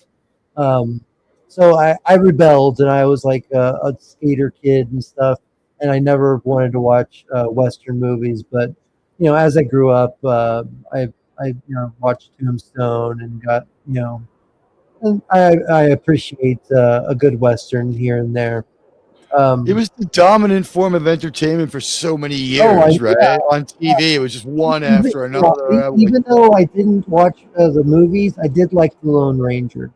so I rebelled, and I was like a skater kid and stuff, and I never wanted to watch Western movies. But as I grew up, I watched Tombstone and got and I appreciate a good Western here and there.
it was the dominant form of entertainment for so many years, right?
Yeah.
On TV, it was just one after another.
Even though I didn't watch the movies, I did like The Lone Ranger,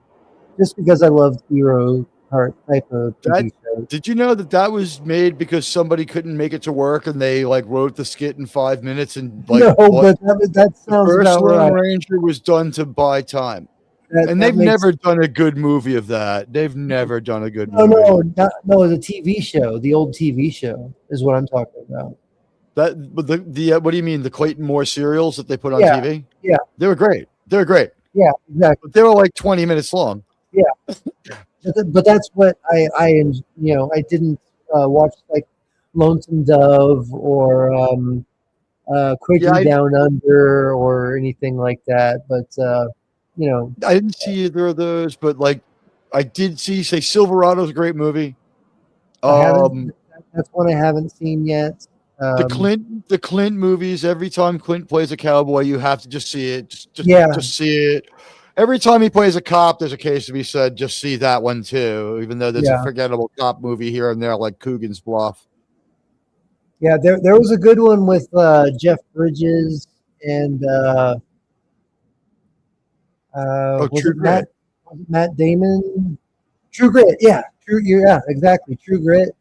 just because I loved hero type of TV shows.
Did you know that was made because somebody couldn't make it to work and they wrote the skit in 5 minutes and
but that sounds
the first
about
Lone
right.
Ranger was done to buy time. And they've never done a good movie of that. They've never done a good movie.
No, the TV show, the old TV show is what I'm talking about.
But what do you mean? The Clayton Moore serials that they put on
Yeah,
TV?
yeah.
They were great. They were great.
Yeah, exactly.
But they were like 20 minutes long.
Yeah. But that's what I didn't watch like Lonesome Dove or Quickie Down Under or anything like that. But
I didn't see either of those, but I did see Silverado's a great movie.
That's one I haven't seen yet.
The Clint movies, every time Clint plays a cowboy, you have to just see it. Just see it. Every time he plays a cop, there's a case to be said, just see that one too, even though there's a forgettable cop movie here and there like Coogan's Bluff.
Yeah, there was a good one with Jeff Bridges and
True Grit.
Matt Damon? True Grit, yeah. Exactly. True Grit.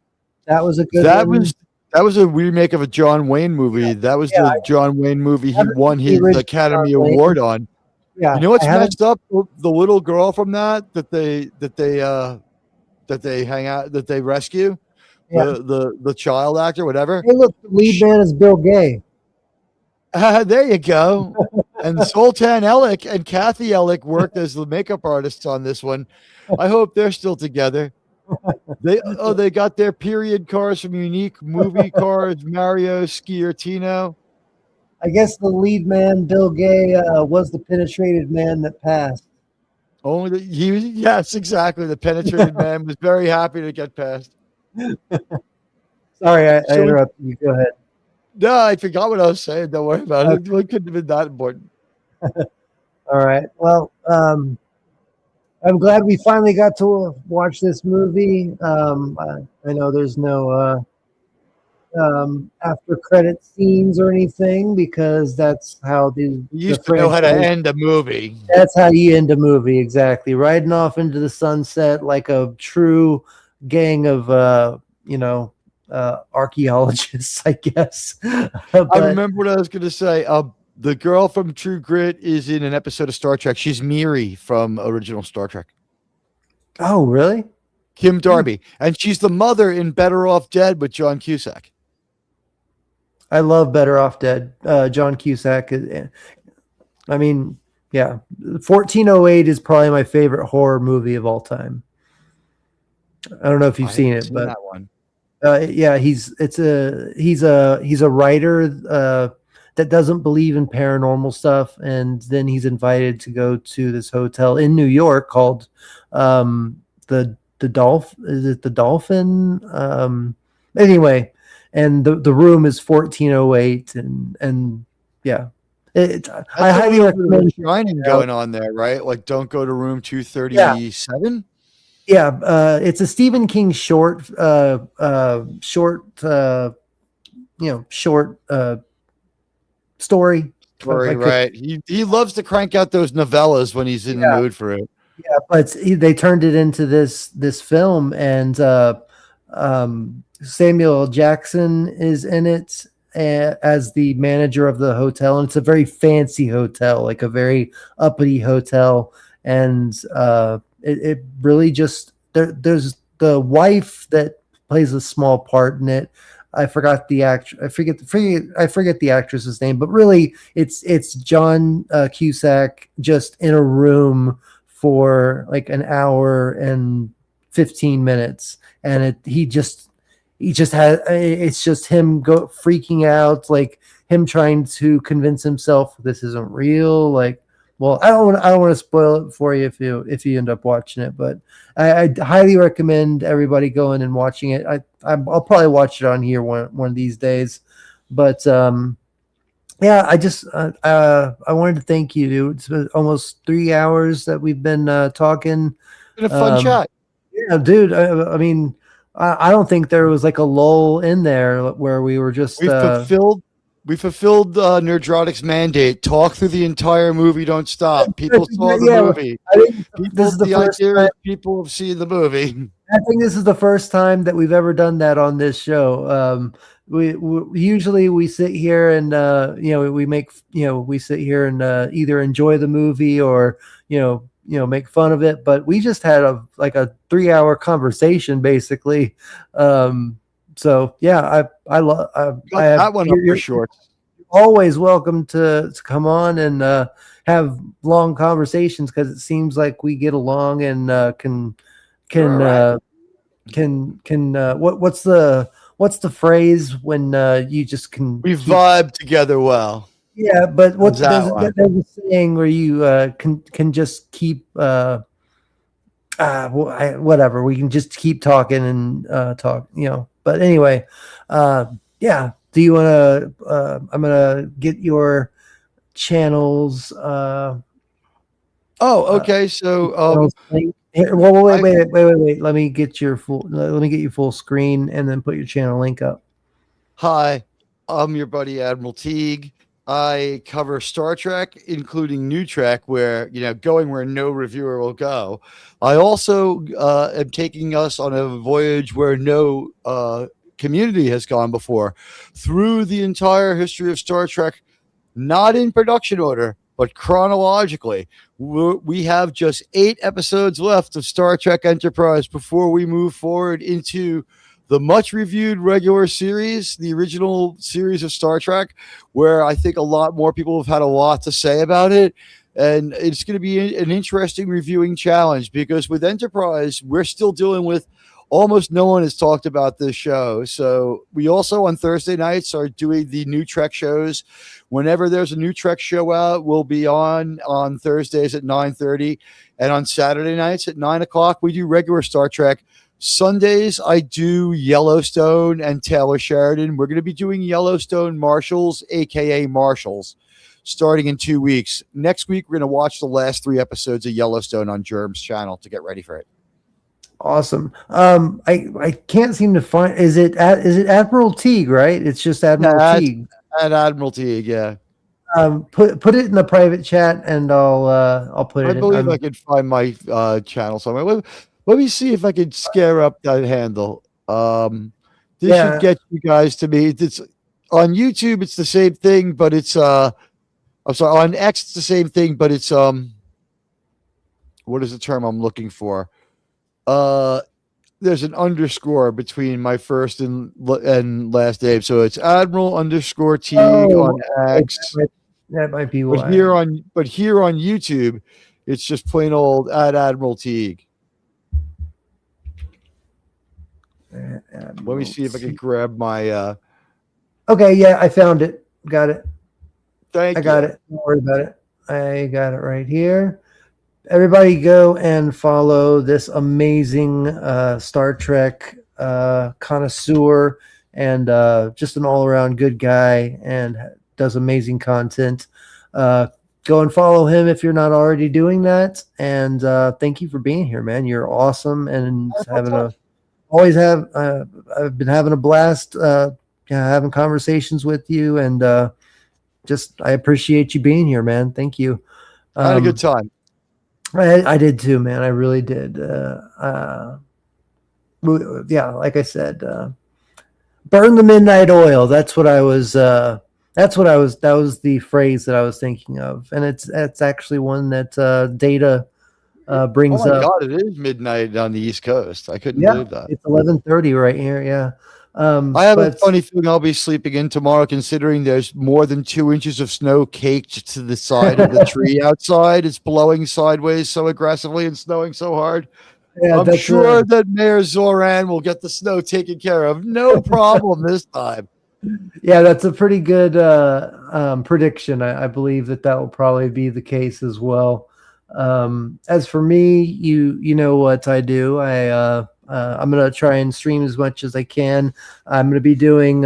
That was a good one.
That was a remake of a John Wayne movie. That was the John Wayne movie he won his Academy Award on.
Yeah.
You know what's messed up? The little girl from that they hang out, that they rescue. Yeah. The child actor, whatever.
Hey, look, the lead man is Bill Gay.
There you go. And Sultan Ellick and Kathy Ellick worked as the makeup artists on this one. I hope they're still together. They got their period cars from Unique Movie Cars, Mario Sciortino.
I guess the lead man, Bill Gay, was the penetrated man that passed.
Yes, exactly. The penetrated man was very happy to get past.
Sorry, I interrupted you. Go ahead.
No, I forgot what I was saying. Don't worry about it. It couldn't have been that important.
All right. Well, I'm glad we finally got to watch this movie. I know there's no after credit scenes or anything because that's how
You
the
used to know how to
franchise.
end a movie.
That's how you end a movie, exactly. Riding off into the sunset like a true gang of archaeologists, I guess.
I
But
remember what I was going to say. The girl from True Grit is in an episode of Star Trek. She's Miri from original Star Trek.
oh, really?
Kim Darby. And she's the mother in Better Off Dead with John Cusack.
I love Better Off Dead. John Cusack. I mean, yeah, 1408 is probably my favorite horror movie of all time. I don't know if you've seen it, but
that one.
yeah, he's a writer that doesn't believe in paranormal stuff, and then he's invited to go to this hotel in New York called the Dolphin. Is it the Dolphin? Anyway, and the room is 1408, and yeah. I highly recommend
Shining going on there, right? Like, don't go to room 237.
Yeah, it's a Stephen King short story.
Right. He loves to crank out those novellas when he's in the mood for it.
Yeah, but they turned it into this film, and Samuel L. Jackson is in it as the manager of the hotel, and it's a very fancy hotel, like a very uppity hotel, and it really just there's the wife that plays a small part in it. I forgot the actor. I forget the actress's name, but really it's John Cusack just in a room for like an hour and 15 minutes, and he just has, it's just him freaking out, like him trying to convince himself this isn't real. Like, well, I don't want to spoil it for you if you end up watching it, but I highly recommend everybody going and watching it. I'll probably watch it on here one of these days, but yeah, I wanted to thank you, dude. It's been almost 3 hours that we've been talking.
It's been a fun chat.
Yeah, dude. I mean, I don't think there was like a lull in there where we were just
we fulfilled Nerdrotic's mandate. Talk through the entire movie. Don't stop. People saw the movie. People have seen the movie.
I think this is the first time that we've ever done that on this show. We usually sit here and we sit here and either enjoy the movie or make fun of it, but we just had a 3-hour conversation basically. So yeah, I love
that one up for short.
Always welcome to come on and have long conversations, because it seems like we get along and what's the phrase when you just can
vibe together well.
Yeah, but there's a saying where you can just keep whatever, we can just keep talking and talk, but anyway, yeah. Do you want to I'm gonna get your channels
okay. So
wait. Let me get you full screen and then put your channel link up.
Hi, I'm your buddy Admiral Teague. I cover Star Trek, including New Trek, where going where no reviewer will go. I also am taking us on a voyage where no community has gone before, through the entire history of Star Trek, not in production order, but chronologically. We have just 8 episodes left of Star Trek Enterprise before we move forward into the much reviewed regular series, the original series of Star Trek, where I think a lot more people have had a lot to say about it. And it's going to be an interesting reviewing challenge, because with Enterprise, we're still dealing with almost no one has talked about this show. So we also on Thursday nights are doing the new Trek shows. Whenever there's a new Trek show out, we'll be on Thursdays at 9:30, and on Saturday nights at 9 o'clock, we do regular Star Trek. Sundays, I do Yellowstone and Taylor Sheridan. We're going to be doing Yellowstone Marshals, aka Marshals. starting in 2 weeks. Next week, we're going to watch the last 3 episodes of Yellowstone on Germ's channel to get ready for it.
Awesome. I can't seem to find. Is it Admiral Teague? Right? It's just Admiral Teague.
At Admiral Teague, yeah.
Put it in the private chat, and I'll put it.
I believe I could find my channel somewhere. Let me see if I could scare up that handle. This should get you guys to me. It's on YouTube. It's the same thing, but it's I'm sorry, on X. It's the same thing, but it's what is the term I'm looking for? There's an underscore between my first and last name, so it's Admiral underscore Teague on X.
That might be why.
But here on YouTube, it's just plain old Admiral Teague. Let me see if I can grab my.
Okay, yeah, I found it. Got it.
I
got it. Don't worry about it. I got it right here. Everybody go and follow this amazing Star Trek connoisseur and just an all-around good guy and does amazing content. Go and follow him if you're not already doing that. And thank you for being here, man. You're awesome and I've been having a blast having conversations with you, and I appreciate you being here, man. Thank you.
I had a good time.
I did too, man. I really did. Yeah, like I said, burn the midnight oil. That was the phrase that I was thinking of. And it's actually one that Data brings up.
Oh my God, it is midnight on the East Coast. I couldn't believe that.
It's 11:30 right here. Yeah.
I have a funny feeling I'll be sleeping in tomorrow, considering there's more than 2 inches of snow caked to the side of the tree outside. It's blowing sideways so aggressively and snowing so hard. Yeah, I'm sure that Mayor Zoran will get the snow taken care of. No problem this time.
Yeah, that's a pretty good prediction. I believe that will probably be the case as well. As for me, you know what I do. I'm going to try and stream as much as I can. I'm going to be doing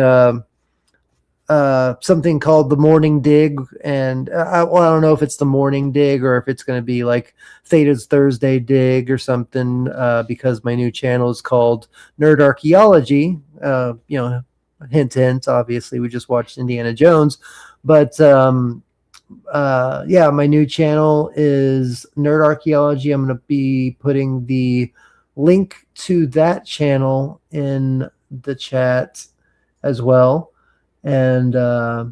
something called the Morning Dig. And I don't know if it's the Morning Dig or if it's going to be like Theta's Thursday Dig or something, because my new channel is called Nerd Archaeology. Hint, hint, obviously, we just watched Indiana Jones. But my new channel is Nerd Archaeology. I'm going to be putting the link to that channel in the chat as well. And
I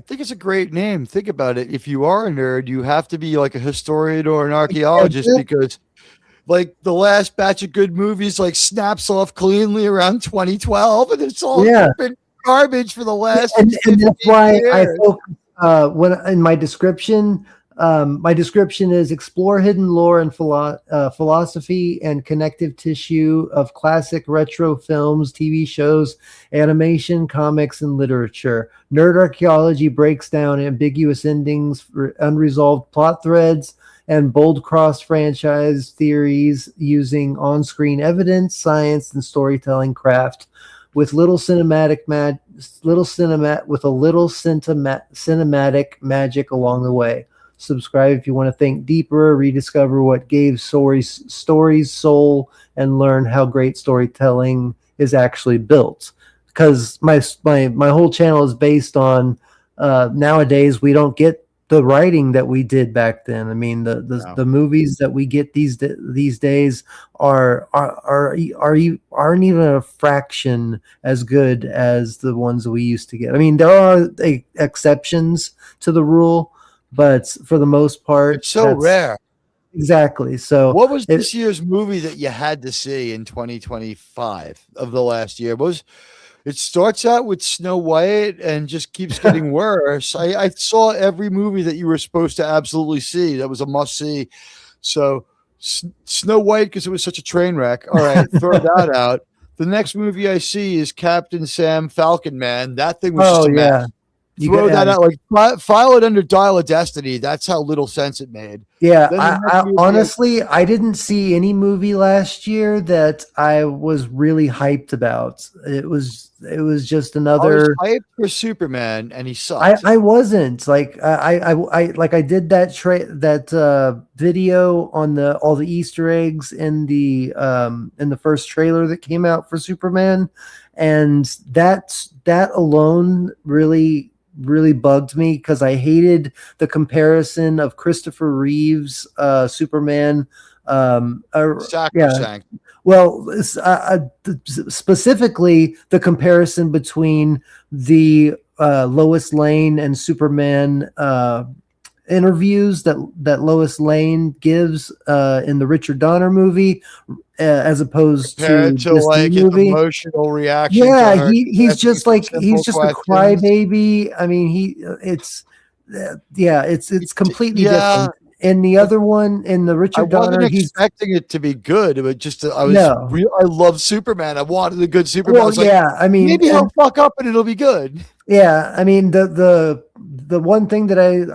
think it's a great name. Think about it. If you are a nerd, you have to be like a historian or an archaeologist, because like the last batch of good movies like snaps off cleanly around 2012, and it's all been garbage for the last
and that's why
years.
I focus when in my description. My description is explore hidden lore and philosophy and connective tissue of classic retro films, TV shows, animation, comics, and literature. Nerd Archaeology breaks down ambiguous endings, unresolved plot threads, and bold cross-franchise theories using on-screen evidence, science, and storytelling craft, with cinematic magic along the way. Subscribe if you want to think deeper, rediscover what gave stories soul, and learn how great storytelling is actually built. Because my whole channel is based on nowadays we don't get the writing that we did back then. I mean, the movies that we get these days aren't even a fraction as good as the ones that we used to get. I mean, there are exceptions to the rule, but for the most part,
it's so rare.
Exactly. So
what was this year's movie that you had to see in 2025 of the last year? It starts out with Snow White and just keeps getting worse. I saw every movie that you were supposed to absolutely see. That was a must see. So Snow White, because it was such a train wreck. All right, throw that out. The next movie I see is Captain Sam Falcon Man. That thing was just a mess. throw that out, like file it under Dial of Destiny. That's how little sense it made.
Yeah,
Then the
I
next movie,
honestly, I didn't see any movie last year that I was really hyped about. It was just
I was
another.
hyped for Superman, and he sucked.
I wasn't like I did that video on all the Easter eggs in the first trailer that came out for Superman, and that alone really bugged me because I hated the comparison of Christopher Reeve's Superman.
Sacrosanct.
Well, specifically the comparison between the Lois Lane and Superman interviews that Lois Lane gives in the Richard Donner movie, as opposed to this
like
new movie.
Emotional reaction.
Yeah, he's just a crybaby. I mean, it's completely different. In the other one, in the Richard Donner,
I wasn't expecting it to be good. It was just I love Superman. I wanted a good Superman.
Well, I mean,
maybe he'll fuck up and it'll be good.
Yeah, I mean the one thing that I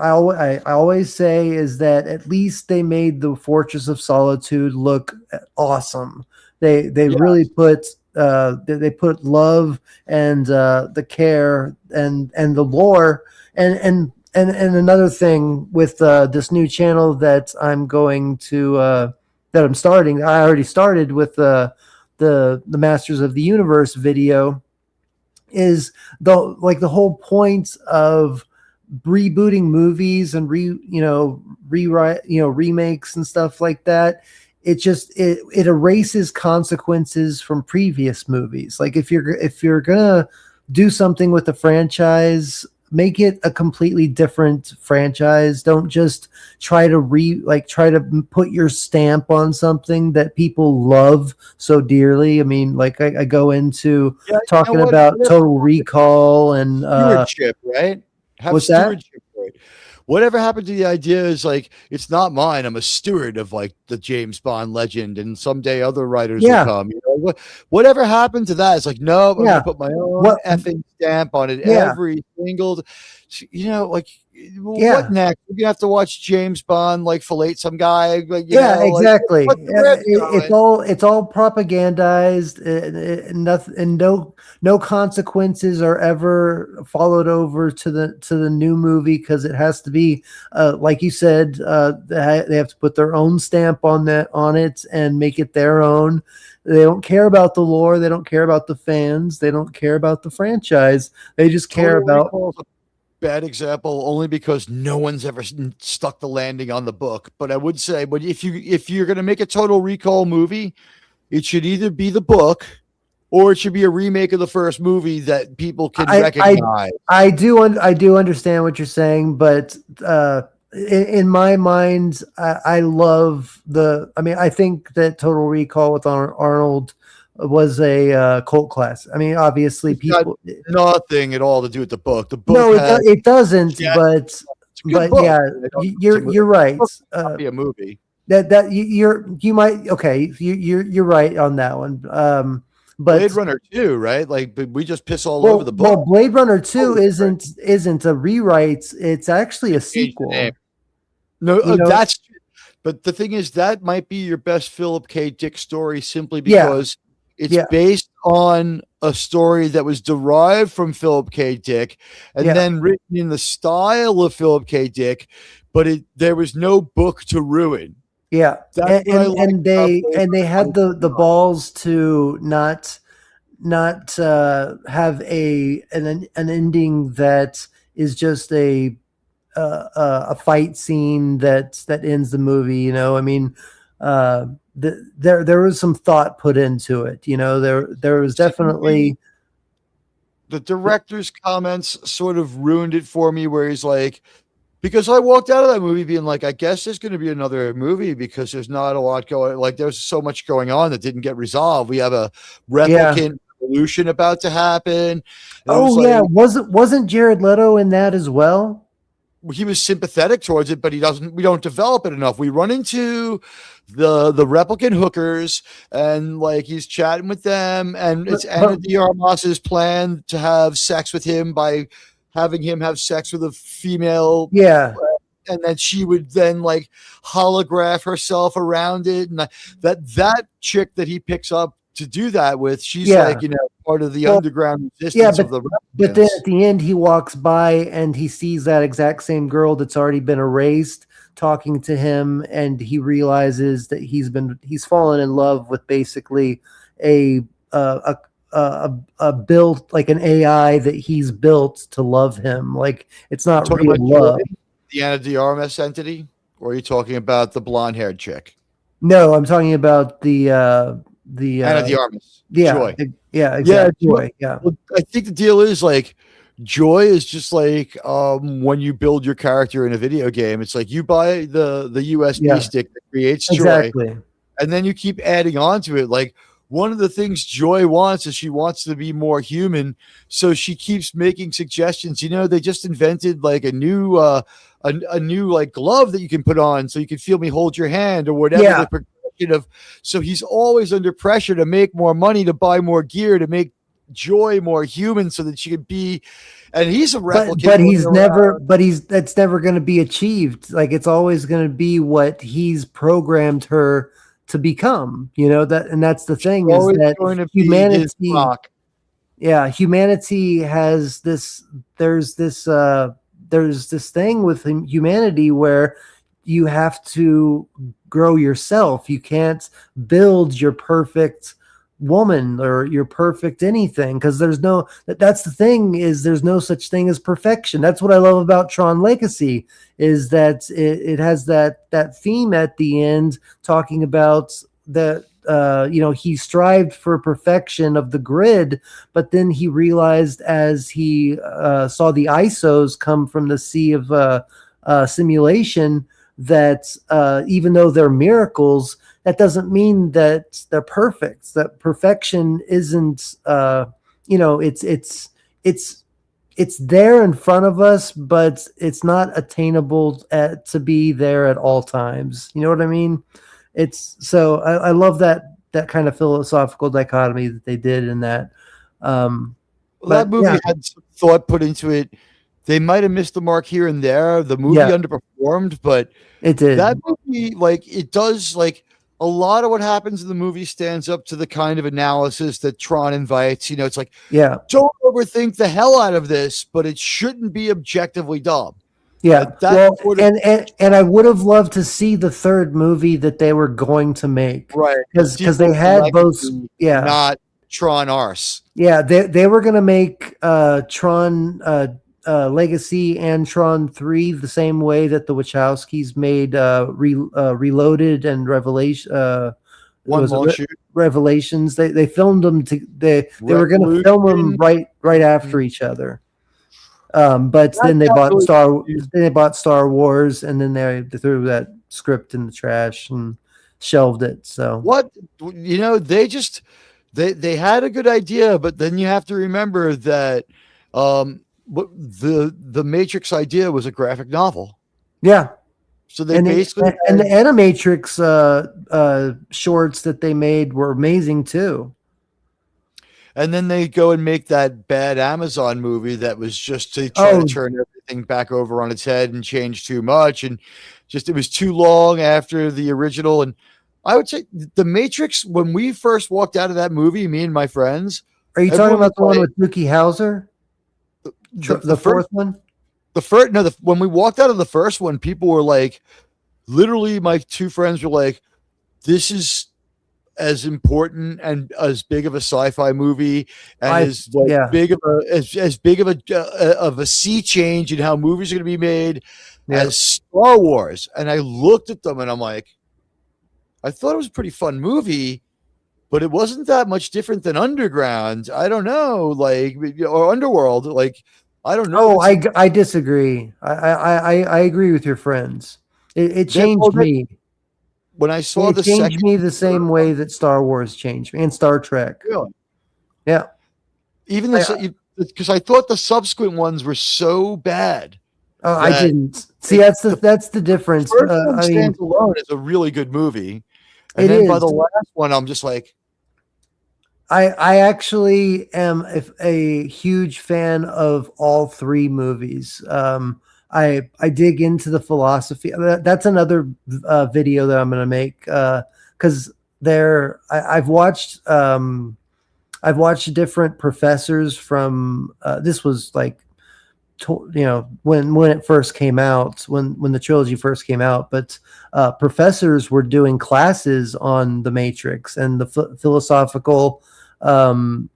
always say is that at least they made the Fortress of Solitude look awesome. They really put they put love and the care and the lore and another thing with this new channel that I'm going to that I'm starting. I already started with the Masters of the Universe video. Is the whole point of rebooting movies and remakes and stuff like that. It erases consequences from previous movies. Like if you're gonna do something with the franchise, make it a completely different franchise. Don't just try to put your stamp on something that people love so dearly. I mean, like I go into talking about Total Recall and
stewardship, right?
What's that?
Right? Whatever happened to the idea is like, it's not mine. I'm a steward of like the James Bond legend, and someday other writers will come. Whatever happened to that? It's like, no, I'm gonna put my own effing stamp on it. Every single, what next? We're gonna have to watch James Bond like fillet some guy. Like,
exactly. It's all propagandized, and nothing, and no consequences are ever followed over to the new movie because it has to be like you said. They have to put their own stamp on it and make it their own. They don't care about the lore. They don't care about the fans. They don't care about the franchise. They just care about.
Bad example only because no one's ever stuck the landing on the book. But I would say, but if you're going to make a Total Recall movie, it should either be the book or it should be a remake of the first movie that people can recognize.
I do understand what you're saying, but in my mind, I love I think that Total Recall with Arnold was a cult class. I mean, obviously, people
nothing at all to do with the book. The book,
no, it doesn't. But yeah, you're right.
Be a movie
that you might you're right on that one. But
Blade Runner 2, right? Like, but we just piss all over the book.
Well, Blade Runner 2 isn't a rewrite. It's actually a sequel.
No, that's. But the thing is, that might be your best Philip K. Dick story simply because it's based on a story that was derived from Philip K. Dick and then written in the style of Philip K. Dick, but there was no book to ruin.
Yeah, and they had the balls to not have an ending that is just a fight scene that ends the movie. I mean, there was some thought put into it. There was definitely
the director's comments sort of ruined it for me, where he's like, because I walked out of that movie being like, I guess there's going to be another movie because there's not a lot going. Like, there's so much going on that didn't get resolved. We have a replicant revolution about to happen.
Wasn't Jared Leto in that as well?
He was sympathetic towards it, but we don't develop it enough. We run into the replicant hookers and like he's chatting with them, and it's Anna de Armas's plan to have sex with him by having him have sex with a female.
Yeah.
And then she would then like holograph herself around it. And that chick that he picks up to do that with, she's like, part of the underground resistance of the
But then at the end, he walks by and he sees that exact same girl that's already been erased talking to him, and he realizes that he's fallen in love with basically a built, like an AI that he's built to love him. Like, it's not real love.
The Ana de Armas entity, or are you talking about the blonde-haired chick?
No, I'm talking about the
Ana de Armas.
Yeah,
Joy.
Yeah, exactly. Joy. Yeah.
Well, I think the deal is like Joy is just like when you build your character in a video game. It's like you buy the USB stick that creates Joy, and then you keep adding on to it. Like, one of the things Joy wants is she wants to be more human, so she keeps making suggestions. They just invented like a new like glove that you can put on so you can feel me hold your hand or whatever. The progression of, so he's always under pressure to make more money, to buy more gear, to make Joy more human so that she could be. And he's a replicant,
that's never going to be achieved. Like, it's always going to be what he's programmed her to become, and that's the thing, is that humanity has this, there's this thing with humanity where you have to grow yourself. You can't build your perfect woman or your perfect anything, because that's the thing, is there's no such thing as perfection. That's what I love about Tron Legacy, is that it has that theme at the end talking about that he strived for perfection of the grid, but then he realized, as he saw the ISOs come from the sea of simulation, that even though they're miracles, that doesn't mean that they're perfect. That perfection isn't, it's there in front of us, but it's not attainable to be there at all times. You know what I mean? So I love that kind of philosophical dichotomy that they did in that.
That movie had some thought put into it. They might have missed the mark here and there. The movie underperformed, but
it did.
That movie, like, it does, like, a lot of what happens in the movie stands up to the kind of analysis that Tron invites. It's like, don't overthink the hell out of this, but it shouldn't be objectively dumb.
Yeah. And I would have loved to see the third movie that they were going to make.
Right.
Because they had both. Yeah.
Not Tron Arse.
Yeah. They were going to make Tron Legacy and Tron 3 the same way that the Wachowskis made Reloaded and Revelations. They filmed them they were going to film them right after each other. But then they bought Star Wars, and then they threw that script in the trash and shelved it. So they had a good idea, but then you have to remember that the Matrix idea was a graphic novel. Yeah.
So they
and the Animatrix shorts that they made were amazing too.
And then they go and make that bad Amazon movie that was just to try to turn everything back over on its head and change too much, and just it was too long after the original. And I would say the Matrix, when we first walked out of that movie, me and my friends.
Are you talking about the one with Dookie Howser? The fourth one?
When we walked out of the first one, people were like, literally, my two friends were like, this is as important and as big of a sci-fi movie and big of a sea change in how movies are going to be made as Star Wars. And I looked at them and I'm like, I thought it was a pretty fun movie, but it wasn't that much different than Underground. I don't know, or Underworld. Like, I don't know.
Oh, I disagree. I agree with your friends. It changed me.
When I saw
it changed me the same way that Star Wars changed me and Star Trek.
Really?
Yeah.
Even because I thought the subsequent ones were so bad.
Oh, I didn't. See, that's the difference.
The first one stands alone is a really good movie. And then by the last one, I'm just like,
I actually am a huge fan of all three movies. I dig into the philosophy. That's another video that I'm going to make because I've watched different professors from this was like when it first came out, when the trilogy first came out, but professors were doing classes on the Matrix and the philosophical um,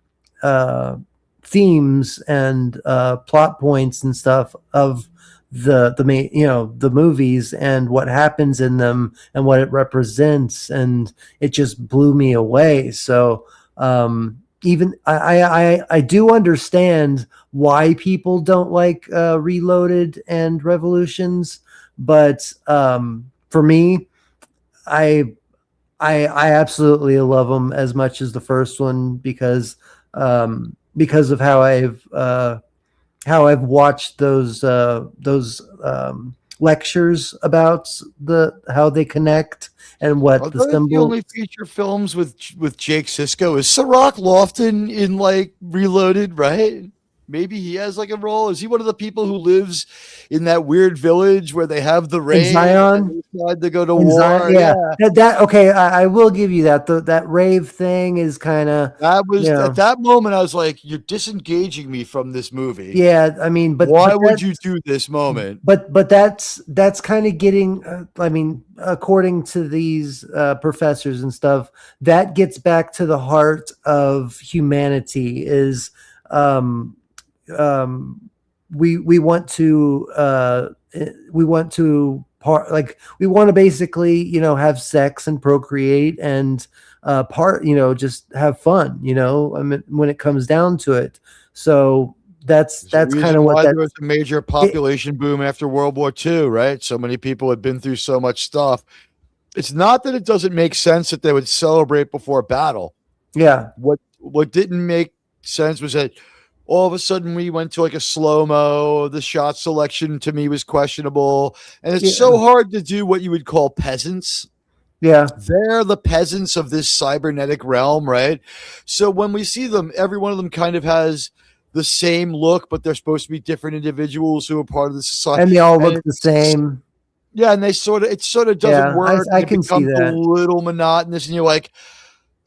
uh, themes and plot points and stuff of the movies and what happens in them and what it represents, and it just blew me away. So even I do understand why people don't like Reloaded and Revolutions, but for me, I I absolutely love them as much as the first one because of how I've watched those lectures about how they connect and what
Are
the
those the
symbol.
only feature films with Jake Sisko? Is Ciroc Lofton in like Reloaded, right? Maybe he has like a role. Is he one of the people who lives in that weird village where they have the rave
Zion?
and they decide to go to
In
war?
Zion, yeah. That okay. I will give you that. That rave thing is kind of
That was at that moment I was like, you're disengaging me from this movie.
yeah. I mean, but
Why would you do this moment?
But that's kind of getting. I mean, according to these professors and stuff, that gets back to the heart of humanity. Is we want to we want to basically have sex and procreate and just have fun, I mean, when it comes down to it. So that's kind of what
why
that
there was a major population boom after World War II, right? So many people had been through so much stuff. It's not that it doesn't make sense that they would celebrate before battle.
yeah.
What didn't make sense was that all of a sudden we went to like a slow-mo. The shot selection to me was questionable. And it's so hard to do what you would call peasants.
Yeah.
They're the peasants of this cybernetic realm, right? So when we see them, every one of them kind of has the same look, but they're supposed to be different individuals who are part of the society.
And they all look the same.
Yeah, and it sort of doesn't work.
I can see that.
A little monotonous, and you're like,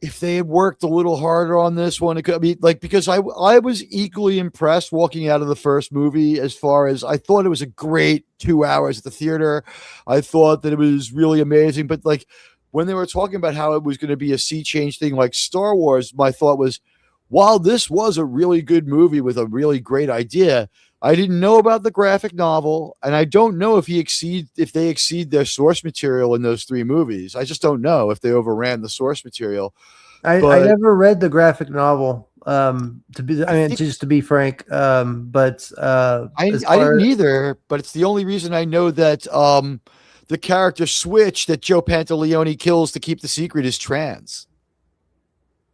if they had worked a little harder on this one, it could be like, because I was equally impressed walking out of the first movie. As far as I thought it was a great 2 hours at the theater. I thought that it was really amazing. But like when they were talking about how it was going to be a sea change thing like Star Wars, my thought was, while this was a really good movie with a really great idea, I didn't know about the graphic novel, and I don't know if they exceed their source material in those three movies. I just don't know if they overran the source material.
I never read the graphic novel. Just to be frank, but
I didn't either. But it's the only reason I know that the character Switch that Joe Pantoliano kills to keep the secret is trans.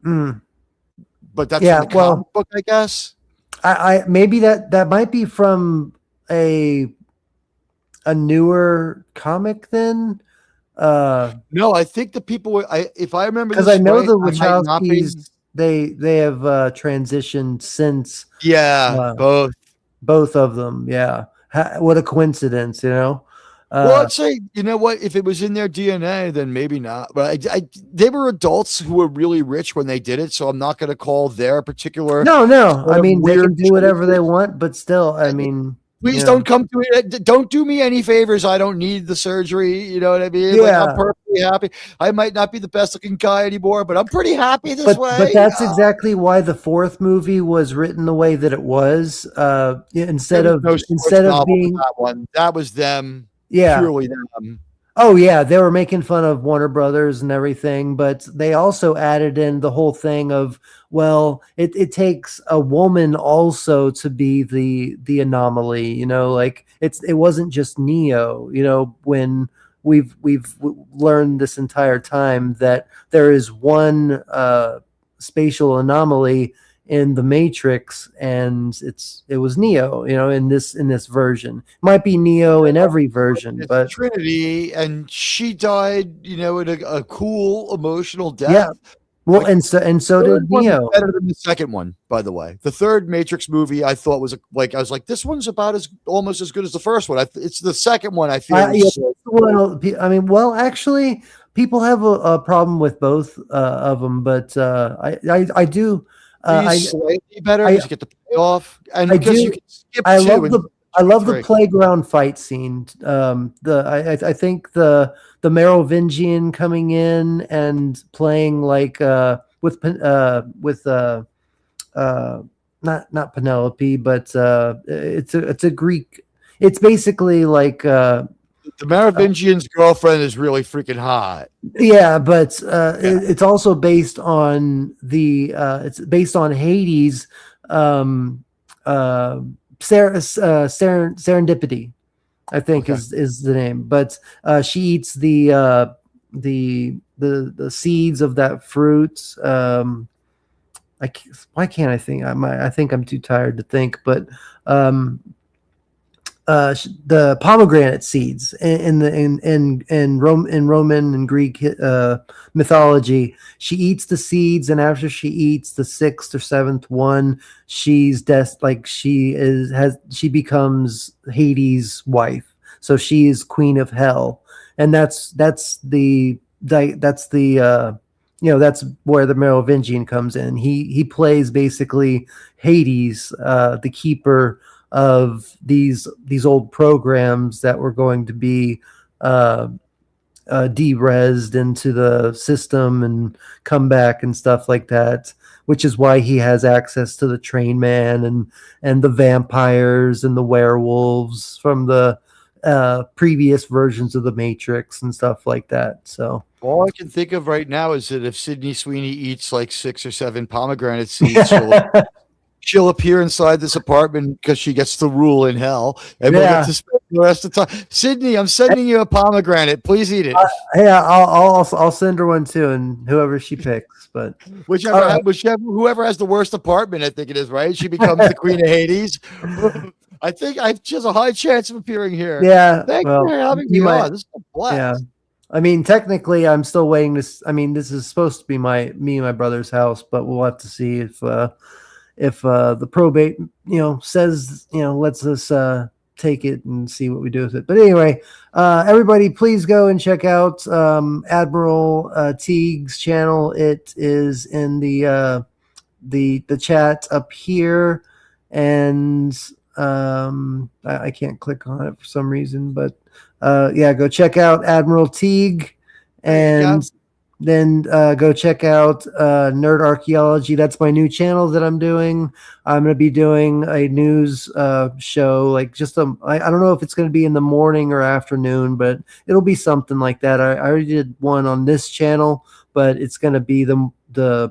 But that's from the comic book, I guess.
I maybe that might be from a newer comic then.
No, I think the people were. If I remember,
because I know the Wachowskis they have transitioned since.
Yeah,
both of them. Yeah, what a coincidence,
Well, I'd say, you know what? If it was in their DNA, then maybe not. But they were adults who were really rich when they did it, so I'm not going to call their particular.
No. I mean, they can do whatever they want, but still, I mean,
please don't come to it. Don't do me any favors. I don't need the surgery. You know what I mean?
Yeah,
like, I'm perfectly happy. I might not be the best looking guy anymore, but I'm pretty happy this way.
But that's exactly why the fourth movie was written the way that it was. Instead of being
that was them.
Yeah.
Purely them.
Oh yeah, they were making fun of Warner Brothers and everything, but they also added in the whole thing of, well, it takes a woman also to be the anomaly, like it wasn't just Neo, when we've learned this entire time that there is one spatial anomaly in the Matrix, and it was Neo, in this version. Might be Neo in every version, but
Trinity, and she died, in a cool emotional death.
Yeah. Well,
Like,
and so
the third
did
one was
Neo.
better than the second one, by the way. The third Matrix movie I thought was like, I was like, this one's about as almost as good as the first one. It's the second one I feel.
Yeah, I mean, well, actually, people have a problem with both of them, but I do.
Slightly better
I
because you get the payoff, and
I
because you
do.
can skip
I
two
love
and
the I love the
three.
playground fight scene. I think the Merovingian coming in and playing like with not Penelope, but it's a Greek. It's basically like
The Merovingian's girlfriend is really freaking hot.
yeah, but it's also based on it's based on Hades, serendipity, I think is the name. But she eats the seeds of that fruit. Why can't I think? I think I'm too tired to think, but the pomegranate seeds in Roman and Greek mythology. She eats the seeds, and after she eats the sixth or seventh one, she becomes Hades' wife. So she is queen of hell, and that's where the Merovingian comes in. He plays basically Hades, the keeper of these old programs that were going to be de-resed into the system and come back and stuff like that, which is why he has access to the train man and the vampires and the werewolves from the previous versions of the Matrix and stuff like that. So
all I can think of right now is that if Sydney Sweeney eats like 6 or 7 pomegranate seeds, she'll appear inside this apartment because she gets to rule in hell, and we'll get to spend the rest of the time. Sydney, I'm sending you a pomegranate. Please eat it.
I'll send her one too, and whoever she picks. But
whoever has the worst apartment, I think it is, right? She becomes the queen of Hades. I think she has a high chance of appearing here.
Yeah,
thanks for having me on. This is a blast.
Yeah. I mean, technically, I'm still waiting to. I mean, this is supposed to be me and my brother's house, but we'll have to see if the probate, says, lets us take it and see what we do with it. But anyway, everybody, please go and check out Admiral Teague's channel. It is in the chat up here, and I can't click on it for some reason, but go check out Admiral Teague, and then go check out Nerd Archaeology. That's my new channel that I'm doing. I'm going to be doing a news show, like I don't know if it's going to be in the morning or afternoon, but it'll be something like that. I already did one on this channel, but it's going to be the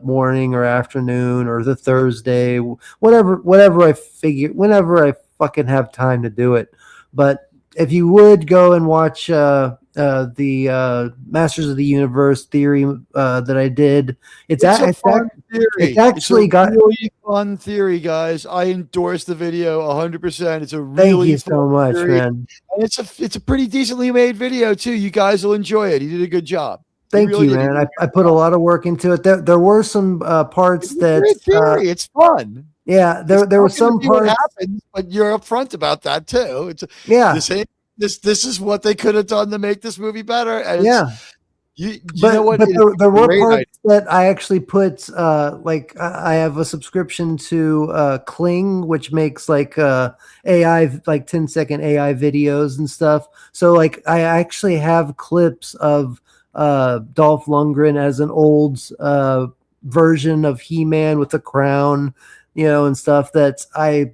morning or afternoon or the Thursday, whatever I figure, whenever I fucking have time to do it. But if you would go and watch the Masters of the Universe theory that I did, it's actually got
really fun theory, guys. I endorse the video 100%. It's a really
thank you so much,
theory.
man.
And it's a pretty decently made video too. You guys will enjoy it. He did a good job.
Thank you, man. I put a lot of work into it. There were some parts that
theory. It's fun.
Yeah, there were some parts.
Happens, but you're upfront about that too. This is what they could have done to make this movie better. And
there were parts that I actually put like I have a subscription to Kling, which makes like AI, like 10-second AI videos and stuff. So like I actually have clips of Dolph Lundgren as an old version of He-Man with a crown, and stuff that I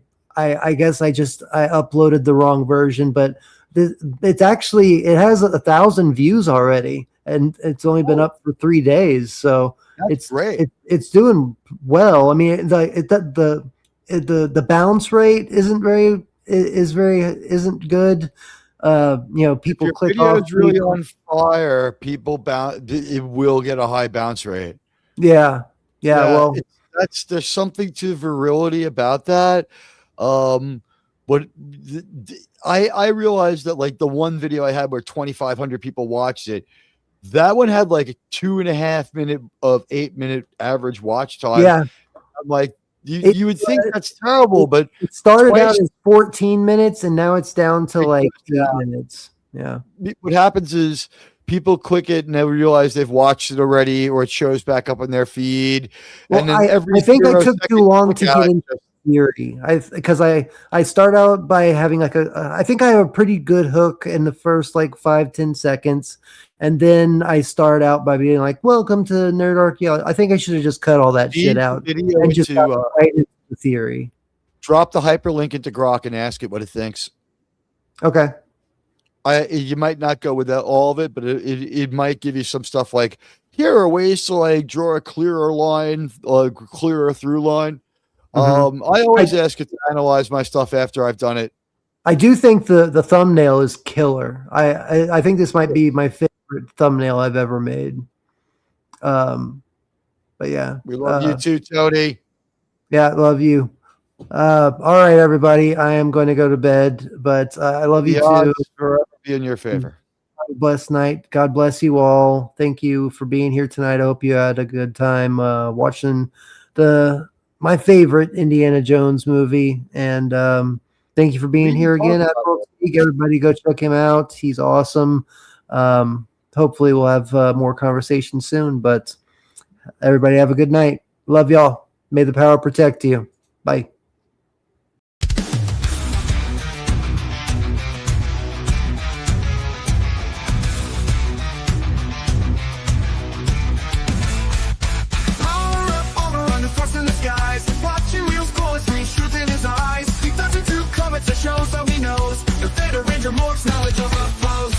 guess I uploaded the wrong version, but it has 1,000 views already, and it's only been up for 3 days. So
that's great.
It's doing well. I mean, the bounce rate isn't good. People click off.
If your video is really on fire, people it will get a high bounce rate.
Yeah. Well,
there's something to virility about that. But I realized that like the one video I had where 2,500 people watched it, That one had like a 2.5 minute of 8-minute average watch time.
Yeah.
I'm like, you would think that's terrible, but
it started out as 14 minutes and now it's down to like 8 minutes. Yeah.
What happens is people click it and they realize they've watched it already, or it shows back up on their feed.
Well,
and then
I think I took too long to get into theory. Because I start out by having like I think I have a pretty good hook in the first like 5-10 seconds. And then I start out by being like, welcome to Nerd Archaeology. I think I should have just cut all that shit out and just got right into the theory.
Drop the hyperlink into Grok and ask it what it thinks.
Okay.
You might not go with all of it, but it might give you some stuff like, here are ways to like draw a clearer line, clearer through line. I always ask it to analyze my stuff after I've done it.
I do think the thumbnail is killer. I think this might be my favorite thumbnail I've ever made. But yeah,
we love you too, Tony.
Yeah, love you. All right, everybody. I am going to go to bed, but I love you too.
Forever be in your favor.
Blessed night. God bless you all. Thank you for being here tonight. I hope you had a good time watching my favorite Indiana Jones movie. And thank you for being here again. Everybody go check him out. He's awesome. Hopefully we'll have more conversations soon, but everybody have a good night. Love y'all. May the power protect you. Bye.
Shows so he knows the Theta Ranger morphs knowledge overflows.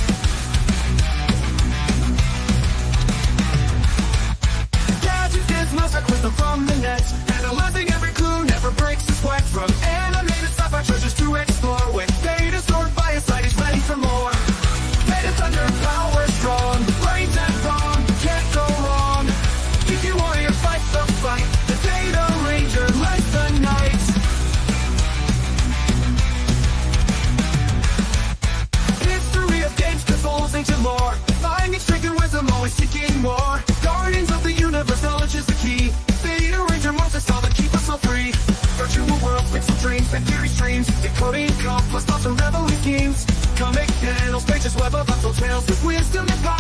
Gadgets gizmos are crystal from the net, analyzing every clue, never breaks a sweat. From animated sci-fi treasures to explore, with Theta stored by his side, he's ready for more. Theta's thunder, power strong, brains and wrong, can't go wrong. If you warrior fights the fight, the Theta Ranger lights the night. Ancient lore, lying and stricken wisdom, always seeking more. Guardians of the universe, knowledge is the key. Theta Ranger monsters all that keep us all free. Virtual worlds, pixel dreams, and theory streams. Decoding complex thoughts and reveling schemes. Comic panels, pages, web of untold tales. With wisdom and power.